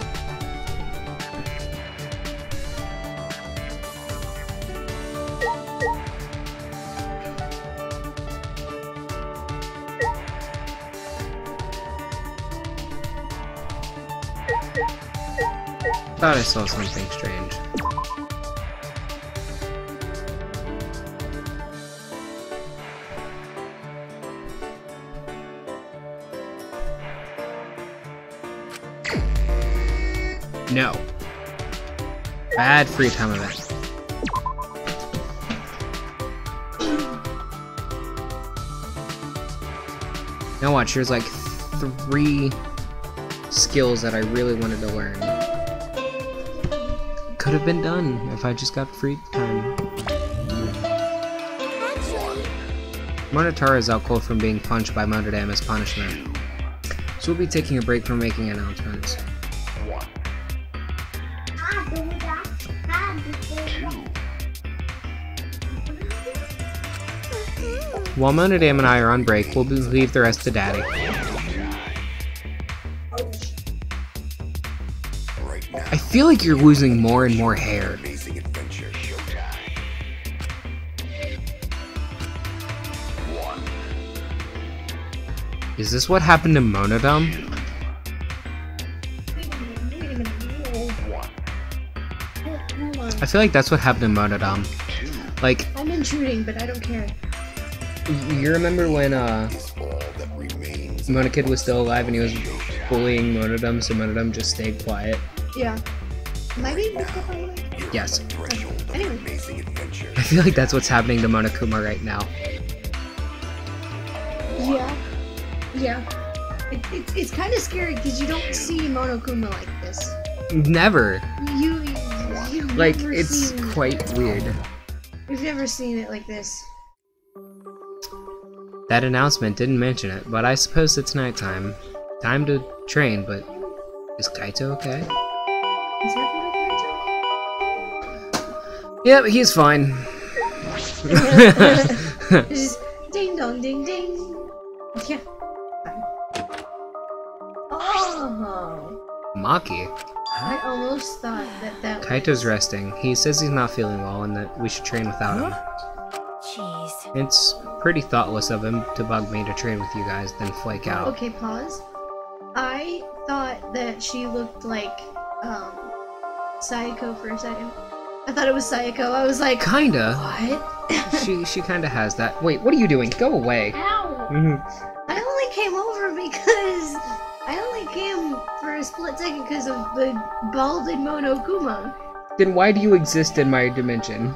[SPEAKER 1] thought I saw something strange. No. Bad free time event. Now watch, there's like 3 skills that I really wanted to learn. Could have been done if I just got free time. Monotara is out cold from being punched by Monodam as punishment. So we'll be taking a break from making announcements. While Monodam and I are on break, we'll leave the rest to Daddy. I feel like you're losing more and more hair. Is this what happened to Monodam? I feel like that's what happened to Monodam. Like,
[SPEAKER 9] I'm intruding, but I don't care.
[SPEAKER 1] You remember when Monokid was still alive and he was bullying Monodam, so Monodam just stayed quiet?
[SPEAKER 9] Yeah. Am I being picked up on that?
[SPEAKER 1] Yes.
[SPEAKER 9] Anyway.
[SPEAKER 1] I feel like that's what's happening to Monokuma right now.
[SPEAKER 9] Yeah. Yeah. It's kind of scary because you don't see Monokuma like this.
[SPEAKER 1] Never.
[SPEAKER 9] You've
[SPEAKER 1] like,
[SPEAKER 9] never
[SPEAKER 1] it's
[SPEAKER 9] seen...
[SPEAKER 1] quite weird.
[SPEAKER 9] We've never seen it like this.
[SPEAKER 1] That announcement didn't mention it, but I suppose it's nighttime. Time to train, but is Kaito okay?
[SPEAKER 9] Is that Kaito?
[SPEAKER 1] Yep, he's fine.
[SPEAKER 9] Just ding dong ding ding. Yeah. Oh.
[SPEAKER 1] Maki.
[SPEAKER 9] I almost thought that
[SPEAKER 1] Kaito's resting. He says he's not feeling well and that we should train without him.
[SPEAKER 2] Jeez.
[SPEAKER 1] It's pretty thoughtless of him to bug me to train with you guys, then flake out.
[SPEAKER 9] Okay, pause. I thought that she looked like, Sayako for a second. I thought it was Sayako. I was like,
[SPEAKER 1] kinda.
[SPEAKER 9] What?
[SPEAKER 1] she kinda has that. Wait, what are you doing? Go away.
[SPEAKER 9] Ow! I only came over because I only came for a split second because of the balded Monokuma.
[SPEAKER 1] Then why do you exist in my dimension?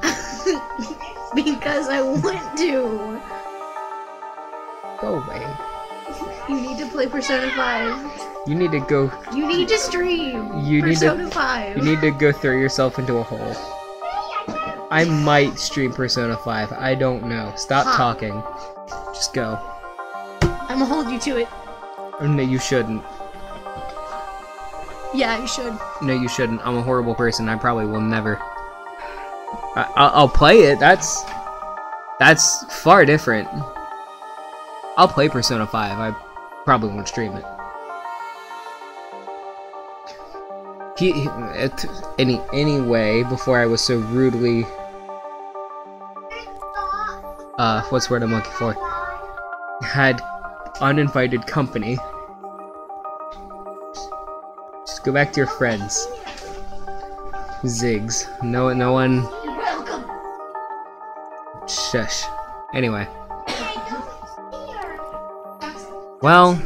[SPEAKER 9] Because I want to.
[SPEAKER 1] Go away.
[SPEAKER 9] You need to play Persona 5.
[SPEAKER 1] You need to go.
[SPEAKER 9] You need to stream Persona 5.
[SPEAKER 1] You need to go throw yourself into a hole. I might stream Persona 5. I don't know. Stop talking. Just go.
[SPEAKER 9] I'm gonna hold you to it.
[SPEAKER 1] No, you shouldn't.
[SPEAKER 9] Yeah, you should.
[SPEAKER 1] No, you shouldn't. I'm a horrible person. I probably will never. I'll play it. That's far different. I'll play Persona 5. I probably won't stream it. Anyway, before I was so rudely what's the word I'm looking for? Had uninvited company. Just go back to your friends. Ziggs. No one.
[SPEAKER 9] You're welcome.
[SPEAKER 1] Shush. Anyway. Well,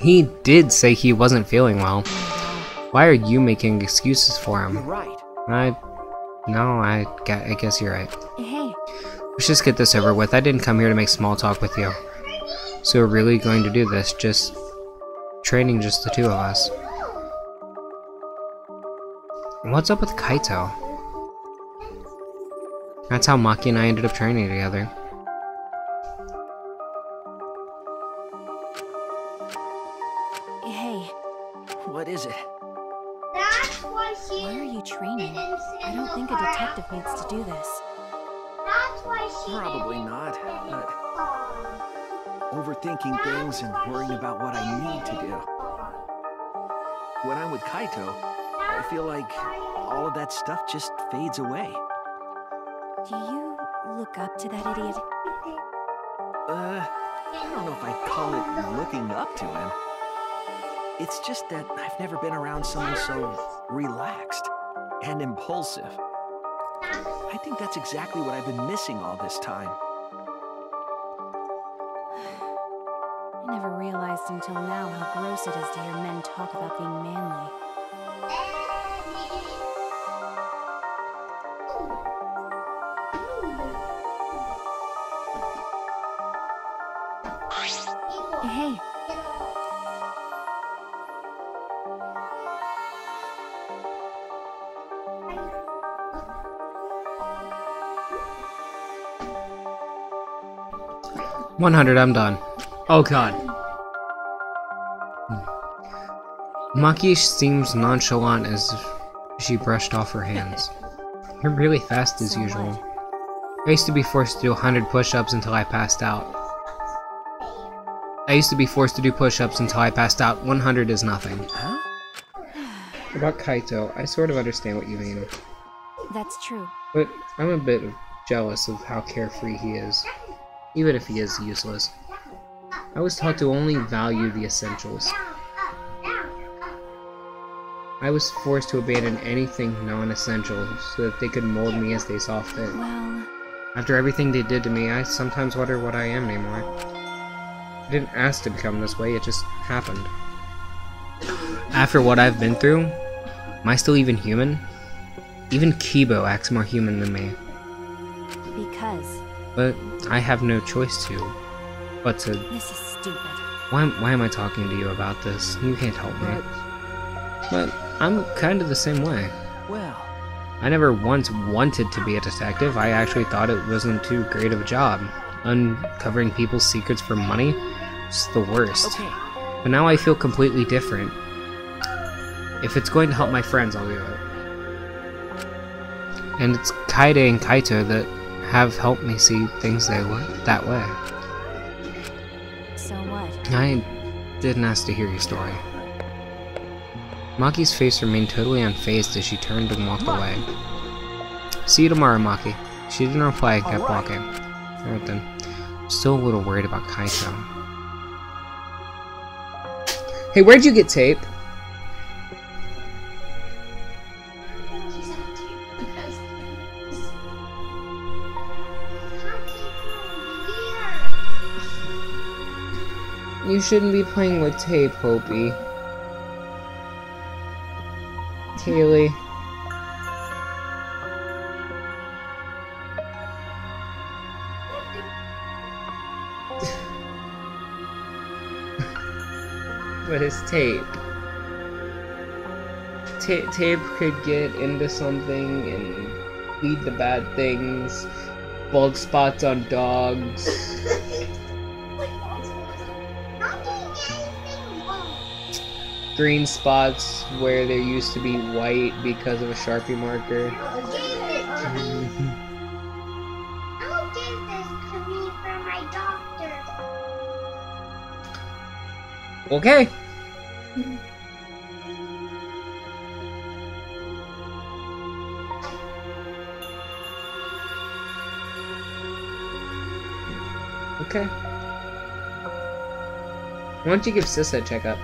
[SPEAKER 1] he did say he wasn't feeling well. Why are you making excuses for him?
[SPEAKER 3] You're right.
[SPEAKER 1] I guess you're right.
[SPEAKER 2] Hey.
[SPEAKER 1] Let's just get this over with. I didn't come here to make small talk with you. So we're really going to do this, just training just the two of us. What's up with Kaito? That's how Maki and I ended up training together.
[SPEAKER 2] Hey.
[SPEAKER 3] What is it?
[SPEAKER 2] Why are you training? I don't think a detective needs to do this.
[SPEAKER 3] Probably not, but overthinking things and worrying about what I need to do. When I'm with Kaito, I feel like all of that stuff just fades away.
[SPEAKER 2] Do you look up to that idiot?
[SPEAKER 3] I don't know if I'd call it looking up to him. It's just that I've never been around someone so relaxed and impulsive. I think that's exactly what I've been missing all this time.
[SPEAKER 2] I never realized until now how gross it is to hear men talk about being manly. Hey.
[SPEAKER 1] $100, I'm done. Oh god. Maki seems nonchalant as if she brushed off her hands. You're really fast as usual. I used to be forced to do 100 push-ups until I passed out. 100 is nothing.
[SPEAKER 3] Huh?
[SPEAKER 1] About Kaito, I sort of understand what you mean.
[SPEAKER 2] That's true.
[SPEAKER 1] But I'm a bit jealous of how carefree he is. Even if he is useless. I was taught to only value the essentials. I was forced to abandon anything non-essential so that they could mold me as they saw fit.
[SPEAKER 2] Well...
[SPEAKER 1] After everything they did to me, I sometimes wonder what I am anymore. I didn't ask to become this way, it just happened. After what I've been through, am I still even human? Even Kibo acts more human than me.
[SPEAKER 2] Because...
[SPEAKER 1] But I have no choice but to...
[SPEAKER 2] This is stupid.
[SPEAKER 1] Why am I talking to you about this? You can't help me. But I'm kind of the same way.
[SPEAKER 3] Well...
[SPEAKER 1] I never once wanted to be a detective. I actually thought it wasn't too great of a job. Uncovering people's secrets for money? It's the worst.
[SPEAKER 3] Okay.
[SPEAKER 1] But now I feel completely different. If it's going to help my friends, I'll do it. And it's Kaede and Kaito that have helped me see things that way.
[SPEAKER 2] So what?
[SPEAKER 1] I didn't ask to hear your story. Maki's face remained totally unfazed as she turned and walked away. See you tomorrow, Maki. She didn't reply and kept walking. Alright then. I'm still a little worried about Kaito. Hey, where'd you get tape? You shouldn't be playing with tape, Hopi. Haley. What is tape? Tape could get into something and lead to bad things. Bald spots on dogs. Green spots where there used to be white because of a Sharpie marker.
[SPEAKER 9] I'll give this to me for my doctor.
[SPEAKER 1] Okay. Okay. Why don't you give Sis a checkup?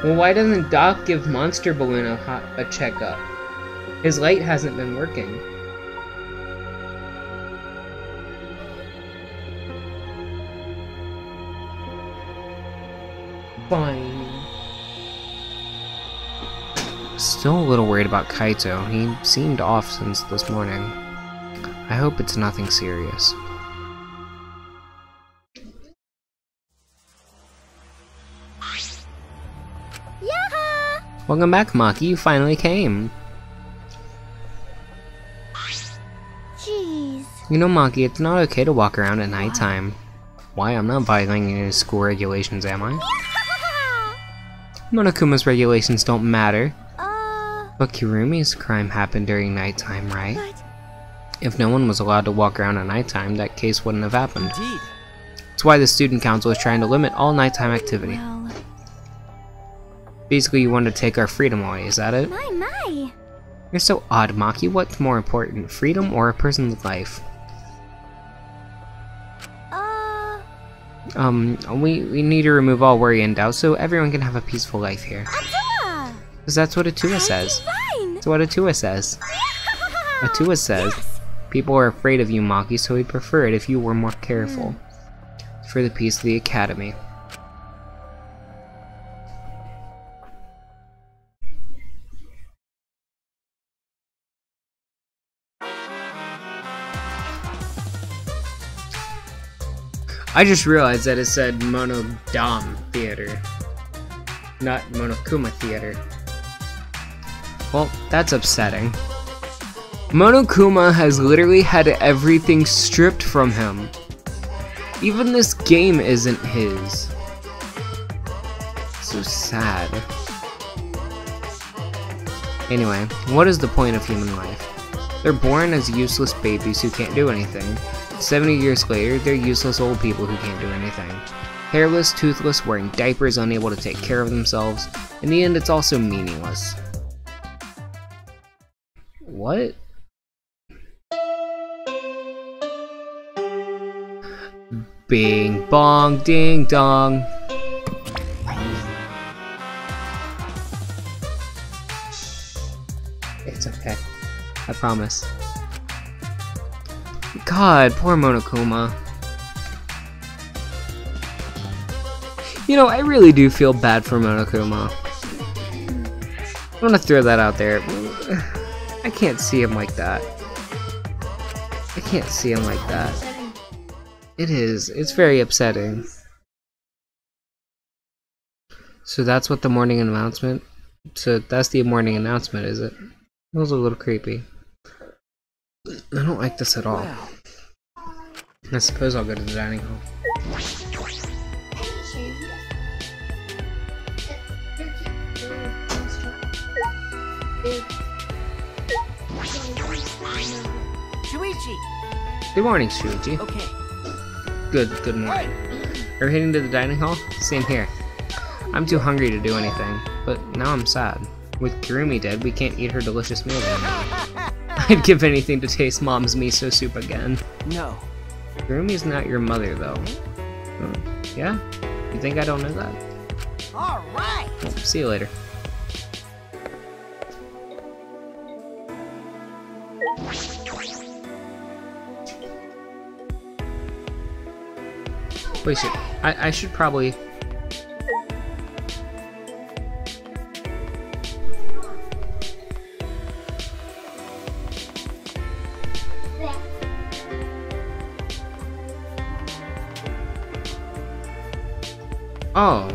[SPEAKER 1] Well, why doesn't Doc give Monster Balloon a checkup? His light hasn't been working. Fine. Still a little worried about Kaito. He seemed off since this morning. I hope it's nothing serious. Welcome back, Maki. You finally came.
[SPEAKER 2] Jeez.
[SPEAKER 1] You know, Maki, it's not okay to walk around at nighttime. Why? I'm not violating any school regulations, am I? Monokuma's regulations don't matter. But Kirumi's crime happened during nighttime, right?
[SPEAKER 2] But...
[SPEAKER 1] If no one was allowed to walk around at nighttime, that case wouldn't have happened.
[SPEAKER 3] Indeed.
[SPEAKER 1] That's why the student council is trying to limit all nighttime activity.
[SPEAKER 2] Well...
[SPEAKER 1] Basically, you want to take our freedom away, is that it?
[SPEAKER 2] My.
[SPEAKER 1] You're so odd, Maki. What's more important, freedom or a person's life? We need to remove all worry and doubt so everyone can have a peaceful life here. Because that's what Atua says. That's what Atua says. Atua says, people are afraid of you, Maki, so we'd prefer it if you were more careful. For the peace of the Academy. I just realized that it said Monodam Theater, not Monokuma Theater. Well, that's upsetting. Monokuma has literally had everything stripped from him. Even this game isn't his. So sad. Anyway, what is the point of human life? They're born as useless babies who can't do anything. 70 years later, they're useless old people who can't do anything. Hairless, toothless, wearing diapers, unable to take care of themselves. In the end, it's also meaningless. What? Bing bong ding dong. It's okay. I promise. God, poor Monokuma. You know, I really do feel bad for Monokuma. I'm gonna throw that out there. I can't see him like that. I can't see him like that. It is. It's very upsetting. So that's what the morning announcement... So that's the morning announcement, is it? It was a little creepy. I don't like this at all. I suppose I'll go to the dining hall.
[SPEAKER 5] Shuichi!
[SPEAKER 1] Good morning, Shuichi.
[SPEAKER 5] Okay.
[SPEAKER 1] Good morning. Are we heading to the dining hall? Same here. I'm too hungry to do anything, but now I'm sad. With Kirumi dead, we can't eat her delicious meals anymore. I'd give anything to taste Mom's miso soup again.
[SPEAKER 3] No.
[SPEAKER 1] Kirumi's not your mother, though. Yeah? You think I don't know that?
[SPEAKER 5] Alright!
[SPEAKER 1] Well, see you later. Wait, I should probably... Oh.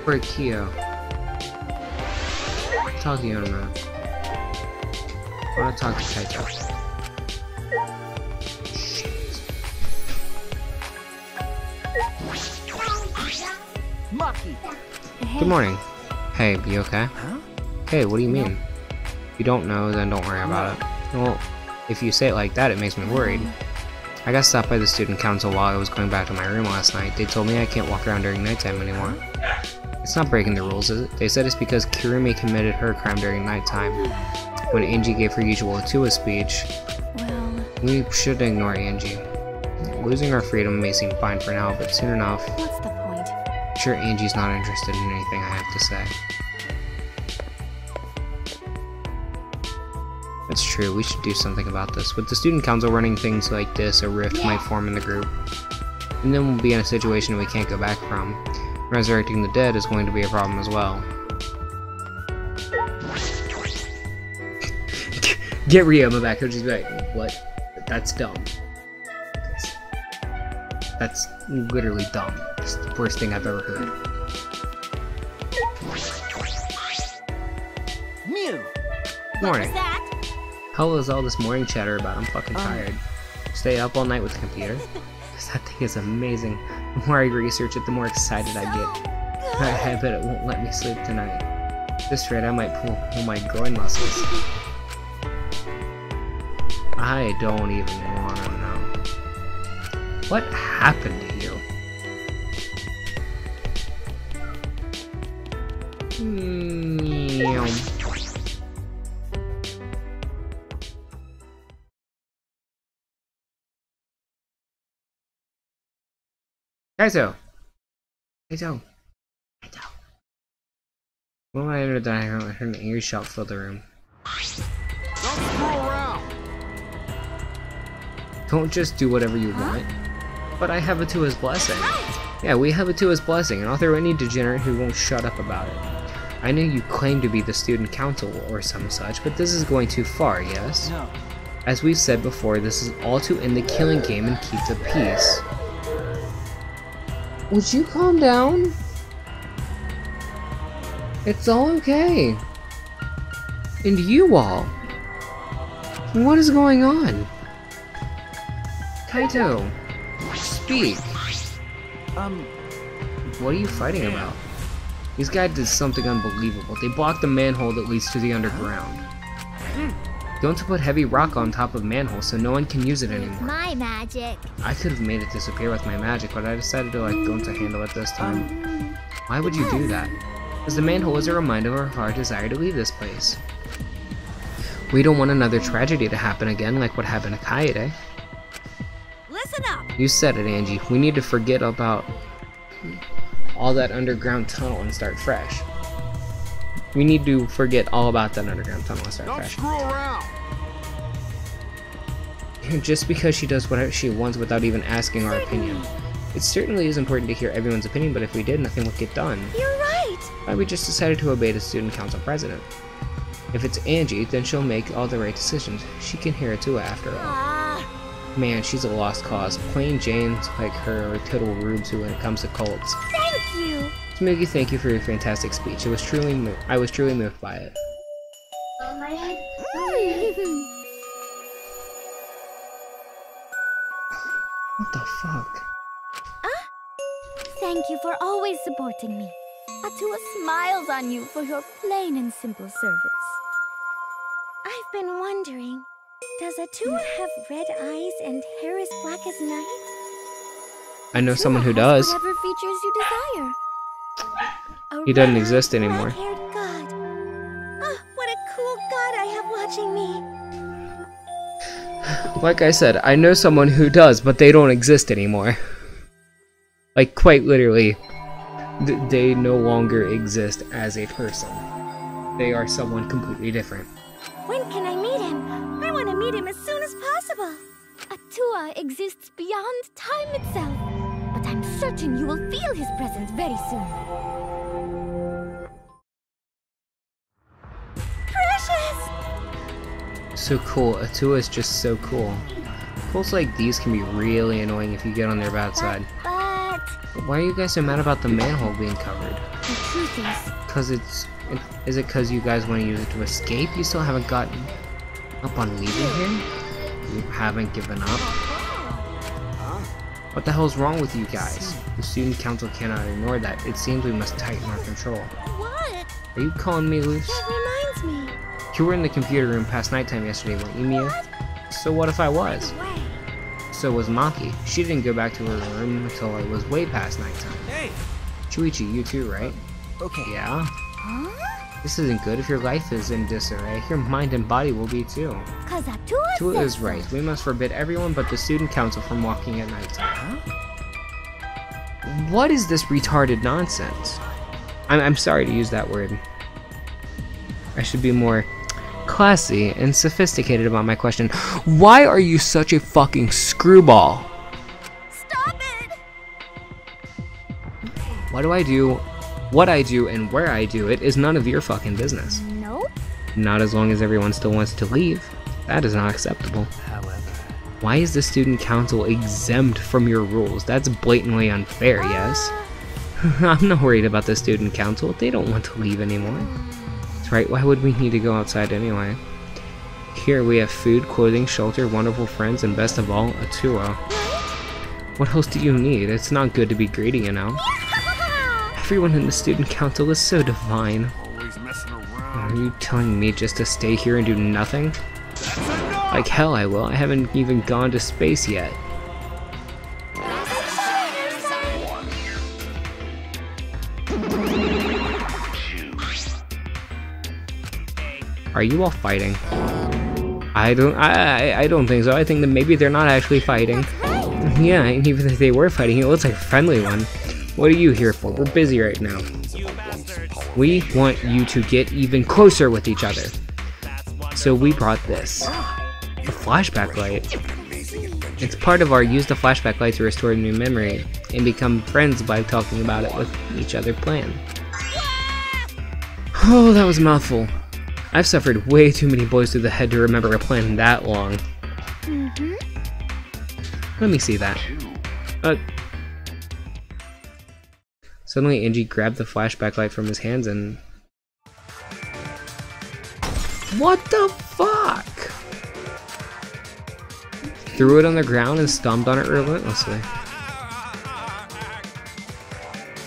[SPEAKER 1] For Kyo. Talk to you in a minute. I want to talk to Kaito. Good morning. Hey, you okay?
[SPEAKER 3] Huh?
[SPEAKER 1] Hey, what do you mean? If you don't know, then don't worry about it. Well, if you say it like that, it makes me worried. I got stopped by the student council while I was going back to my room last night. They told me I can't walk around during nighttime anymore. It's not breaking the rules, is it? They said it's because Kirumi committed her crime during nighttime. When Angie gave her usual Atua speech,
[SPEAKER 2] Well,
[SPEAKER 1] we should ignore Angie. Losing our freedom may seem fine for now, but soon enough,
[SPEAKER 2] what's the point?
[SPEAKER 1] I'm sure Angie's not interested in anything I have to say. That's true, we should do something about this. With the student council running things like this, a rift might form in the group. And then we'll be in a situation we can't go back from. Resurrecting the dead is going to be a problem as well. Get Ryoma back, he'll just be like, what? That's dumb. That's literally dumb. It's the worst thing I've ever heard.
[SPEAKER 5] Mew!
[SPEAKER 1] Morning.
[SPEAKER 5] What was that?
[SPEAKER 1] Hell is all this morning chatter about? I'm fucking tired. Stay up all night with the computer? Because that thing is amazing. The more I research it, the more excited I get. I bet it won't let me sleep tonight. At this rate, I might pull my groin muscles. I don't even want to know. What happened to you? Kaito! Kaito! When I entered the dining room, I heard an eerie shout fill the room.
[SPEAKER 4] Don't screw around.
[SPEAKER 1] Don't just do whatever you want. But I have Atua's blessing. Yeah, we have Atua's blessing, and I'll throw any degenerate who won't shut up about it. I know you claim to be the student council or some such, but this is going too far, yes?
[SPEAKER 3] No.
[SPEAKER 1] As we've said before, this is all to end the killing game and keep the peace. Would you calm down? It's all okay. And you all. What is going on? Kaito, speak. What are you fighting about? These guys did something unbelievable. They blocked the manhole that leads to the underground. Don't put heavy rock on top of manhole so no one can use it anymore.
[SPEAKER 2] My magic.
[SPEAKER 1] I could have made it disappear with my magic, but I decided to don't to handle it this time. Why would you do that? Because the manhole is a reminder of our desire to leave this place. We don't want another tragedy to happen again like what happened to Kaede.
[SPEAKER 2] Listen up.
[SPEAKER 1] You said it, Angie. We need to forget about all that underground tunnel and start fresh. We need to forget all about that underground tunnel and start fresh.
[SPEAKER 4] Don't screw around.
[SPEAKER 1] Just because she does whatever she wants without even asking our opinion. It certainly is important to hear everyone's opinion, but if we did, nothing would get done.
[SPEAKER 2] You're right.
[SPEAKER 1] Why we just decided to obey the student council president. If it's Angie, then she'll make all the right decisions. She can hear Atua after all. Man, she's a lost cause. Plain Janes like her are total rubes when it comes to cults.
[SPEAKER 2] Thank you.
[SPEAKER 1] Smoogie, thank you for your fantastic speech. I was truly moved by it.
[SPEAKER 9] Oh my head.
[SPEAKER 1] What the fuck?
[SPEAKER 2] Thank you for always supporting me. Atua smiles on you for your plain and simple service. I've been wondering, does Atua have red eyes and hair as black as night?
[SPEAKER 1] I know
[SPEAKER 2] Atua
[SPEAKER 1] someone who
[SPEAKER 2] has
[SPEAKER 1] does.
[SPEAKER 2] whatever features you desire.
[SPEAKER 1] He doesn't exist anymore.
[SPEAKER 2] Black-haired god. Oh, what a cool god I have watching me.
[SPEAKER 1] Like I said, I know someone who does, but they don't exist anymore. Like, quite literally, they no longer exist as a person. They are someone completely different.
[SPEAKER 2] When can I meet him? I want to meet him as soon as possible. Atua exists beyond time itself, but I'm certain you will feel his presence very soon. Precious!
[SPEAKER 1] So cool. Atua is just so cool. Cults like these can be really annoying if you get on their bad side.
[SPEAKER 2] But
[SPEAKER 1] Why are you guys so mad about the manhole being covered?
[SPEAKER 2] the truth is,
[SPEAKER 1] Is it because you guys want to use it to escape? You still haven't gotten up on leaving here? You haven't given up? What the hell's wrong with you guys? The student council cannot ignore that. It seems we must tighten our control.
[SPEAKER 2] what?
[SPEAKER 1] Are you calling me loose?
[SPEAKER 2] That reminds me.
[SPEAKER 1] You were in the computer room past nighttime yesterday, weren't you, Mia? So what if I was?
[SPEAKER 2] Wait.
[SPEAKER 1] So was Maki. She didn't go back to her room until it was way past nighttime.
[SPEAKER 3] Hey!
[SPEAKER 1] Chuichi, you too, right?
[SPEAKER 3] Okay.
[SPEAKER 1] Yeah?
[SPEAKER 2] Huh?
[SPEAKER 1] This isn't good. If your life is in disarray, your mind and body will be too.
[SPEAKER 2] Cause Atua
[SPEAKER 1] Tua
[SPEAKER 2] said
[SPEAKER 1] is
[SPEAKER 2] so.
[SPEAKER 1] right. We must forbid everyone but the student council from walking at nighttime. What is this retarded nonsense? I'm sorry to use that word. I should be more classy and sophisticated about my question. Why are you such a fucking screwball?
[SPEAKER 2] Stop it!
[SPEAKER 1] What I do and where I do it is none of your fucking business.
[SPEAKER 2] Nope.
[SPEAKER 1] Not as long as everyone still wants to leave. That is not acceptable.
[SPEAKER 3] However,
[SPEAKER 1] Why is the student council exempt from your rules? That's blatantly unfair, yes? I'm not worried about the student council. They don't want to leave anymore. That's right, why would we need to go outside anyway? Here we have food, clothing, shelter, wonderful friends, and best of all, Atua. What else do you need? It's not good to be greedy, you know? Everyone in the student council is so divine.
[SPEAKER 4] Always messing
[SPEAKER 1] Are
[SPEAKER 4] around.
[SPEAKER 1] you telling me just to stay here and do nothing?
[SPEAKER 4] That's enough!
[SPEAKER 1] Like hell I will. I haven't even gone to space yet. Are you all fighting? I don't think so. I think that maybe they're not actually fighting. Yeah, and even if they were fighting, it looks like a friendly one. What are you here for? We're busy right now. We want you to get even closer with each other. So we brought this. A flashback light. It's part of our use the flashback light to restore a new memory and become friends by talking about it with each other plan. Oh, that was a mouthful. I've suffered way too many blows to the head to remember a plan that long. Let me see that. Suddenly Angie grabbed the flashback light from his hands and... What the fuck? Threw it on the ground and stomped on it relentlessly.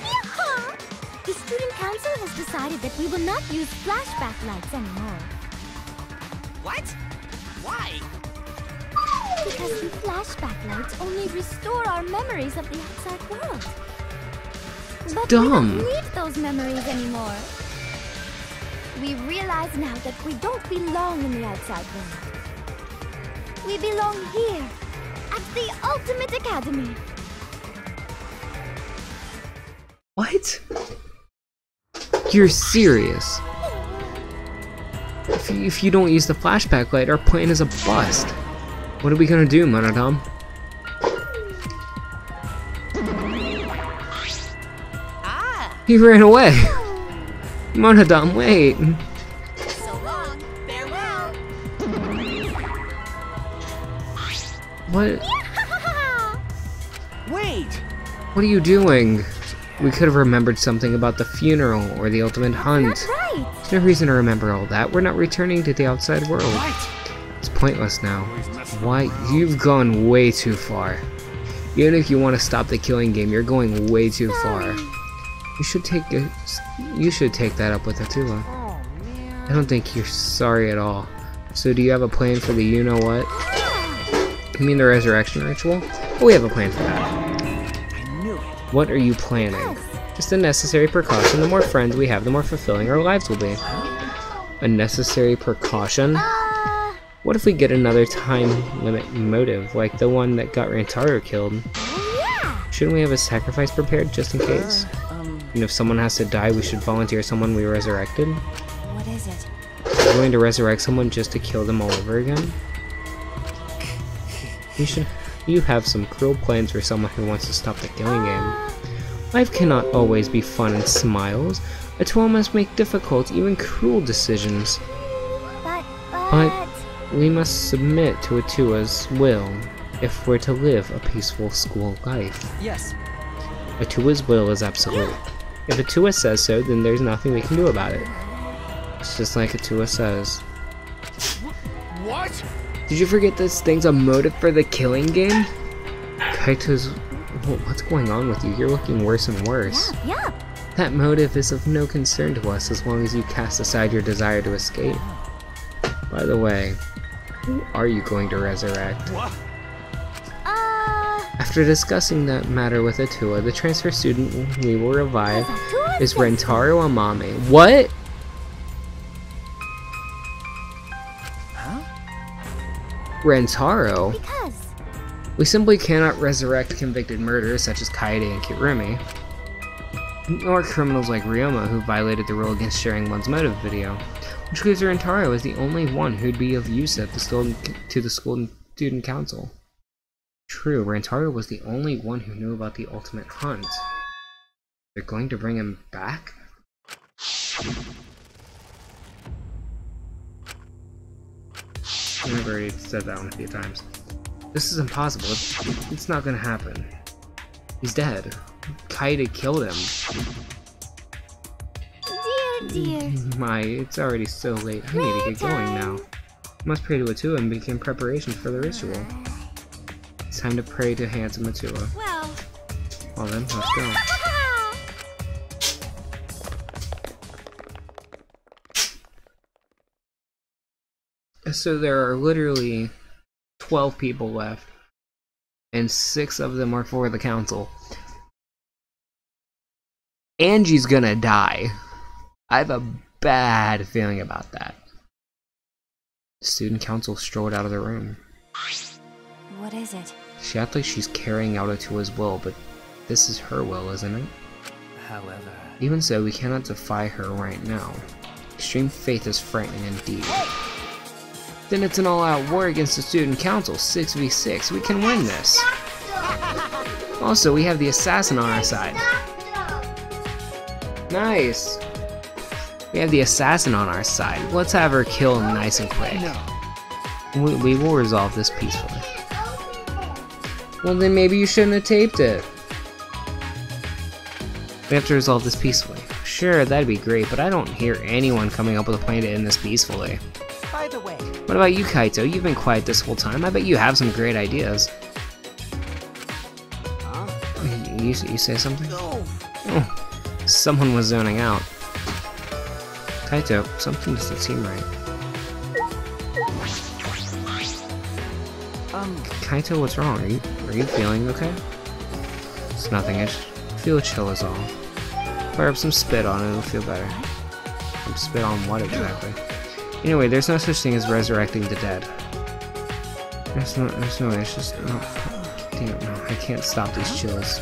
[SPEAKER 2] Yeehaw! The student council has decided that we will not use flashback lights anymore.
[SPEAKER 5] What? Why?
[SPEAKER 2] Because the flashback lights only restore our memories of the outside world. But
[SPEAKER 1] dumb.
[SPEAKER 2] we don't need those memories anymore. We realize now that we don't belong in the outside world. We belong here, at the Ultimate Academy.
[SPEAKER 1] What? You're serious? If you don't use the flashback light, our plan is a bust. What are we gonna do, Monodam? He ran away! Monodam, wait!
[SPEAKER 5] So long, farewell.
[SPEAKER 1] What?
[SPEAKER 3] Wait!
[SPEAKER 1] What are you doing? We could have remembered something about the funeral or the ultimate hunt.
[SPEAKER 2] That's right.
[SPEAKER 1] There's no reason to remember all that. We're not returning to the outside world. It's pointless now. Why? You've gone way too far. Even if you want to stop the killing game, you're going way too far. You should take that up with Atua. I don't think you're sorry at all. So do you have a plan for the you-know-what? You mean the resurrection ritual? Oh, we have a plan for that.
[SPEAKER 3] I knew it.
[SPEAKER 1] What are you planning? Just a necessary precaution. The more friends we have, the more fulfilling our lives will be. A necessary precaution? What if we get another time limit motive, like the one that got Rantaro killed? Shouldn't we have a sacrifice prepared just in case? And if someone has to die, we should volunteer someone we resurrected?
[SPEAKER 2] What is it?
[SPEAKER 1] We're going to resurrect someone just to kill them all over again? You have some cruel plans for someone who wants to stop the killing game. Life cannot always be fun and smiles. Atua must make difficult, even cruel decisions. But we must submit to Atua's will if we're to live a peaceful school life.
[SPEAKER 3] Yes.
[SPEAKER 1] Atua's will is absolute. If Atua says so, then there's nothing we can do about it. It's just like Atua says.
[SPEAKER 4] What?
[SPEAKER 1] Did you forget this thing's a motive for the killing game? Kaito's... What's going on with you? You're looking worse and worse.
[SPEAKER 2] Yeah.
[SPEAKER 1] That motive is of no concern to us as long as you cast aside your desire to escape. By the way, who are you going to resurrect?
[SPEAKER 4] What?
[SPEAKER 1] After discussing that matter with Atua, the transfer student we will revive is Rentaro Amame. What? Huh? Rentaro?
[SPEAKER 2] Because
[SPEAKER 1] We simply cannot resurrect convicted murderers such as Kaede and Kirumi, nor criminals like Ryoma who violated the rule against sharing one's motive video, which leaves Rentaro as the only one who'd be of use to the school student council. True, Rantaro was the only one who knew about the ultimate hunt. They're going to bring him back? I've already said that one a few times. This is impossible. It's not gonna happen. He's dead. Kaede killed him.
[SPEAKER 2] Dear.
[SPEAKER 1] My, it's already so late. I need to get going now. I must pray to Atua and begin preparations for the ritual. It's time to pray to handsome Atua.
[SPEAKER 2] Well
[SPEAKER 1] then, let's go. So there are literally 12 people left, and 6 of them are for the council. Angie's gonna die. I have a bad feeling about that. The student council strolled out of the room.
[SPEAKER 2] What is it?
[SPEAKER 1] She acts like she's carrying out Atua's will, but this is her will, isn't it?
[SPEAKER 3] However...
[SPEAKER 1] Even so, we cannot defy her right now. Extreme faith is frightening indeed. Then it's an all-out war against the student council, 6v6. We can win this. Also, we have the assassin on our side. Nice. We have the assassin on our side. Let's have her kill him nice and quick. We will resolve this peacefully. Well, then maybe you shouldn't have taped it. We have to resolve this peacefully. Sure, that'd be great, but I don't hear anyone coming up with a plan to end this peacefully.
[SPEAKER 5] By the way,
[SPEAKER 1] What about you, Kaito? You've been quiet this whole time. I bet you have some great ideas. You say something?
[SPEAKER 3] No.
[SPEAKER 1] Oh, someone was zoning out. Kaito, something doesn't seem right. Kaito, what's wrong? Are you feeling okay? It's nothing. I just feel chill is all. Fire up some spit on it, it'll feel better. Some spit on what exactly? Anyway, there's no such thing as resurrecting the dead. There's no, it's just, no. Damn, no, I can't stop these chills.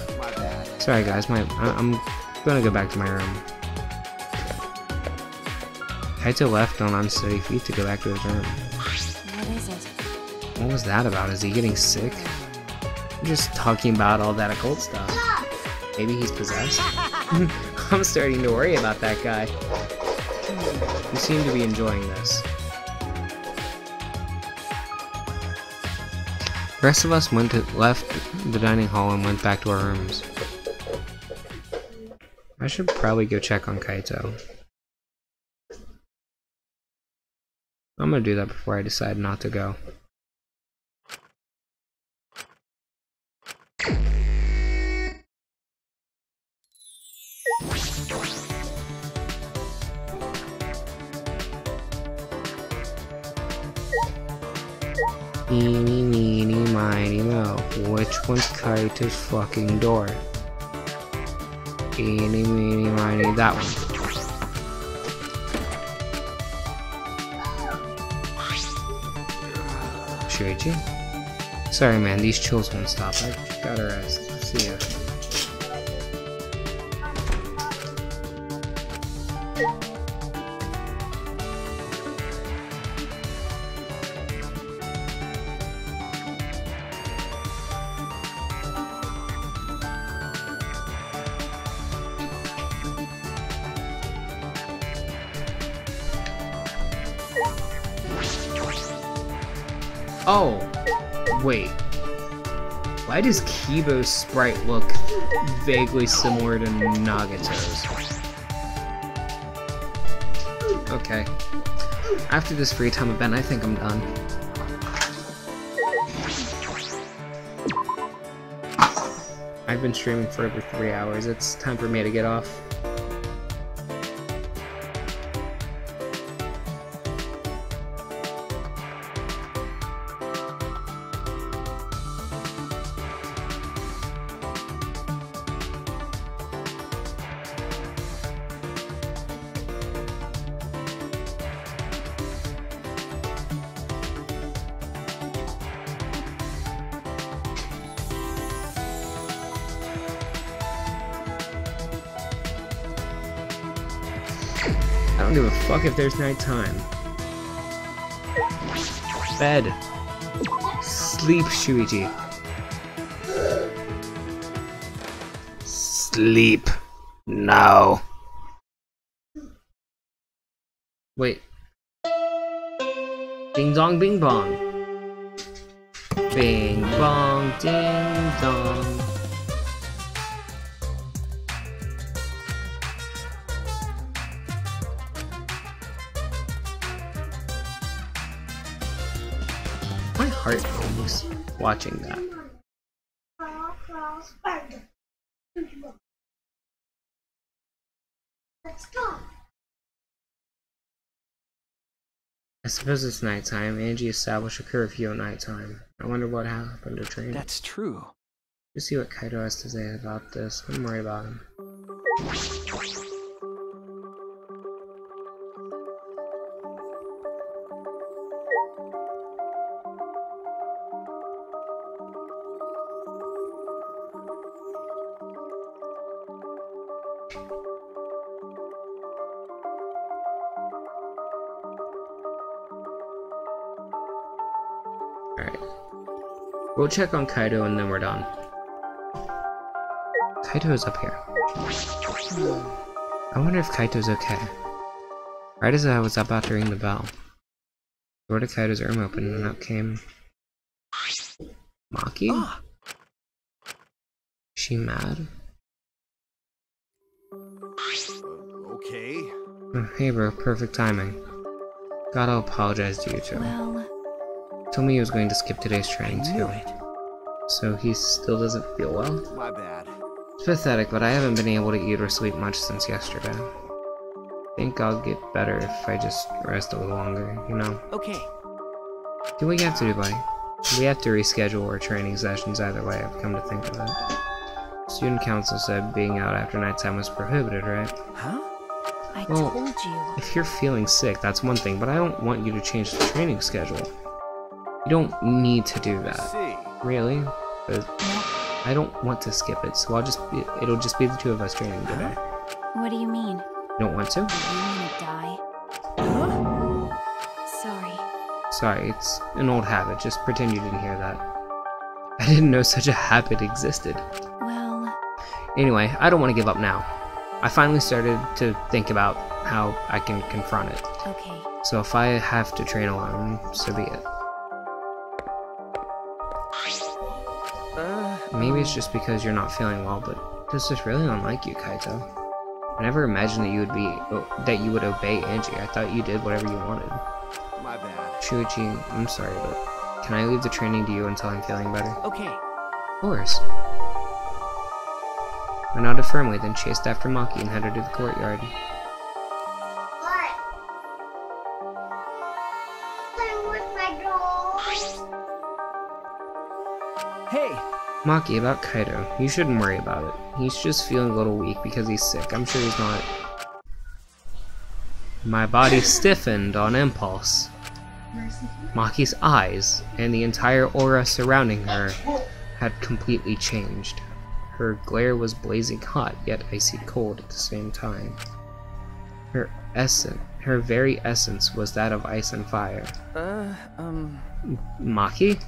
[SPEAKER 1] Sorry guys, I'm gonna go back to my room. Kaito left on unsteady feet to go back to his room.
[SPEAKER 2] What is it?
[SPEAKER 1] What was that about? Is he getting sick? I'm just talking about all that occult stuff. Maybe he's possessed? I'm starting to worry about that guy. You seem to be enjoying this. The rest of us left the dining hall and went back to our rooms. I should probably go check on Kaito. I'm gonna do that before I decide not to go. Eeny, meeny, miny, mo. Which one's Kaito's fucking door? Eeny, meeny, miny, that one. Shuichi? Sorry man, these chills won't stop. I gotta rest. See ya. Oh, wait. Why does Kibo's sprite look vaguely similar to Nagato's? Okay. After this free time event, I think I'm done. I've been streaming for over 3 hours. It's time for me to get off. I don't give a fuck if there's nighttime. Bed. Sleep, Shuichi. Sleep. No. Wait. Ding dong, bing bong. Bing bong, ding dong. My heart aches watching that.
[SPEAKER 9] Let's go.
[SPEAKER 1] I suppose it's nighttime. Angie established a curfew at nighttime. I wonder what happened to training.
[SPEAKER 3] That's true.
[SPEAKER 1] Let's see what Kaito has to say about this. I'm worried about him. Alright. We'll check on Kaido and then we're done. Kaito's up here. I wonder if Kaito's okay. Right as I was about to ring the bell, the door to Kaido's room opened and out came Maki? She mad?
[SPEAKER 4] Okay.
[SPEAKER 1] Hey bro, perfect timing. Gotta apologize to you too.
[SPEAKER 2] Well,
[SPEAKER 1] Told me he was going to skip today's training too. So he still doesn't feel well?
[SPEAKER 4] My bad.
[SPEAKER 1] It's pathetic, but I haven't been able to eat or sleep much since yesterday. Think I'll get better if I just rest a little longer, you know?
[SPEAKER 3] Okay.
[SPEAKER 1] Do what you have to do, buddy. We have to reschedule our training sessions either way, I've come to think of it. Student council said being out after nighttime was prohibited, right?
[SPEAKER 3] Huh?
[SPEAKER 2] I
[SPEAKER 1] Well,
[SPEAKER 2] told you.
[SPEAKER 1] If you're feeling sick, that's one thing, but I don't want you to change the training schedule. You don't need to do that.
[SPEAKER 4] See.
[SPEAKER 1] Really? But I don't want to skip it, so it'll just be the two of us training today.
[SPEAKER 2] What do you mean?
[SPEAKER 1] You don't want to?
[SPEAKER 2] Do you want to die? Sorry.
[SPEAKER 1] Sorry, it's an old habit. Just pretend you didn't hear that. I didn't know such a habit existed.
[SPEAKER 2] Well,
[SPEAKER 1] Anyway, I don't want to give up now. I finally started to think about how I can confront it.
[SPEAKER 2] okay.
[SPEAKER 1] So if I have to train alone, so be it. Maybe it's just because you're not feeling well, but this is really unlike you, Kaito. I never imagined that you would obey Angie. I thought you did whatever you wanted.
[SPEAKER 4] My bad.
[SPEAKER 1] Shuichi, I'm sorry, but can I leave the training to you until I'm feeling better?
[SPEAKER 3] Okay.
[SPEAKER 1] Of course. I nodded firmly, then chased after Maki and headed to the courtyard.
[SPEAKER 9] What? Play with my dolls.
[SPEAKER 3] Hey.
[SPEAKER 1] Maki, about Kaido. You shouldn't worry about it. He's just feeling a little weak because he's sick. I'm sure he's not. My body stiffened on impulse. Maki's eyes and the entire aura surrounding her had completely changed. Her glare was blazing hot, yet icy cold at the same time. Her very essence was that of ice and fire. Maki?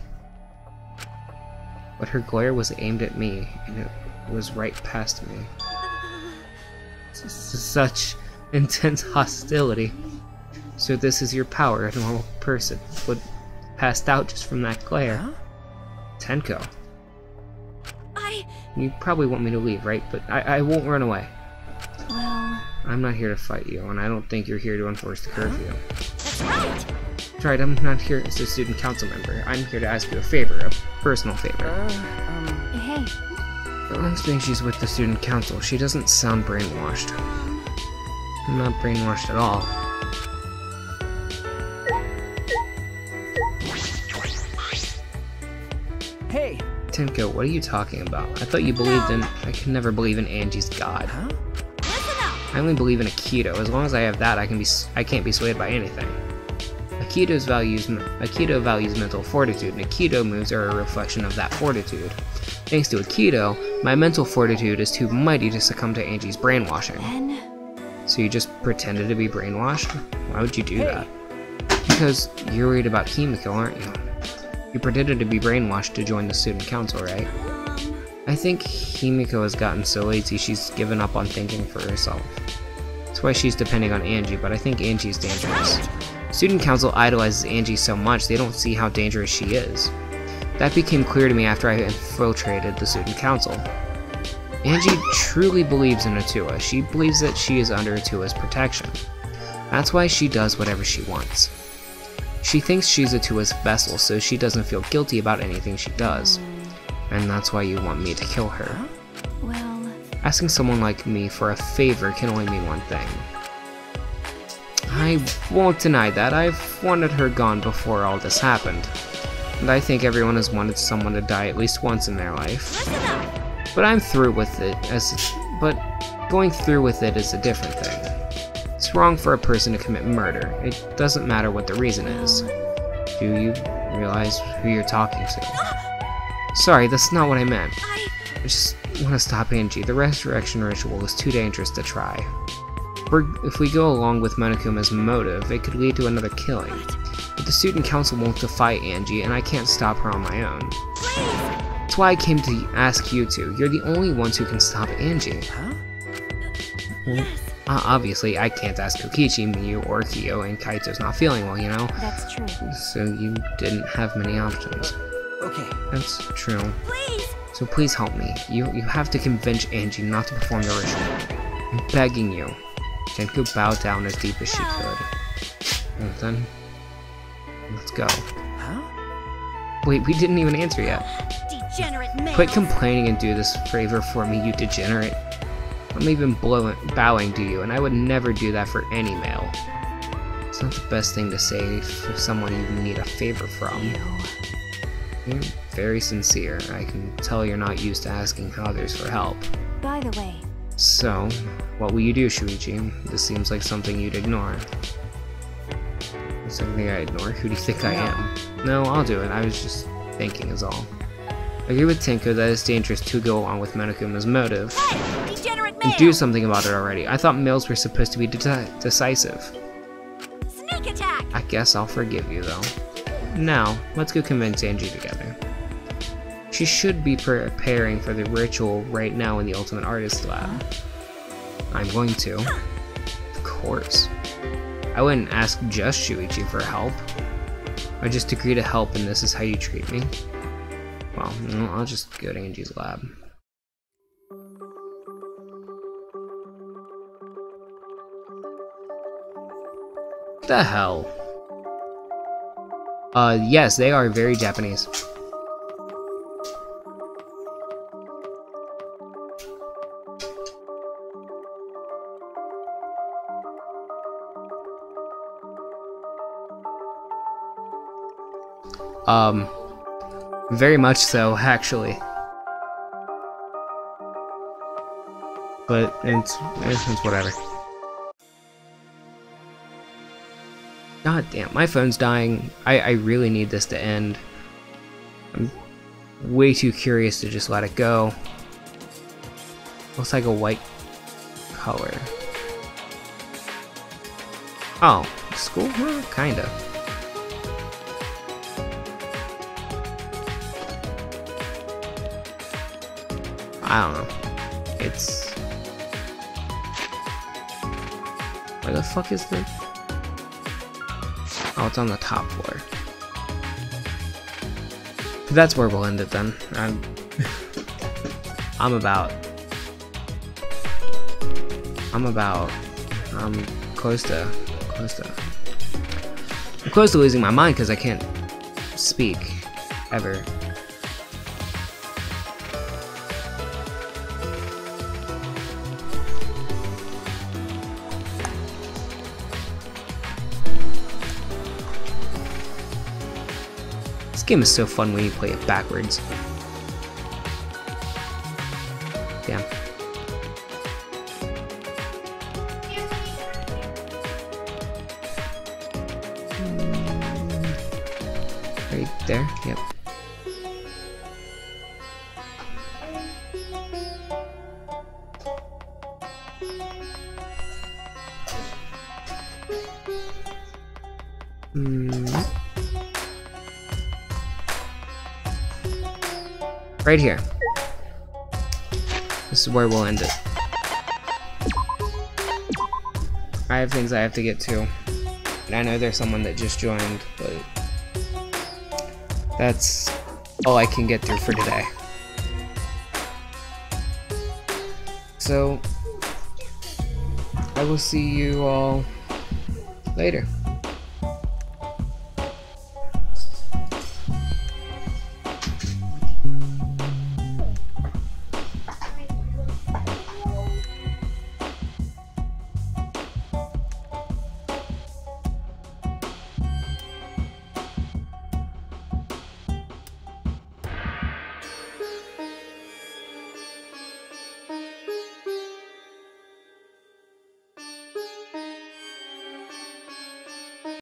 [SPEAKER 1] But her glare was aimed at me, and it was right past me. Such intense hostility. So this is your power, a normal person would pass out just from that glare.
[SPEAKER 3] Huh?
[SPEAKER 1] Tenko. You probably want me to leave, right? But I won't run away.
[SPEAKER 2] Well,
[SPEAKER 1] I'm not here to fight you, and I don't think you're here to enforce the curfew.
[SPEAKER 5] That's right.
[SPEAKER 1] That's right, I'm not here as a student council member. I'm here to ask you a favor, a personal favor.
[SPEAKER 2] hey.
[SPEAKER 1] I don't think she's with the student council. She doesn't sound brainwashed. I'm not brainwashed at all.
[SPEAKER 3] Hey.
[SPEAKER 1] Tenko, what are you talking about? I thought you believed in... I could never believe in Angie's god.
[SPEAKER 3] Huh?
[SPEAKER 5] Listen up.
[SPEAKER 1] I only believe in Aikido. As long as I have that, I can't be swayed by anything. Aikido values mental fortitude, and Aikido moves are a reflection of that fortitude. Thanks to Aikido, my mental fortitude is too mighty to succumb to Angie's brainwashing.
[SPEAKER 2] Then,
[SPEAKER 1] So you just pretended to be brainwashed? Why would you do that? Because you're worried about Himiko, aren't you? You pretended to be brainwashed to join the student council, right? I think Himiko has gotten so lazy she's given up on thinking for herself. That's why she's depending on Angie, but I think Angie's dangerous. Student council idolizes Angie so much they don't see how dangerous she is. That became clear to me after I infiltrated the student council. Angie truly believes in Atua. She believes that she is under Atua's protection. That's why she does whatever she wants. She thinks she's Atua's vessel, so she doesn't feel guilty about anything she does. And that's why you want me to kill her.
[SPEAKER 2] well,
[SPEAKER 1] Asking someone like me for a favor can only mean one thing. I won't deny that. I've wanted her gone before all this happened. And I think everyone has wanted someone to die at least once in their life.
[SPEAKER 5] Listen up.
[SPEAKER 1] But I'm through with it, but going through with it is a different thing. It's wrong for a person to commit murder. It doesn't matter what the reason is. Do you realize who you're talking to? Sorry, that's not what I meant. I just want to stop Angie. The resurrection ritual is too dangerous to try. If we go along with Monokuma's motive, it could lead to another killing. It the student council won't defy Angie, and I can't stop her on my own.
[SPEAKER 2] Please!
[SPEAKER 1] That's why I came to ask you two. You're the only ones who can stop Angie.
[SPEAKER 3] Huh?
[SPEAKER 2] Yes,
[SPEAKER 1] Obviously, I can't ask Kokichi, Miyu, or Kyo, and Kaito's not feeling well, you know?
[SPEAKER 2] that's true.
[SPEAKER 1] So you didn't have many options.
[SPEAKER 3] Okay.
[SPEAKER 1] That's true.
[SPEAKER 2] Please!
[SPEAKER 1] So please help me. You have to convince Angie not to perform the ritual. I'm begging you. Tenko bowed down as deep as she could. And then, let's go.
[SPEAKER 3] Huh?
[SPEAKER 1] Wait, we didn't even answer yet.
[SPEAKER 2] Degenerate male!
[SPEAKER 1] Quit complaining and do this favor for me, you degenerate. I'm even bowing to you, and I would never do that for any male. It's not the best thing to say for someone you need a favor from. You're very sincere. I can tell you're not used to asking others for help.
[SPEAKER 2] By the way,
[SPEAKER 1] So, what will you do, Shuichi? This seems like something you'd ignore. Something I ignore? Who do you think I am? No, I'll do it. I was just thinking is all. I agree with Tenko that it's dangerous to go along with Monokuma's motive.
[SPEAKER 2] hey! Degenerate male!
[SPEAKER 1] And do something about it already. I thought males were supposed to be decisive.
[SPEAKER 2] Sneak attack!
[SPEAKER 1] I guess I'll forgive you, though. Now, let's go convince Angie together. She should be preparing for the ritual right now in the Ultimate Artist Lab. I'm going to. Of course. I wouldn't ask just Shuichi for help. I just agree to help and this is how you treat me. Well, I'll just go to Angie's lab. What the hell? Yes, they are very Japanese. Very much so, actually. But it's whatever. God damn, my phone's dying. I really need this to end. I'm way too curious to just let it go. Looks like a white color. Oh, school? Well, kinda. I don't know. It's... Where the fuck is the... Oh, it's on the top floor. That's where we'll end it then. I'm close to losing my mind because I can't speak ever. This game is so fun when you play it backwards. Damn. Right there, yep. Right here. This is where we'll end it. I have things I have to get to. And I know there's someone that just joined, but that's all I can get through for today. So, I will see you all later.